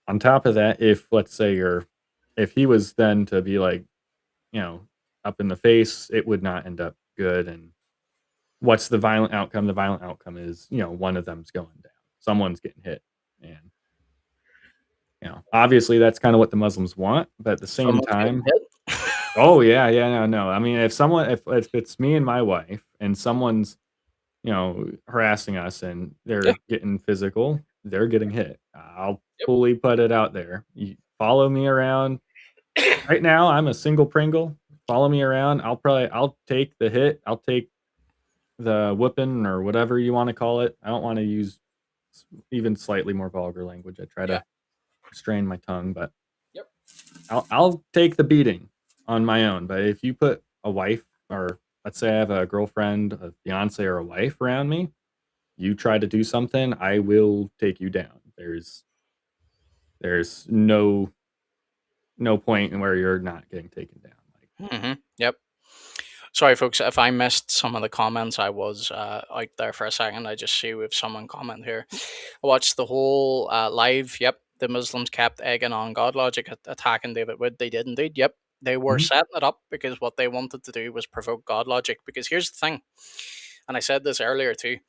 On top of that, if let's say if he was then to be like, up in the face, it would not end up good. And what's the violent outcome? The violent outcome is, one of them's going down. Someone's getting hit. And obviously that's kind of what the Muslims want, but at the same Someone's getting time, hit. oh yeah, no. I mean, if it's me and my wife and someone's harassing us and Yeah. they're getting physical, they're getting hit. I'll Yep. fully put it out there. You follow me around. Right now, I'm a single Pringle. Follow me around. I'll take the hit. I'll take the whooping or whatever you want to call it. I don't want to use even slightly more vulgar language. I try Yeah. to restrain my tongue, but Yep. I'll take the beating on my own. But if you put a wife, or let's say I have a girlfriend, a fiance, or a wife around me, you try to do something, I will take you down. There's no point in where you're not getting taken down. Yep. Sorry, folks, if I missed some of the comments. I was out there for a second. I just see we have someone comment here. I watched the whole live. Yep, the Muslims kept egging on GodLogic attacking David Wood. They did indeed. Yep, they were Mhm. setting it up because what they wanted to do was provoke GodLogic. Because here's the thing, and I said this earlier too: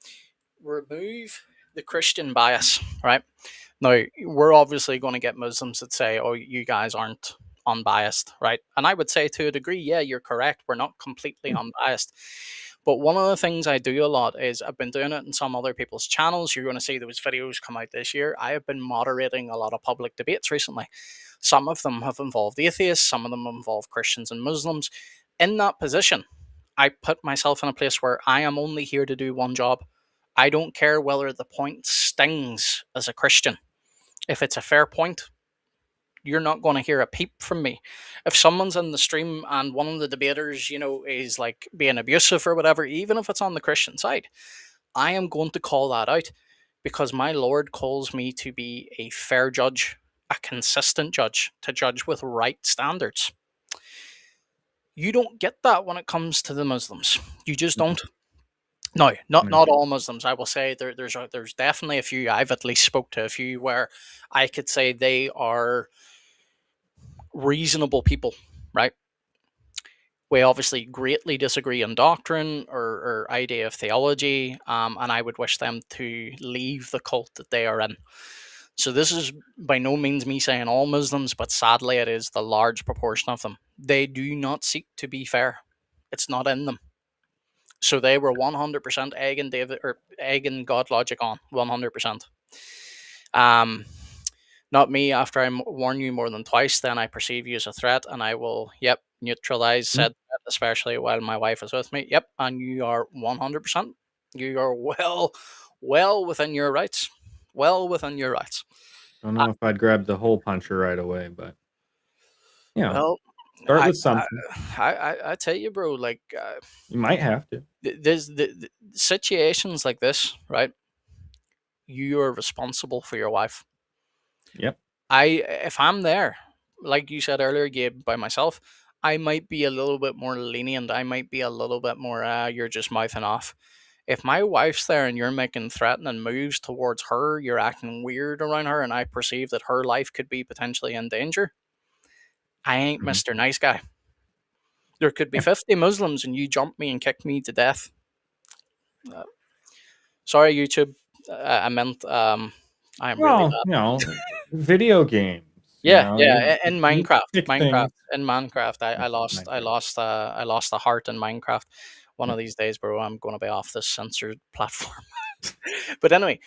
remove the Christian bias, right? Now, we're obviously going to get Muslims that say, oh, you guys aren't unbiased, right? And I would say to a degree, yeah, you're correct. We're not completely unbiased. But one of the things I do a lot is I've been doing it in some other people's channels. You're going to see those videos come out this year. I have been moderating a lot of public debates recently. Some of them have involved atheists, some of them involve Christians and Muslims. In that position, I put myself in a place where I am only here to do one job. I don't care whether the point stings as a Christian. If it's a fair point, you're not going to hear a peep from me. If someone's in the stream and one of the debaters, is like being abusive or whatever, even if it's on the Christian side, I am going to call that out because my Lord calls me to be a fair judge, a consistent judge, to judge with right standards. You don't get that when it comes to the Muslims. You just don't. No, not No. all Muslims. I will say there's definitely a few. I've at least spoke to a few where I could say they are reasonable people, right? We obviously greatly disagree on doctrine or idea of theology, and I would wish them to leave the cult that they are in. So this is by no means me saying all Muslims, but sadly it is the large proportion of them. They do not seek to be fair. It's not in them. So they were 100% egging GodLogic on 100%. Not me. After I warn you more than twice, then I perceive you as a threat, and I will, neutralize said threat, especially while my wife is with me. Yep, and you are 100%. You are well within your rights. Well within your rights. Don't know if I'd grab the hole puncher right away, but Well, start I, with something. I tell you, bro. Like, You might have to. there's the situations like this, right? You are responsible for your wife. Yep. If I'm there, like you said earlier, Gabe, by myself, I might be a little bit more lenient. I might be a little bit more, you're just mouthing off. If my wife's there and you're making threatening moves towards her, you're acting weird around her, and I perceive that her life could be potentially in danger, I ain't Mhm. Mr. Nice Guy. There could be Yeah. 50 Muslims and you jump me and kick me to death. Uh, Sorry, YouTube. I meant, I am really Well, bad. video games. Yeah, yeah. In You Minecraft, pick things. I lost, Minecraft. I lost a heart in Minecraft. One of these days, bro, I'm gonna be off this censored platform. But anyway,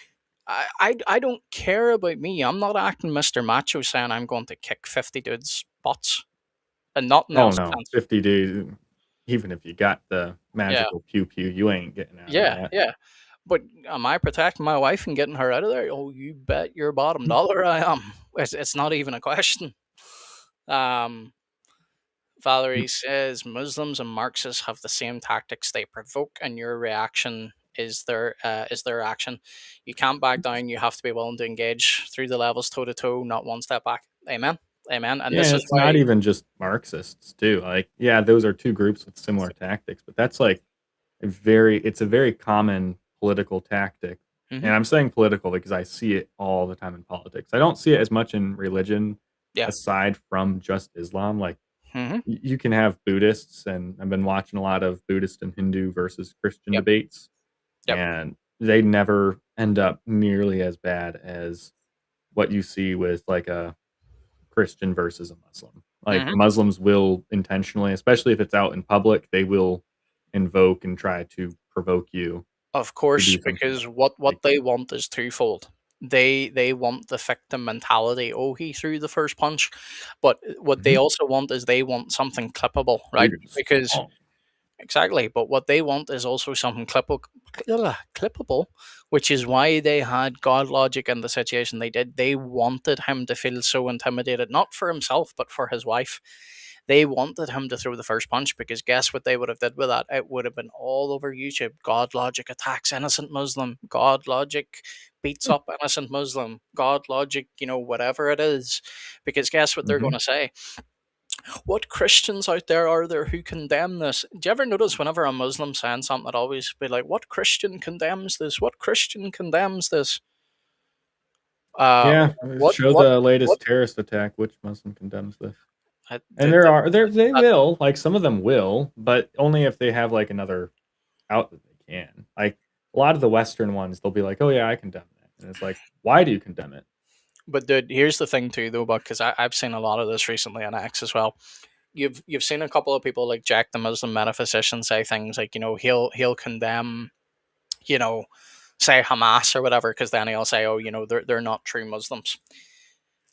I don't care about me. I'm not acting Mr. Macho saying I'm going to kick 50 dudes' butts and nothing Oh else. no, 50 days. Even if you got the Yeah, magical pew pew, you ain't getting out of yeah, that. yeah. But am I protecting my wife and getting her out of there? Oh, you bet your bottom dollar I am. It's not even a question. Um, Valerie says Muslims and Marxists have the same tactics. They provoke, and your reaction is their action. You can't back down. You have to be willing to engage through the levels toe to toe, not one step back. Amen. Amen. And Yeah, this is it's not why. even just Marxists too. Like, yeah, those are two groups with similar tactics, but that's like it's a very common political tactic. Hmm. And I'm saying political because I see it all the time in politics. I don't see it as much in religion Yeah. aside from just Islam. Like Hmm. you can have Buddhists, and I've been watching a lot of Buddhist and Hindu versus Christian Yep. debates, Yep. and they never end up nearly as bad as what you see with like a Christian versus a Muslim. Like Mhm. Muslims will intentionally, especially if it's out in public, they will invoke and try to provoke you Of to course, do something because like what they want is twofold. They want the victim mentality. Oh, he threw the first punch, but what they Mhm. also want is they want something clippable, right? Big and Because strong. exactly, but what they want is also something clippable, which is why they had GodLogic in the situation they did. They wanted him to feel so intimidated, not for himself, but for his wife. They wanted him to throw the first punch because guess what they would have did with that? It would have been all over YouTube. GodLogic attacks innocent Muslim. GodLogic beats up innocent Muslim. GodLogic, whatever it is. Because guess what they're going Mhm. to say? What Christians out there are there who condemn this? Do you ever notice whenever a Muslim saying something, it always be like, "What Christian condemns this? What Christian condemns this?" Uh, Yeah, what show what the what? latest terrorist attack. Which Muslim condemns this? And The, there the, are they that, will, like, some of them will, but only if they have, like, another out that they can. Like, a lot of the Western ones, they'll be like, "Oh, yeah, I condemn that." And it's like, "Why do you condemn it?" but dude, here's the thing too, though, because I've seen a lot of this recently on X as well. You've seen a couple of people like Jack the Muslim metaphysician say things like, he'll condemn, you know say Hamas or whatever, because then he'll say, oh, they're not true Muslims.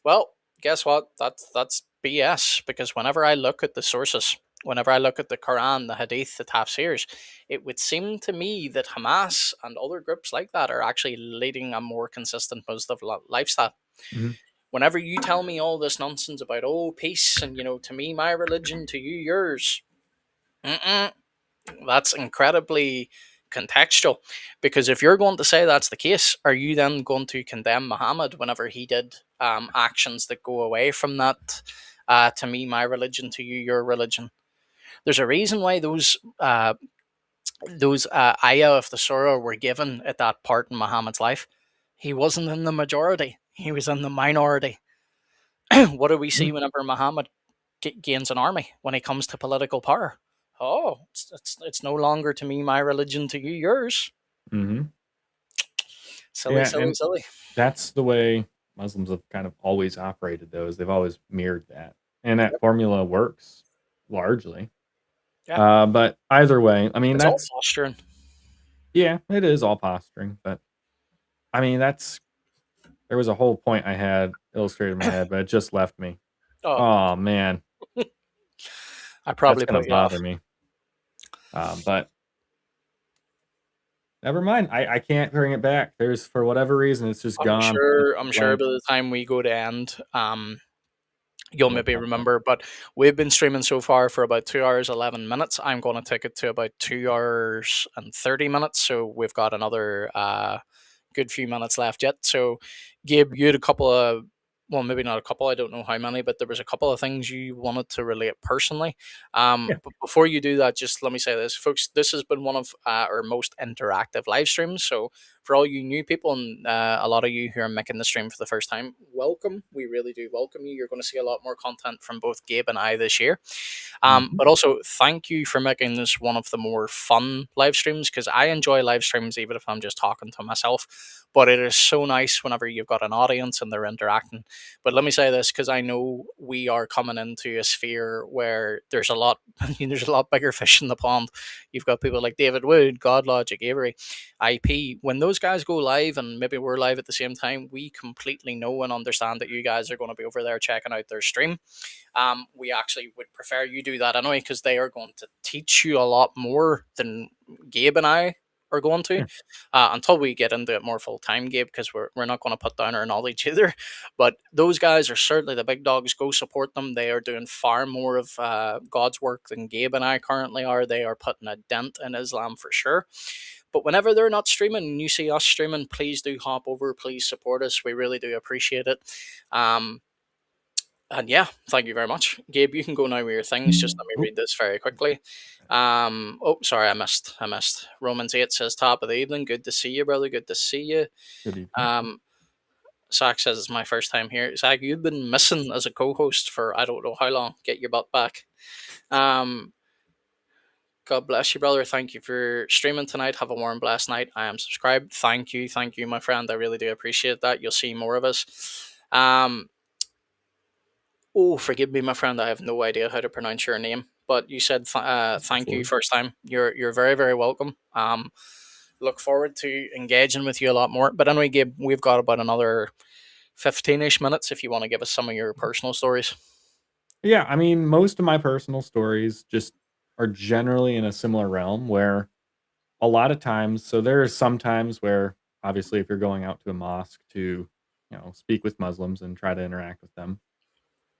Well, guess what? That's BS, because whenever I look at the sources, whenever I look at the Quran, the Hadith, the tafsirs, it would seem to me that Hamas and other groups like that are actually leading a more consistent Muslim lifestyle. Mhm. Whenever you tell me all this nonsense about, oh, peace and, to me my religion, to you yours, mm-mm, that's incredibly contextual, because if you're going to say that's the case, are you then going to condemn Muhammad whenever he did actions that go away from that? To me my religion, to you your religion. There's a reason why those ayah of the surah were given at that part in Muhammad's life. He wasn't in the majority, he was in the minority. What do we see Mm. whenever Muhammad gains an army, when he comes to political power? Oh, it's no longer to me my religion, to you yours. Mhm. Silly, Yeah, silly, and silly. that's the way Muslims have kind of always operated, though, is they've always mirrored that, and that formula works largely. Yeah, But either way, I mean, it's all that's posturing. yeah, it is all posturing, but I mean, that's there was a whole point I had illustrated in my head, but it just left me. Oh, Oh man, I that's probably gonna put you off. bother me. But never mind. I can't bring it back. There's for whatever reason, it's just I'm gone. It's sure. I'm sure blank. by the time we go to end, you'll It'll maybe pop back. remember. But we've been streaming so far for about 2 hours 11 minutes. I'm going to take it to about 2 hours and 30 minutes. So we've got another good few minutes left yet. So, Gabe, you had a couple of, well, maybe not a couple, I don't know how many, but there was a couple of things you wanted to relate personally. Yeah. But before you do that, just let me say this, folks. This has been one of our most interactive live streams. So, for all you new people and a lot of you who are making the stream for the first time, welcome. We really do welcome you. You're going to see a lot more content from both Gabe and I this year. Mhm. But also, thank you for making this one of the more fun live streams, because I enjoy live streams even if I'm just talking to myself. But it is so nice whenever you've got an audience and they're interacting. But let me say this, because I know we are coming into a sphere where there's a lot, there's a lot bigger fish in the pond. You've got people like David Wood, GodLogic, Avery, IP. When those guys go live, and maybe we're live at the same time, we completely know and understand that you guys are going to be over there checking out their stream. We actually would prefer you do that anyway, because they are going to teach you a lot more than Gabe and I are going to, Yeah. until we get into it more full time, Gabe, because we're not going to put down our knowledge either. But those guys are certainly the big dogs. Go support them. They are doing far more of God's work than Gabe and I currently are. They are putting a dent in Islam for sure. But whenever they're not streaming and you see us streaming, please do hop over. Please support us. We really do appreciate it. And yeah, thank you very much, Gabe. You can go now with your things. Just let me Oop. read this very quickly. Oh, sorry, I missed. Romans 8 says, "Top of the evening. Good to see you, brother. Good to see you." Good evening. Um, Zach says it's my first time here. Zach, you've been missing as a co-host for I don't know how long. Get your butt back. Um, God bless you, brother. Thank you for streaming tonight. Have a warm, blessed night. I am subscribed. Thank you, my friend. I really do appreciate that. You'll see more of us. Oh, forgive me, my friend. I have no idea how to pronounce your name, but you said thank you Absolutely. first time. You're very very welcome. Look forward to engaging with you a lot more. But anyway, Gabe, we've got about another 15-ish minutes if you want to give us some of your personal stories. Yeah, I mean, most of my personal stories just are generally in a similar realm where a lot of times, so there are some times where obviously if you're going out to a mosque to, speak with Muslims and try to interact with them,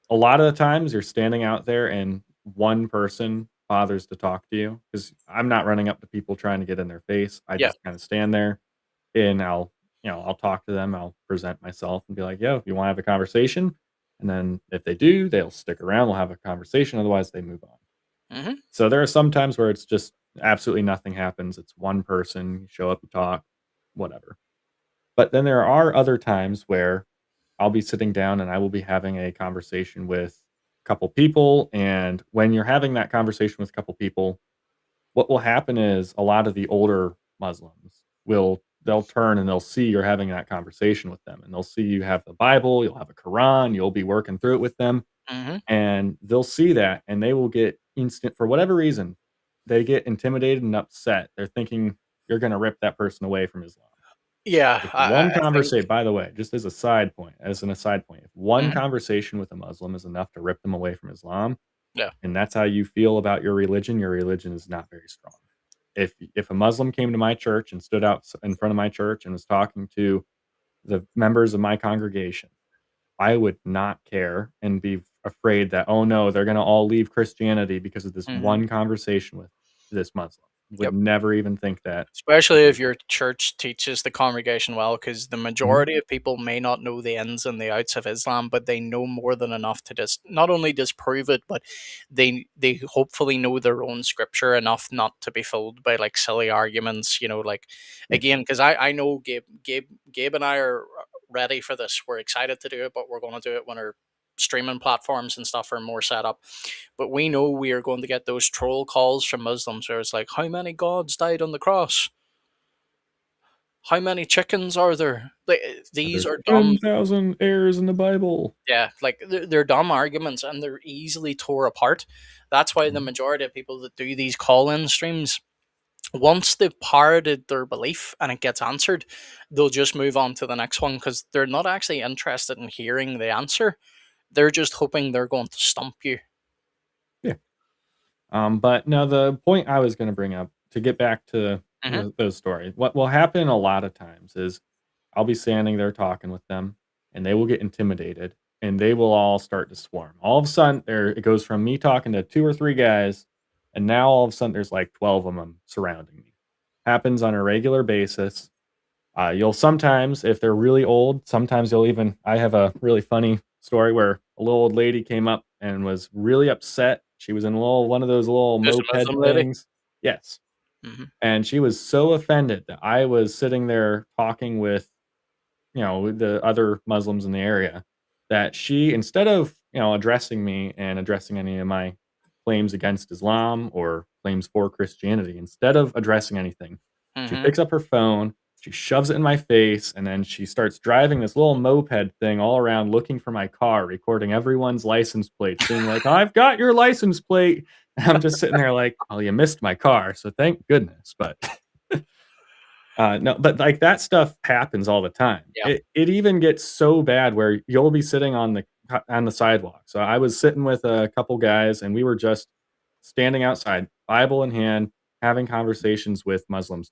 a lot of the times you're standing out there and one person bothers to talk to you because I'm not running up to people trying to get in their face. I Yeah. just kind of stand there and I'll talk to them. I'll present myself and be like, yo, if you want to have a conversation. And then if they do, they'll stick around. We'll have a conversation. Otherwise, they move on. Hmm. So there are some times where it's just absolutely nothing happens. It's one person, you show up, you talk, whatever. But then there are other times where I'll be sitting down and I will be having a conversation with a couple people. And when you're having that conversation with a couple people, what will happen is a lot of the older Muslims they'll turn and they'll see you're having that conversation with them and they'll see you have the Bible, you'll have a Quran, you'll be working through it with them Hmm. and they'll see that and they will get instant for whatever reason, they get intimidated and upset. They're thinking you're going to rip that person away from Islam. Yeah, If I, one I think. conversation, by the way, just as an aside point, if one Mhm. conversation with a Muslim is enough to rip them away from Islam, Yeah. and that's how you feel about your religion is not very strong. If a Muslim came to my church and stood out in front of my church and was talking to the members of my congregation, I would not care and be afraid that, oh no, they're going to all leave Christianity because of this Hmm. one conversation with this Muslim. Would Yep. never even think that. Especially if your church teaches the congregation well, because the Mhm. majority of people may not know the ins and the outs of Islam, but they know more than enough to just not only disprove it, but they hopefully know their own scripture enough not to be fooled by like silly arguments. Like Yeah. again, because I know Gabe and I are ready for this. We're excited to do it, but we're going to do it when our streaming platforms and stuff are more set up. But we know we are going to get those troll calls from Muslims where it's like, how many gods died on the cross? How many chickens are there? Like, these There's are dumb. 10,000 errors in the Bible. Yeah, like they're dumb arguments and they're easily tore apart. That's why the Mhm. majority of people that do these call-in streams, once they've parroted their belief and it gets answered, they'll just move on to the next one because they're not actually interested in hearing the answer. They're just hoping they're going to stump you. Yeah. But no, the point I was going to bring up to get back to Hmm. those stories, what will happen a lot of times is I'll be standing there talking with them, and they will get intimidated, and they will all start to swarm. All of a sudden, it goes from me talking to two or three guys, and now all of a sudden there's like 12 of them surrounding me. Happens on a regular basis. You'll sometimes, if they're really old, sometimes you'll even. I have a really funny story where a little old lady came up and was really upset. She was in one of those little Just a moped Muslim lady. things. Yes, Hmm. and she was so offended that I was sitting there talking with the other Muslims in the area, that she, instead of, addressing me and addressing any of my claims against Islam or claims for Christianity, instead of addressing anything, she Hmm. picks up her phone, she shoves it in my face, and then she starts driving this little moped thing all around looking for my car, recording everyone's license plates, being like, I've got your license plate. And I'm just sitting there like, oh, you missed my car. So thank goodness. But no, but, like, that stuff happens all the time. Yeah. It even gets so bad where you'll be sitting on the sidewalk. So, I was sitting with a couple guys, and we were just standing outside, Bible in hand, having conversations with Muslims.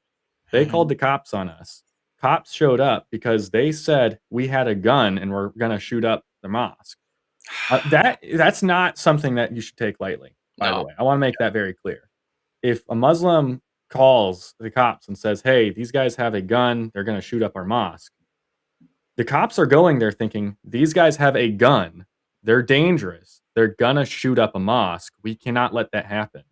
They Hmm. called the cops on us. Cops showed up because they said we had a gun and we're gonna shoot up the mosque. That's not something that you should take lightly, by the No. way. I wanna make that very clear. If a Muslim calls the cops and says, "Hey, these guys have a gun, they're gonna shoot up our mosque," the cops are going there thinking, "These guys have a gun, they're dangerous, they're gonna shoot up a mosque, we cannot let that happen."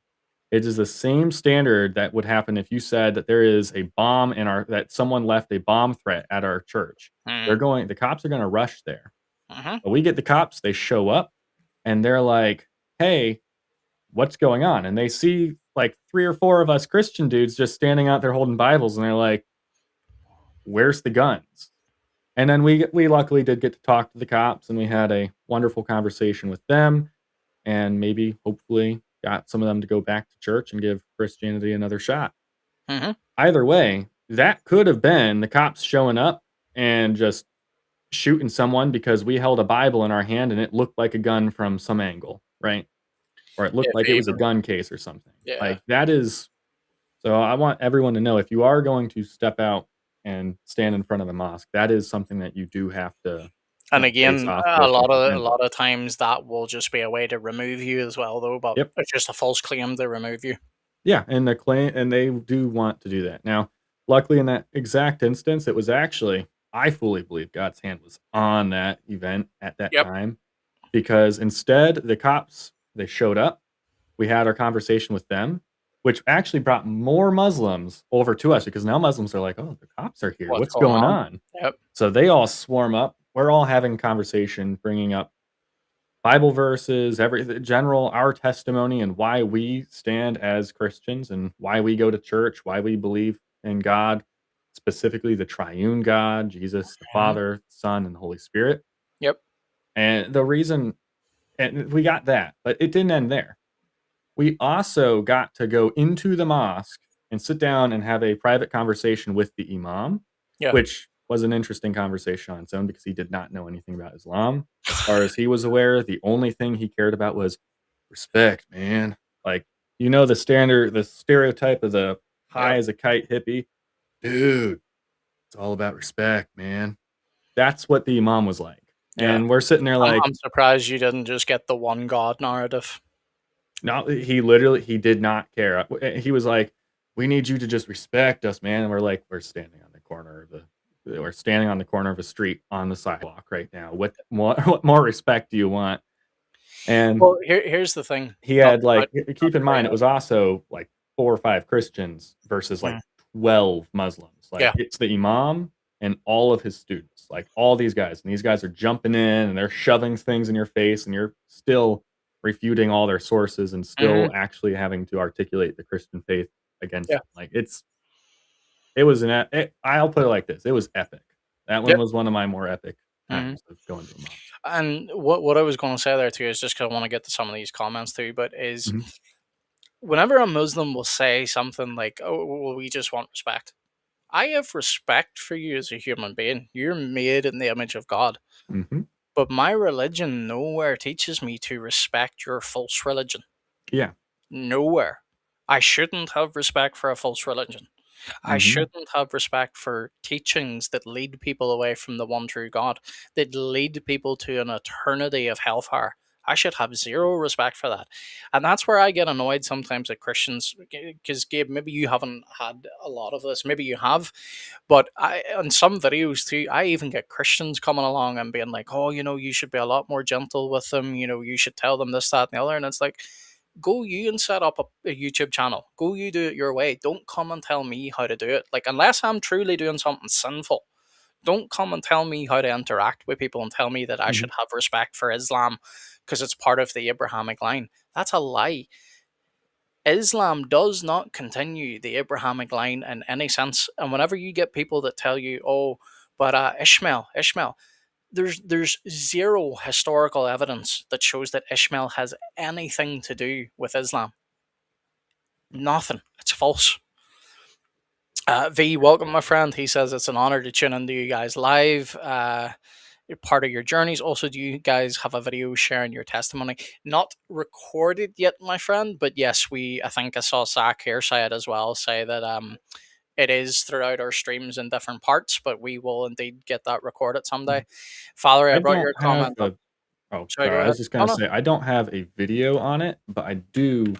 It is the same standard that would happen if you said that there is a bomb in our that someone left a bomb threat at our church. Hmm. The cops are gonna rush there. Hmm. But we get the cops, they show up, and they're like, "Hey, what's going on?" And they see like 3 or 4 of us Christian dudes just standing out there holding Bibles, and they're like, "Where's the guns?" And then we luckily did get to talk to the cops, and we had a wonderful conversation with them, and maybe hopefully got some of them to go back to church and give Christianity another shot. Hmm. Either way, that could have been the cops showing up and just shooting someone because we held a Bible in our hand and it looked like a gun from some angle, right? Or it looked If like it was a even, gun case or something. yeah. Like that is so I want everyone to know if you are going to step out and stand in front of a mosque, that is something that you do have to, And face again, off with and a present. lot of times that will just be a way to remove you as well, though. But Yep. it's just a false claim to remove you. Yeah, and they do want to do that. Now, luckily in that exact instance, it was actually I fully believe God's hand was on that event at that Yep. time because instead the cops they showed up. We had our conversation with them, which actually brought more Muslims over to us because now Muslims are like, "Oh, the cops are here. What's What's going going on? on?" Yep. So they all swarm up. We're all having conversation, bringing up Bible verses, every general our testimony and why we stand as Christians and why we go to church, why we believe in God, specifically the triune God, Jesus, the Mhm. Father, Son, and the Holy Spirit. Yep. And the reason and we got that, but it didn't end there. We also got to go into the mosque and sit down and have a private conversation with the imam, Yeah. which was an interesting conversation on its own because he did not know anything about Islam. As far as he was aware, the only thing he cared about was respect, man. Like, the stereotype of the high Yep. as a kite hippie. Dude, it's all about respect, man. That's what the imam was like. Yeah. And we're sitting there like, I'm surprised you didn't just get the one God narrative. no, he did not care. He was like, "We need you to just respect us, man." And we're like, we're standing on the corner of a street on the sidewalk right now. What more what more respect do you want? And Well, here's the thing. he Not, had like not keep in to bring mind it was also like 4 or 5 Christians versus like Mm. 12 Muslims. Like Yeah. it's the imam and all of his students. Like all these guys and these guys are jumping in and they're shoving things in your face and you're still refuting all their sources and Hmm. still actually having to articulate the Christian faith against Yeah. them. Like it was I'll put it like this. It was epic. That one Yep. was one of my more epic Hmm. times of going to a mosque. And what I was going to say there too is just 'cause I want to get to some of these comments too, but is Mhm. whenever a Muslim will say something like, "Oh, well, we just want respect," I have respect for you as a human being. You're made in the image of God. Mhm. But my religion nowhere teaches me to respect your false religion. Yeah. Nowhere. I shouldn't have respect for a false religion. I Mhm. shouldn't have respect for teachings that lead people away from the one true God, that lead people to an eternity of hellfire. I should have zero respect for that. And that's where I get annoyed sometimes at Christians. Because, Gabe, maybe you haven't had a lot of this. Maybe you have. But on some videos too, I even get Christians coming along and being like, oh, you should be a lot more gentle with them. You should tell them this, that, and the other. And it's like, go you and set up a YouTube channel. Go you do it your way. Don't come and tell me how to do it. Like, unless I'm truly doing something sinful, don't come and tell me how to interact with people and tell me that I Mhm. should have respect for Islam because it's part of the Abrahamic line. That's a lie. Islam does not continue the Abrahamic line in any sense. And whenever you get people that tell you, oh, but Ishmael, there's zero historical evidence that shows that Ishmael has anything to do with Islam. Nothing. It's false. V, welcome, my friend. He says it's an honor to tune into you guys live. You're part of your journeys. Also, do you guys have a video sharing your testimony? Not recorded yet, my friend, but yes, I think I saw Zach here say it as well. Say that it is throughout our streams in different parts, but we will indeed get that recorded someday. Valerie, I I brought don't your have comment up. a Oh, Sorry, go sorry. I ahead. was just Oh gonna no, say I don't have a video on it, but I do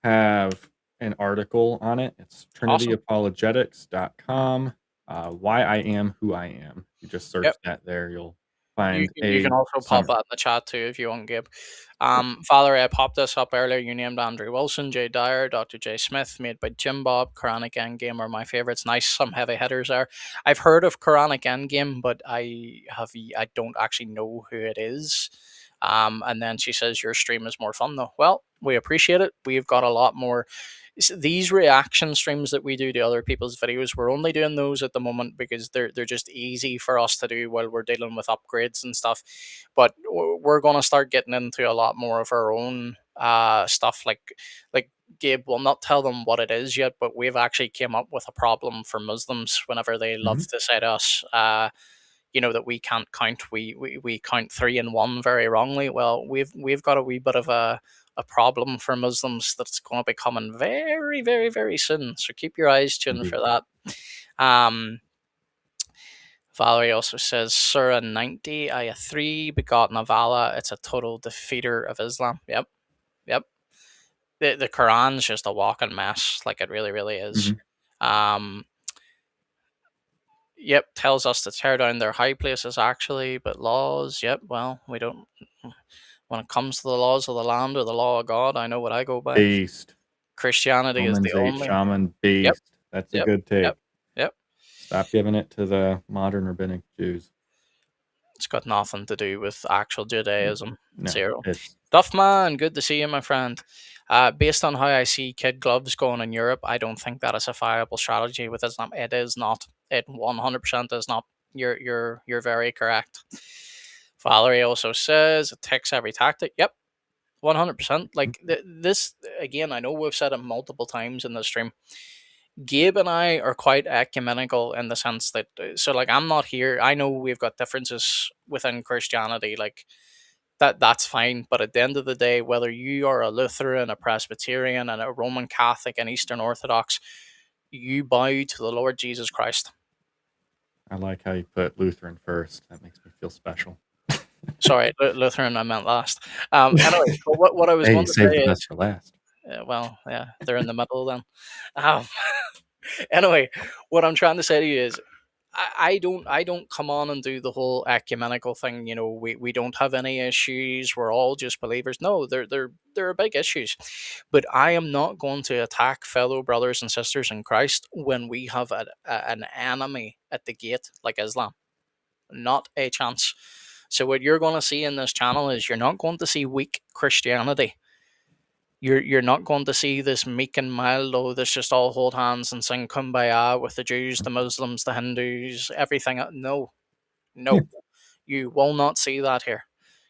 have an article on it. It's awesome. trinityapologetics.com. Why I am who I am. You just search Yep. that there, you'll You find can, you can a also pop summary. that in the chat too if you want, Gabe. Valerie, I popped this up earlier. You named Andrew Wilson, Jay Dyer, Dr. J Smith, made by Jim Bob. Quranic Endgame are my favorites. Nice, some heavy hitters there. I've heard of Quranic Endgame, but I don't actually know who it is. And then she says your stream is more fun though. Well, We appreciate it. We've got a lot more. These reaction streams that we do to other people's videos, we're only doing those at the moment because they're just easy for us to do while we're dealing with upgrades and stuff. But we're gonna start getting into a lot more of our own stuff, like Gabe will not tell them what it is yet, but we've actually came up with a problem for Muslims whenever they love Mhm. to say to us, that we can't count. We count three and one very wrongly. Well, we've got a wee bit of a problem for Muslims that's going to be coming very, very, very soon. So keep your eyes tuned for Indeed. that. Um, Valerie also says Surah 90, Ayah 3, begotten of Allah. It's a total defeater of Islam. Yep, yep. The Quran's just a walking mess. Like it really, really is. Mhm. Um, yep, tells us to tear down their high places actually, but laws, yep, well, we don't. When it comes to the laws of the land or the law of God, I know what I go by. Beast. Christianity is the Romans 8 only. shaman Yep, beast. That's a yep, good yep, take. yep. Stop giving it to the modern rabbinic Jews. It's got nothing to do with actual Judaism. No, Zero. it's Duffman, good to see you, my friend. Based on how I see kid gloves going in Europe, I don't think that is a viable strategy with Islam. It is not. It 100% is not. You're very correct. Valerie also says it takes every tactic. Yep, 100%. Like this again, I know we've said it multiple times in the stream. Gabe and I are quite ecumenical in the sense that so like I'm not here. I know we've got differences within Christianity, like that's fine. But at the end of the day, whether you are a Lutheran, a Presbyterian, and a Roman Catholic, and Eastern Orthodox, you bow to the Lord Jesus Christ. I like how you put Lutheran first. That makes me feel special. Sorry, Lutheran, I meant last. Anyway, but what I was Hey, going you to saved say the is, best for last. well, yeah, they're in the middle then. Um, anyway, what I'm trying to say to you is I don't come on and do the whole ecumenical thing. We don't have any issues. We're all just believers. No, there are big issues, but I am not going to attack fellow brothers and sisters in Christ when we have an enemy at the gate like Islam. Not a chance. So what you're going to see in this channel is you're not going to see weak Christianity. You're not going to see this meek and mild, oh, this just all hold hands and sing kumbaya with the Jews, the Muslims, the Hindus, everything. No, no, you will not see that here.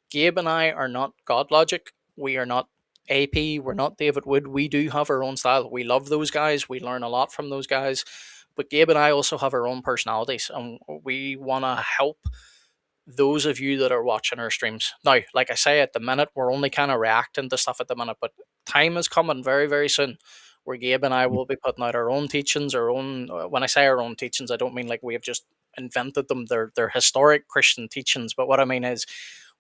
Gabe and I are not GodLogic. We are not AP. We're not David Wood. We do have our own style. We love those guys. We learn a lot from those guys. But Gabe and I also have our own personalities, and we want to help those of you that are watching our streams. Now, like I say, at the minute, we're only kind of reacting to stuff at the minute, but time is coming very, very soon where Gabe and I will be putting out our own teachings, our own, when I say our own teachings, I don't mean like we have just invented them. They're historic Christian teachings. But what I mean is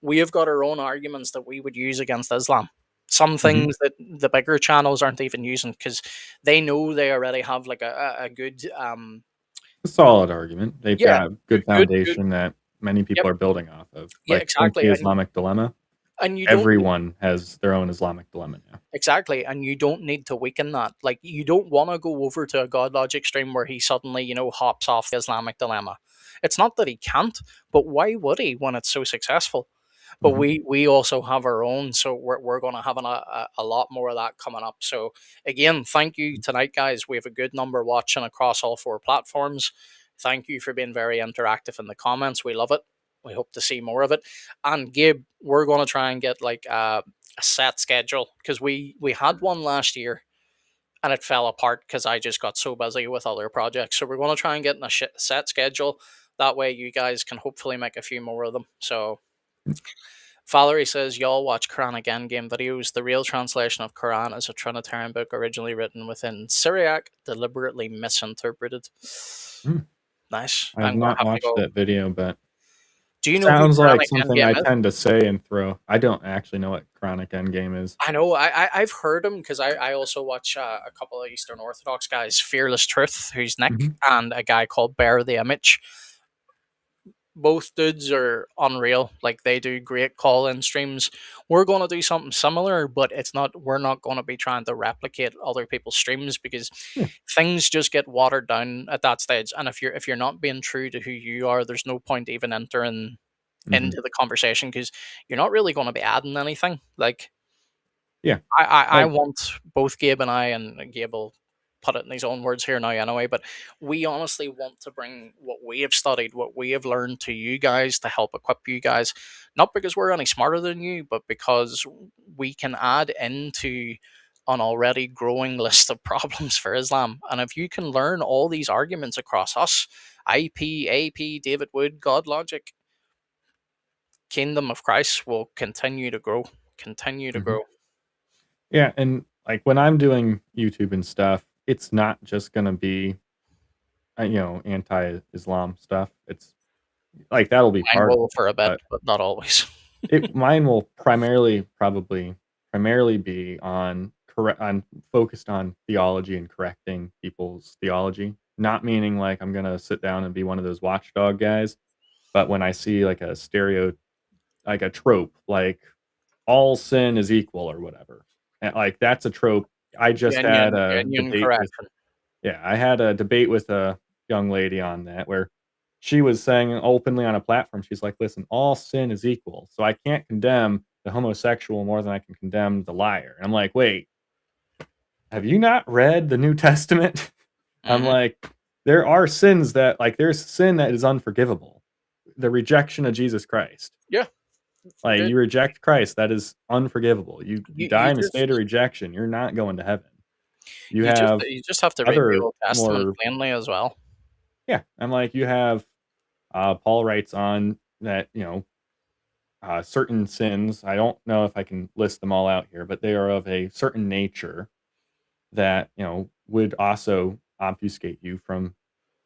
we have got our own arguments that we would use against Islam. Some Mhm. things that the bigger channels aren't even using because they know they already have like a good, A solid argument. They've yeah, got good good, foundation that many yep, people are building off of. yeah, Like, think exactly. the And Islamic dilemma. you don't Everyone has their own Islamic dilemma now. exactly, and you don't need to weaken that. Like you don't want to go over to a GodLogic stream where he suddenly, hops off the Islamic dilemma. It's not that he can't, but why would he when it's so successful? But Mhm. we also have our own, so we're going to have a lot more of that coming up. So again, thank you tonight, guys. We have a good number watching across all four platforms. Thank you for being very interactive in the comments. We love it. We hope to see more of it. And Gabe, we're going to try and get like a set schedule because we had one last year and it fell apart because I just got so busy with other projects. So we're going to try and get in a set schedule. That way, you guys can hopefully make a few more of them. So Valerie says, y'all watch Quranic Endgame videos. The real translation of Quran is a Trinitarian book originally written within Syriac, deliberately misinterpreted. Mm. Nice. I have I'm going to not have to watched go. that video, but Do you know who sounds like Quranic something I Endgame is? tend to say and throw. I don't actually know what chronic endgame is. I know. I've heard him because I also watch a couple of Eastern Orthodox guys, Fearless Truth, who's Nick, Mhm. and a guy called Bear the Image. Both dudes are unreal. Like they do great call-in streams. We're going to do something similar, but it's not. We're not going to be trying to replicate other people's streams because Yeah. things just get watered down at that stage. And if you're not being true to who you are, there's no point even entering Mhm. into the conversation because you're not really going to be adding anything. Like Yeah, I like want both Gabe and I, and Gabe will put it in his own words here now anyway, but we honestly want to bring what we have studied, what we have learned to you guys to help equip you guys, not because we're any smarter than you, but because we can add into an already growing list of problems for Islam. And if you can learn all these arguments across us, IP, AP, David Wood, GodLogic, Kingdom of Christ will continue to grow, continue to mhm. grow. Yeah, and, like, when I'm doing YouTube and stuff, it's not just gonna be, anti-Islam stuff. It's like, that'll be Mine part of will it, for a bit, but but not always. mine will primarily be on focused on theology and correcting people's theology. Not meaning, like, I'm gonna sit down and be one of those watchdog guys, but when I see, like, a trope, like, "All sin is equal," or whatever, and, like, that's a trope. I just had a Genuine debate with correction. Yeah, I had a debate with a young lady on that where she was saying openly on a platform, she's like, "Listen, all sin is equal, so I can't condemn the homosexual more than I can condemn the liar." And I'm like, "Wait, have you not read the New Testament?" I'm Mhm. like, "There are sins that like, there's sin that is unforgivable. The rejection of Jesus Christ. Yeah, Like, the you reject Christ, that is unforgivable. You die you in a just state of rejection, you're not going to heaven." You have you just have to read the other Old Testament more plainly as well. Yeah, I'm like, you have Paul writes on that, certain sins. I don't know if I can list them all out here, but they are of a certain nature that, would also obfuscate you from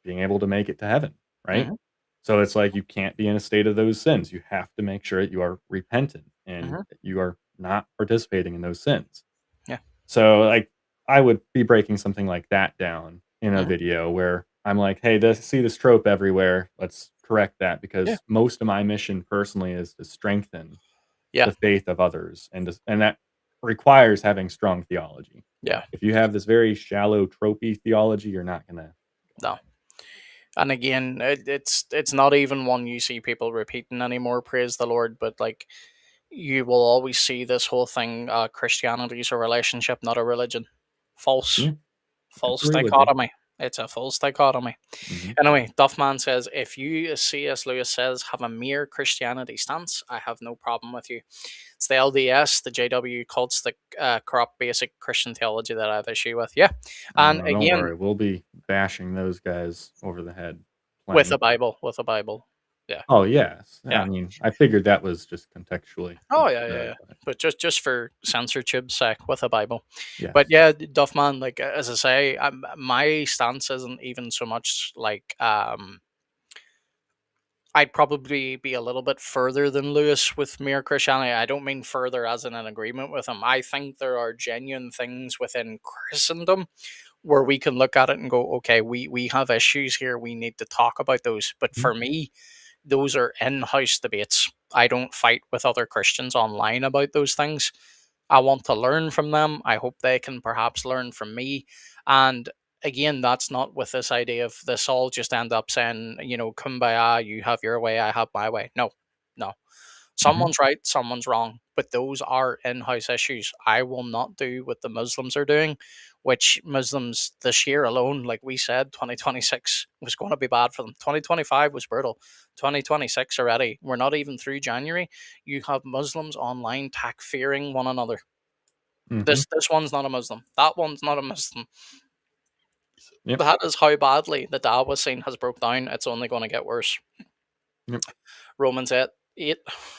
being able to make it to heaven, right? Mhm, So it's like you can't be in a state of those sins. You have to make sure that you are repentant and mhm, that you are not participating in those sins. yeah, So, like, I would be breaking something like that down in a mhm, video where I'm like, "Hey, see this trope everywhere. Let's correct that," yeah, because most of my mission personally is to strengthen yeah, the faith of others, and that requires having strong theology. yeah, If you have this very shallow, tropey theology, you're not gonna no. And again, it's not even one you see people repeating anymore, praise the Lord, but, like, you will always see this whole thing, Christianity is a relationship, not a religion. False. Yeah, it's a False religion. dichotomy. It's a false dichotomy. Mhm. Anyway, Duffman says, if you, as C.S. Lewis says, have a mere Christianity stance, I have no problem with you. It's the LDS, the JW cults, the corrupt basic Christian theology that I have issue with. Yeah. And Don't again, worry, we'll be bashing those guys over the head with plenty. a Bible, with a Bible. Yeah. Oh, yes. I Yeah. mean, I figured that was just contextually Oh yeah, yeah, understood, yeah. but But just for censorship's sake, with a Bible. But yes. yeah, Duffman, like, as I say, my stance isn't even so much like I'd probably be a little bit further than Lewis with mere Christianity. I don't mean further as in an agreement with him. I think there are genuine things within Christendom where we can look at it and go, okay, we have issues here. We need to talk about those. But Mhm. for me, those are in-house debates. I don't fight with other Christians online about those things. I want to learn from them. I hope they can perhaps learn from me. And again, that's not with this idea of this all just end up saying, kumbaya, you have your way, I have my way. No, no. Mhm. Someone's right, someone's wrong, but those are in house issues. I will not do what the Muslims are doing, which Muslims this year alone, like we said, 2026 was going to be bad for them. 2025 was brutal. 2026 already, we're not even through January. You have Muslims online takfiring one another. Mhm. This one's not a Muslim. That one's not a Muslim. Yep. That is how badly the Dawah scene has broke down. It's only going to get worse. Yep. Romans 8.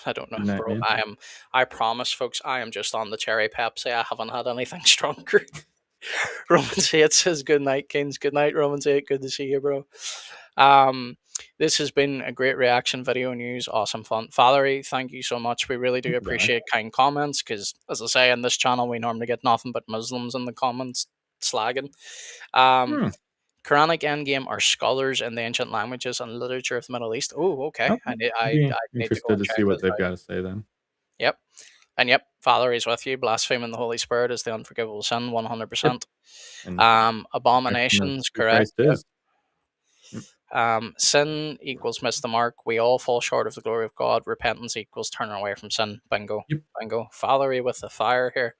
I don't know, Good night, bro. man. I promise, folks, I am just on the cherry Pepsi. I haven't had anything stronger. Romans 8 says, good night, Kings. Good night, Romans 8. Good to see you, bro. Um, this has been a great reaction video news. Awesome fun. Valerie, thank you so much. We really do Thank you, Valley. appreciate kind comments because, as I say, in this channel, we normally get nothing but Muslims in the comments slagging. Um, Hmm, Quranic endgame are scholars in the ancient languages and literature of the Middle East. Oh, okay. okay. I'd I be need to go interested and to check see what this they've out. got to say then. Yep. And yep, Valerie's with you. Blaspheming the Holy Spirit is the unforgivable sin, Yep, 100%. and rejection of Abominations, who correct. Christ Yep. is. Yep. Sin equals miss the mark. We all fall short of the glory of God. Repentance equals turning away from sin. Bingo. Yep. Bingo. Fathery with the fire here.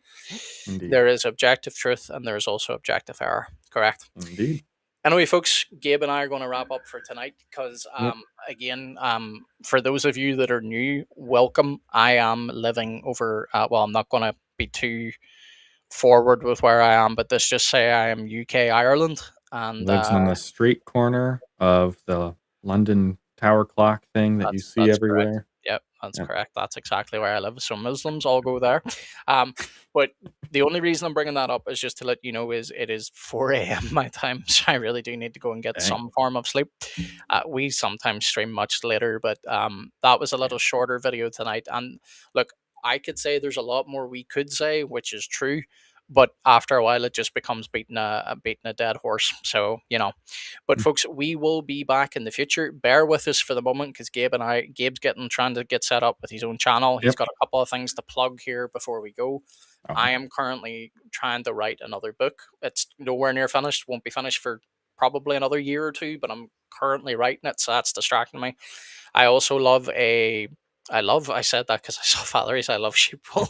Indeed. There is objective truth and there is also objective error. Correct. Indeed. Anyway, folks, Gabe and I are going to wrap up for tonight because, Yep. again, for those of you that are new, welcome. I am living over, well, I'm not going to be too forward with where I am, but let's just say I am UK, Ireland. And Lives on the street corner of the London Tower clock thing that you see that's correct. everywhere. Yep, that's Yep. correct. That's exactly where I live. So Muslims all go there. But the only reason I'm bringing that up is just to let you know is it is 4 a.m. my time, so I really do need to go and get Dang. some form of sleep. We sometimes stream much later, but that was a little shorter video tonight. And look, I could say there's a lot more we could say, which is true. But after a while, it just becomes beating a dead horse. So But folks, we will be back in the future. Bear with us for the moment because Gabe's trying to get set up with his own channel. He's Yep. got a couple of things to plug here before we go. Oh. I am currently trying to write another book. It's nowhere near finished. Won't be finished for probably another year or two, but I'm currently writing it, so that's distracting me. I also I said that because I saw Valerie's I love sheeple.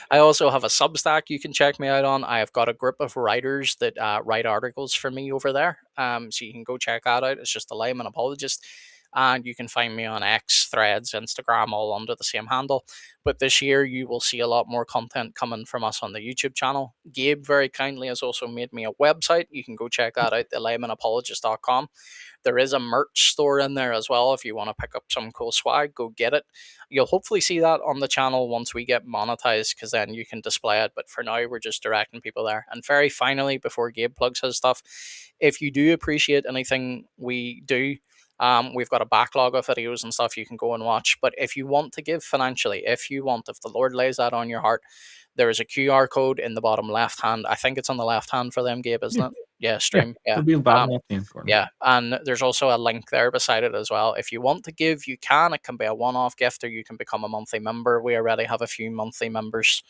I also have a Substack you can check me out on. I have got a group of writers that write articles for me over there. So you can go check that out. It's just a layman apologist. And you can find me on X, Threads, Instagram, all under the same handle. But this year, you will see a lot more content coming from us on the YouTube channel. Gabe very kindly has also made me a website. You can go check that out, thelaymanapologist.com. There is a merch store in there as well. If you want to pick up some cool swag, go get it. You'll hopefully see that on the channel once we get monetized because then you can display it. But for now, we're just directing people there. And very finally, before Gabe plugs his stuff, if you do appreciate anything we do, we've got a backlog of videos and stuff you can go and watch. But if you want to give financially, if the Lord lays that on your heart, there is a QR code in the bottom left hand. I think it's on the left hand for them, Gabe, isn't it? Yeah, stream. Yeah. It'll be the bottom left-hand corner. Yeah, and there's also a link there beside it as well. If you want to give, you can. It can be a one-off gift or you can become a monthly member. We already have a few monthly members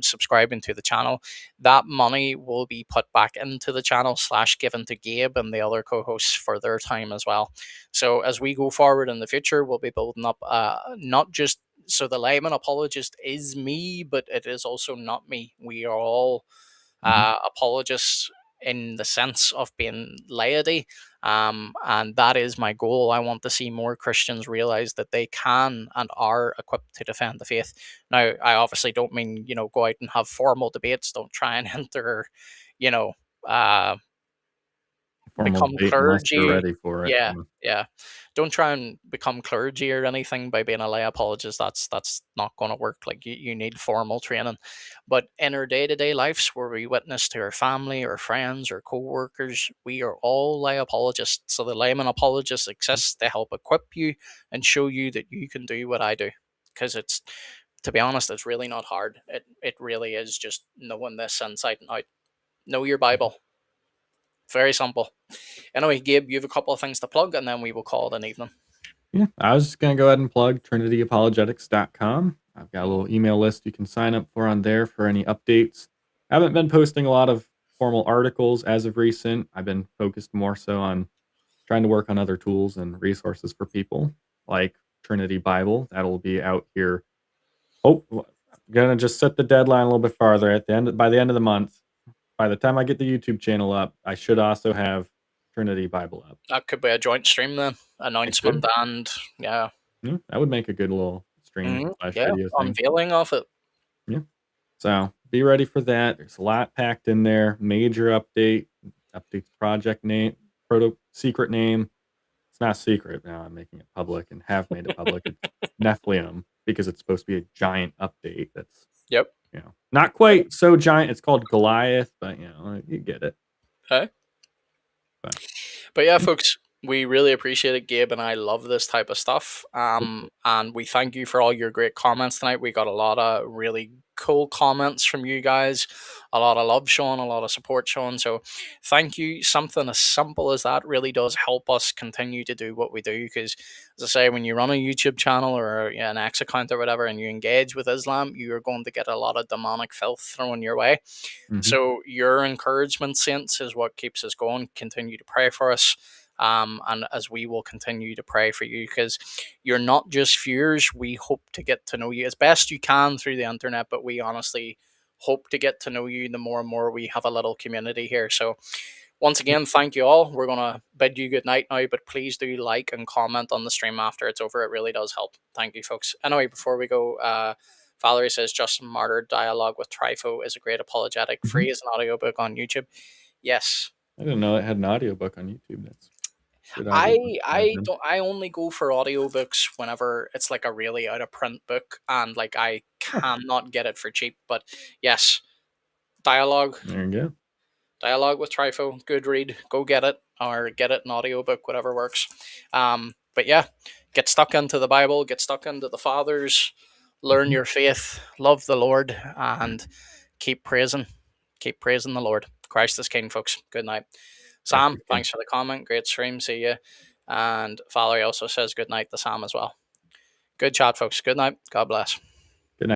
subscribing to the channel. That money will be put back into the channel / given to Gabe and the other co-hosts for their time as well. So as we go forward in the future, we'll be building up not just so the layman apologist is me, but it is also not me. We are all apologists in the sense of being laity. And that is my goal. I want to see more Christians realize that they can and are equipped to defend the faith. Now, I obviously don't mean, go out and have formal debates. Don't try and enter, Formal become debate unless you're clergy. ready for it. Yeah. Don't try and become clergy or anything by being a lay apologist. That's not going to work. Like you need formal training. But in our day-to-day lives where we witness to our family or friends or co-workers, we are all lay apologists. So the layman apologist exists to help equip you and show you that you can do what I do. Because to be honest, it's really not hard. It really is just knowing this inside and out. Know your Bible. Very simple. Anyway, Gabe, you have a couple of things to plug, and then we will call it an evening. Yeah, I was just going to go ahead and plug trinityapologetics.com. I've got a little email list you can sign up for on there for any updates. I haven't been posting a lot of formal articles as of recent. I've been focused more so on trying to work on other tools and resources for people, like Trinity Bible. That'll be out here. Oh, I'm going to just set the deadline a little bit farther by the end of the month. By the time I get the YouTube channel up, I should also have Trinity Bible up. That could be a joint stream then. Announcement and that would make a good little stream / video thing. Unveiling of it. Yeah. So be ready for that. There's a lot packed in there. Major updates project name, secret name. It's not secret now. I'm making it public and have made it public. It's Nephilim because it's supposed to be a giant update. That's not quite so giant. It's called Goliath, but you get it. Okay. But yeah, folks, we really appreciate it. Gabe and I love this type of stuff. And we thank you for all your great comments tonight. We got a lot of really cool comments from you guys, a lot of love shown, a lot of support shown. So thank you. Something as simple as that really does help us continue to do what we do. Because, as I say, when you run a YouTube channel or an X account or whatever, and you engage with Islam, you are going to get a lot of demonic filth thrown your way. So your encouragement, saints, is what keeps us going. Continue to pray for us. And as we will continue to pray for you, because you're not just viewers. We hope to get to know you as best you can through the internet, but we honestly hope to get to know you the more and more we have a little community here. So once again, thank you all. We're going to bid you good night now, but please do like and comment on the stream after it's over. It really does help. Thank you, folks. Anyway, before we go, Valerie says Justin Martyr dialogue with Trifo is a great apologetic, free as an audiobook on YouTube. Yes. I didn't know it had an audiobook on YouTube. That's good audiobook. I only go for audiobooks whenever it's like a really out of print book and like I cannot get it for cheap. But yes, dialogue There you go. Dialogue with Trifo, good read. Go get it or get it in audiobook, whatever works. But yeah, get stuck into the Bible, get stuck into the fathers, learn your faith, love the Lord, and keep praising. Keep praising the Lord. Christ is King, folks. Good night. Sam, thanks for the comment. Great stream. See you. And Valerie also says good night to Sam as well. Good chat, folks. Good night. God bless.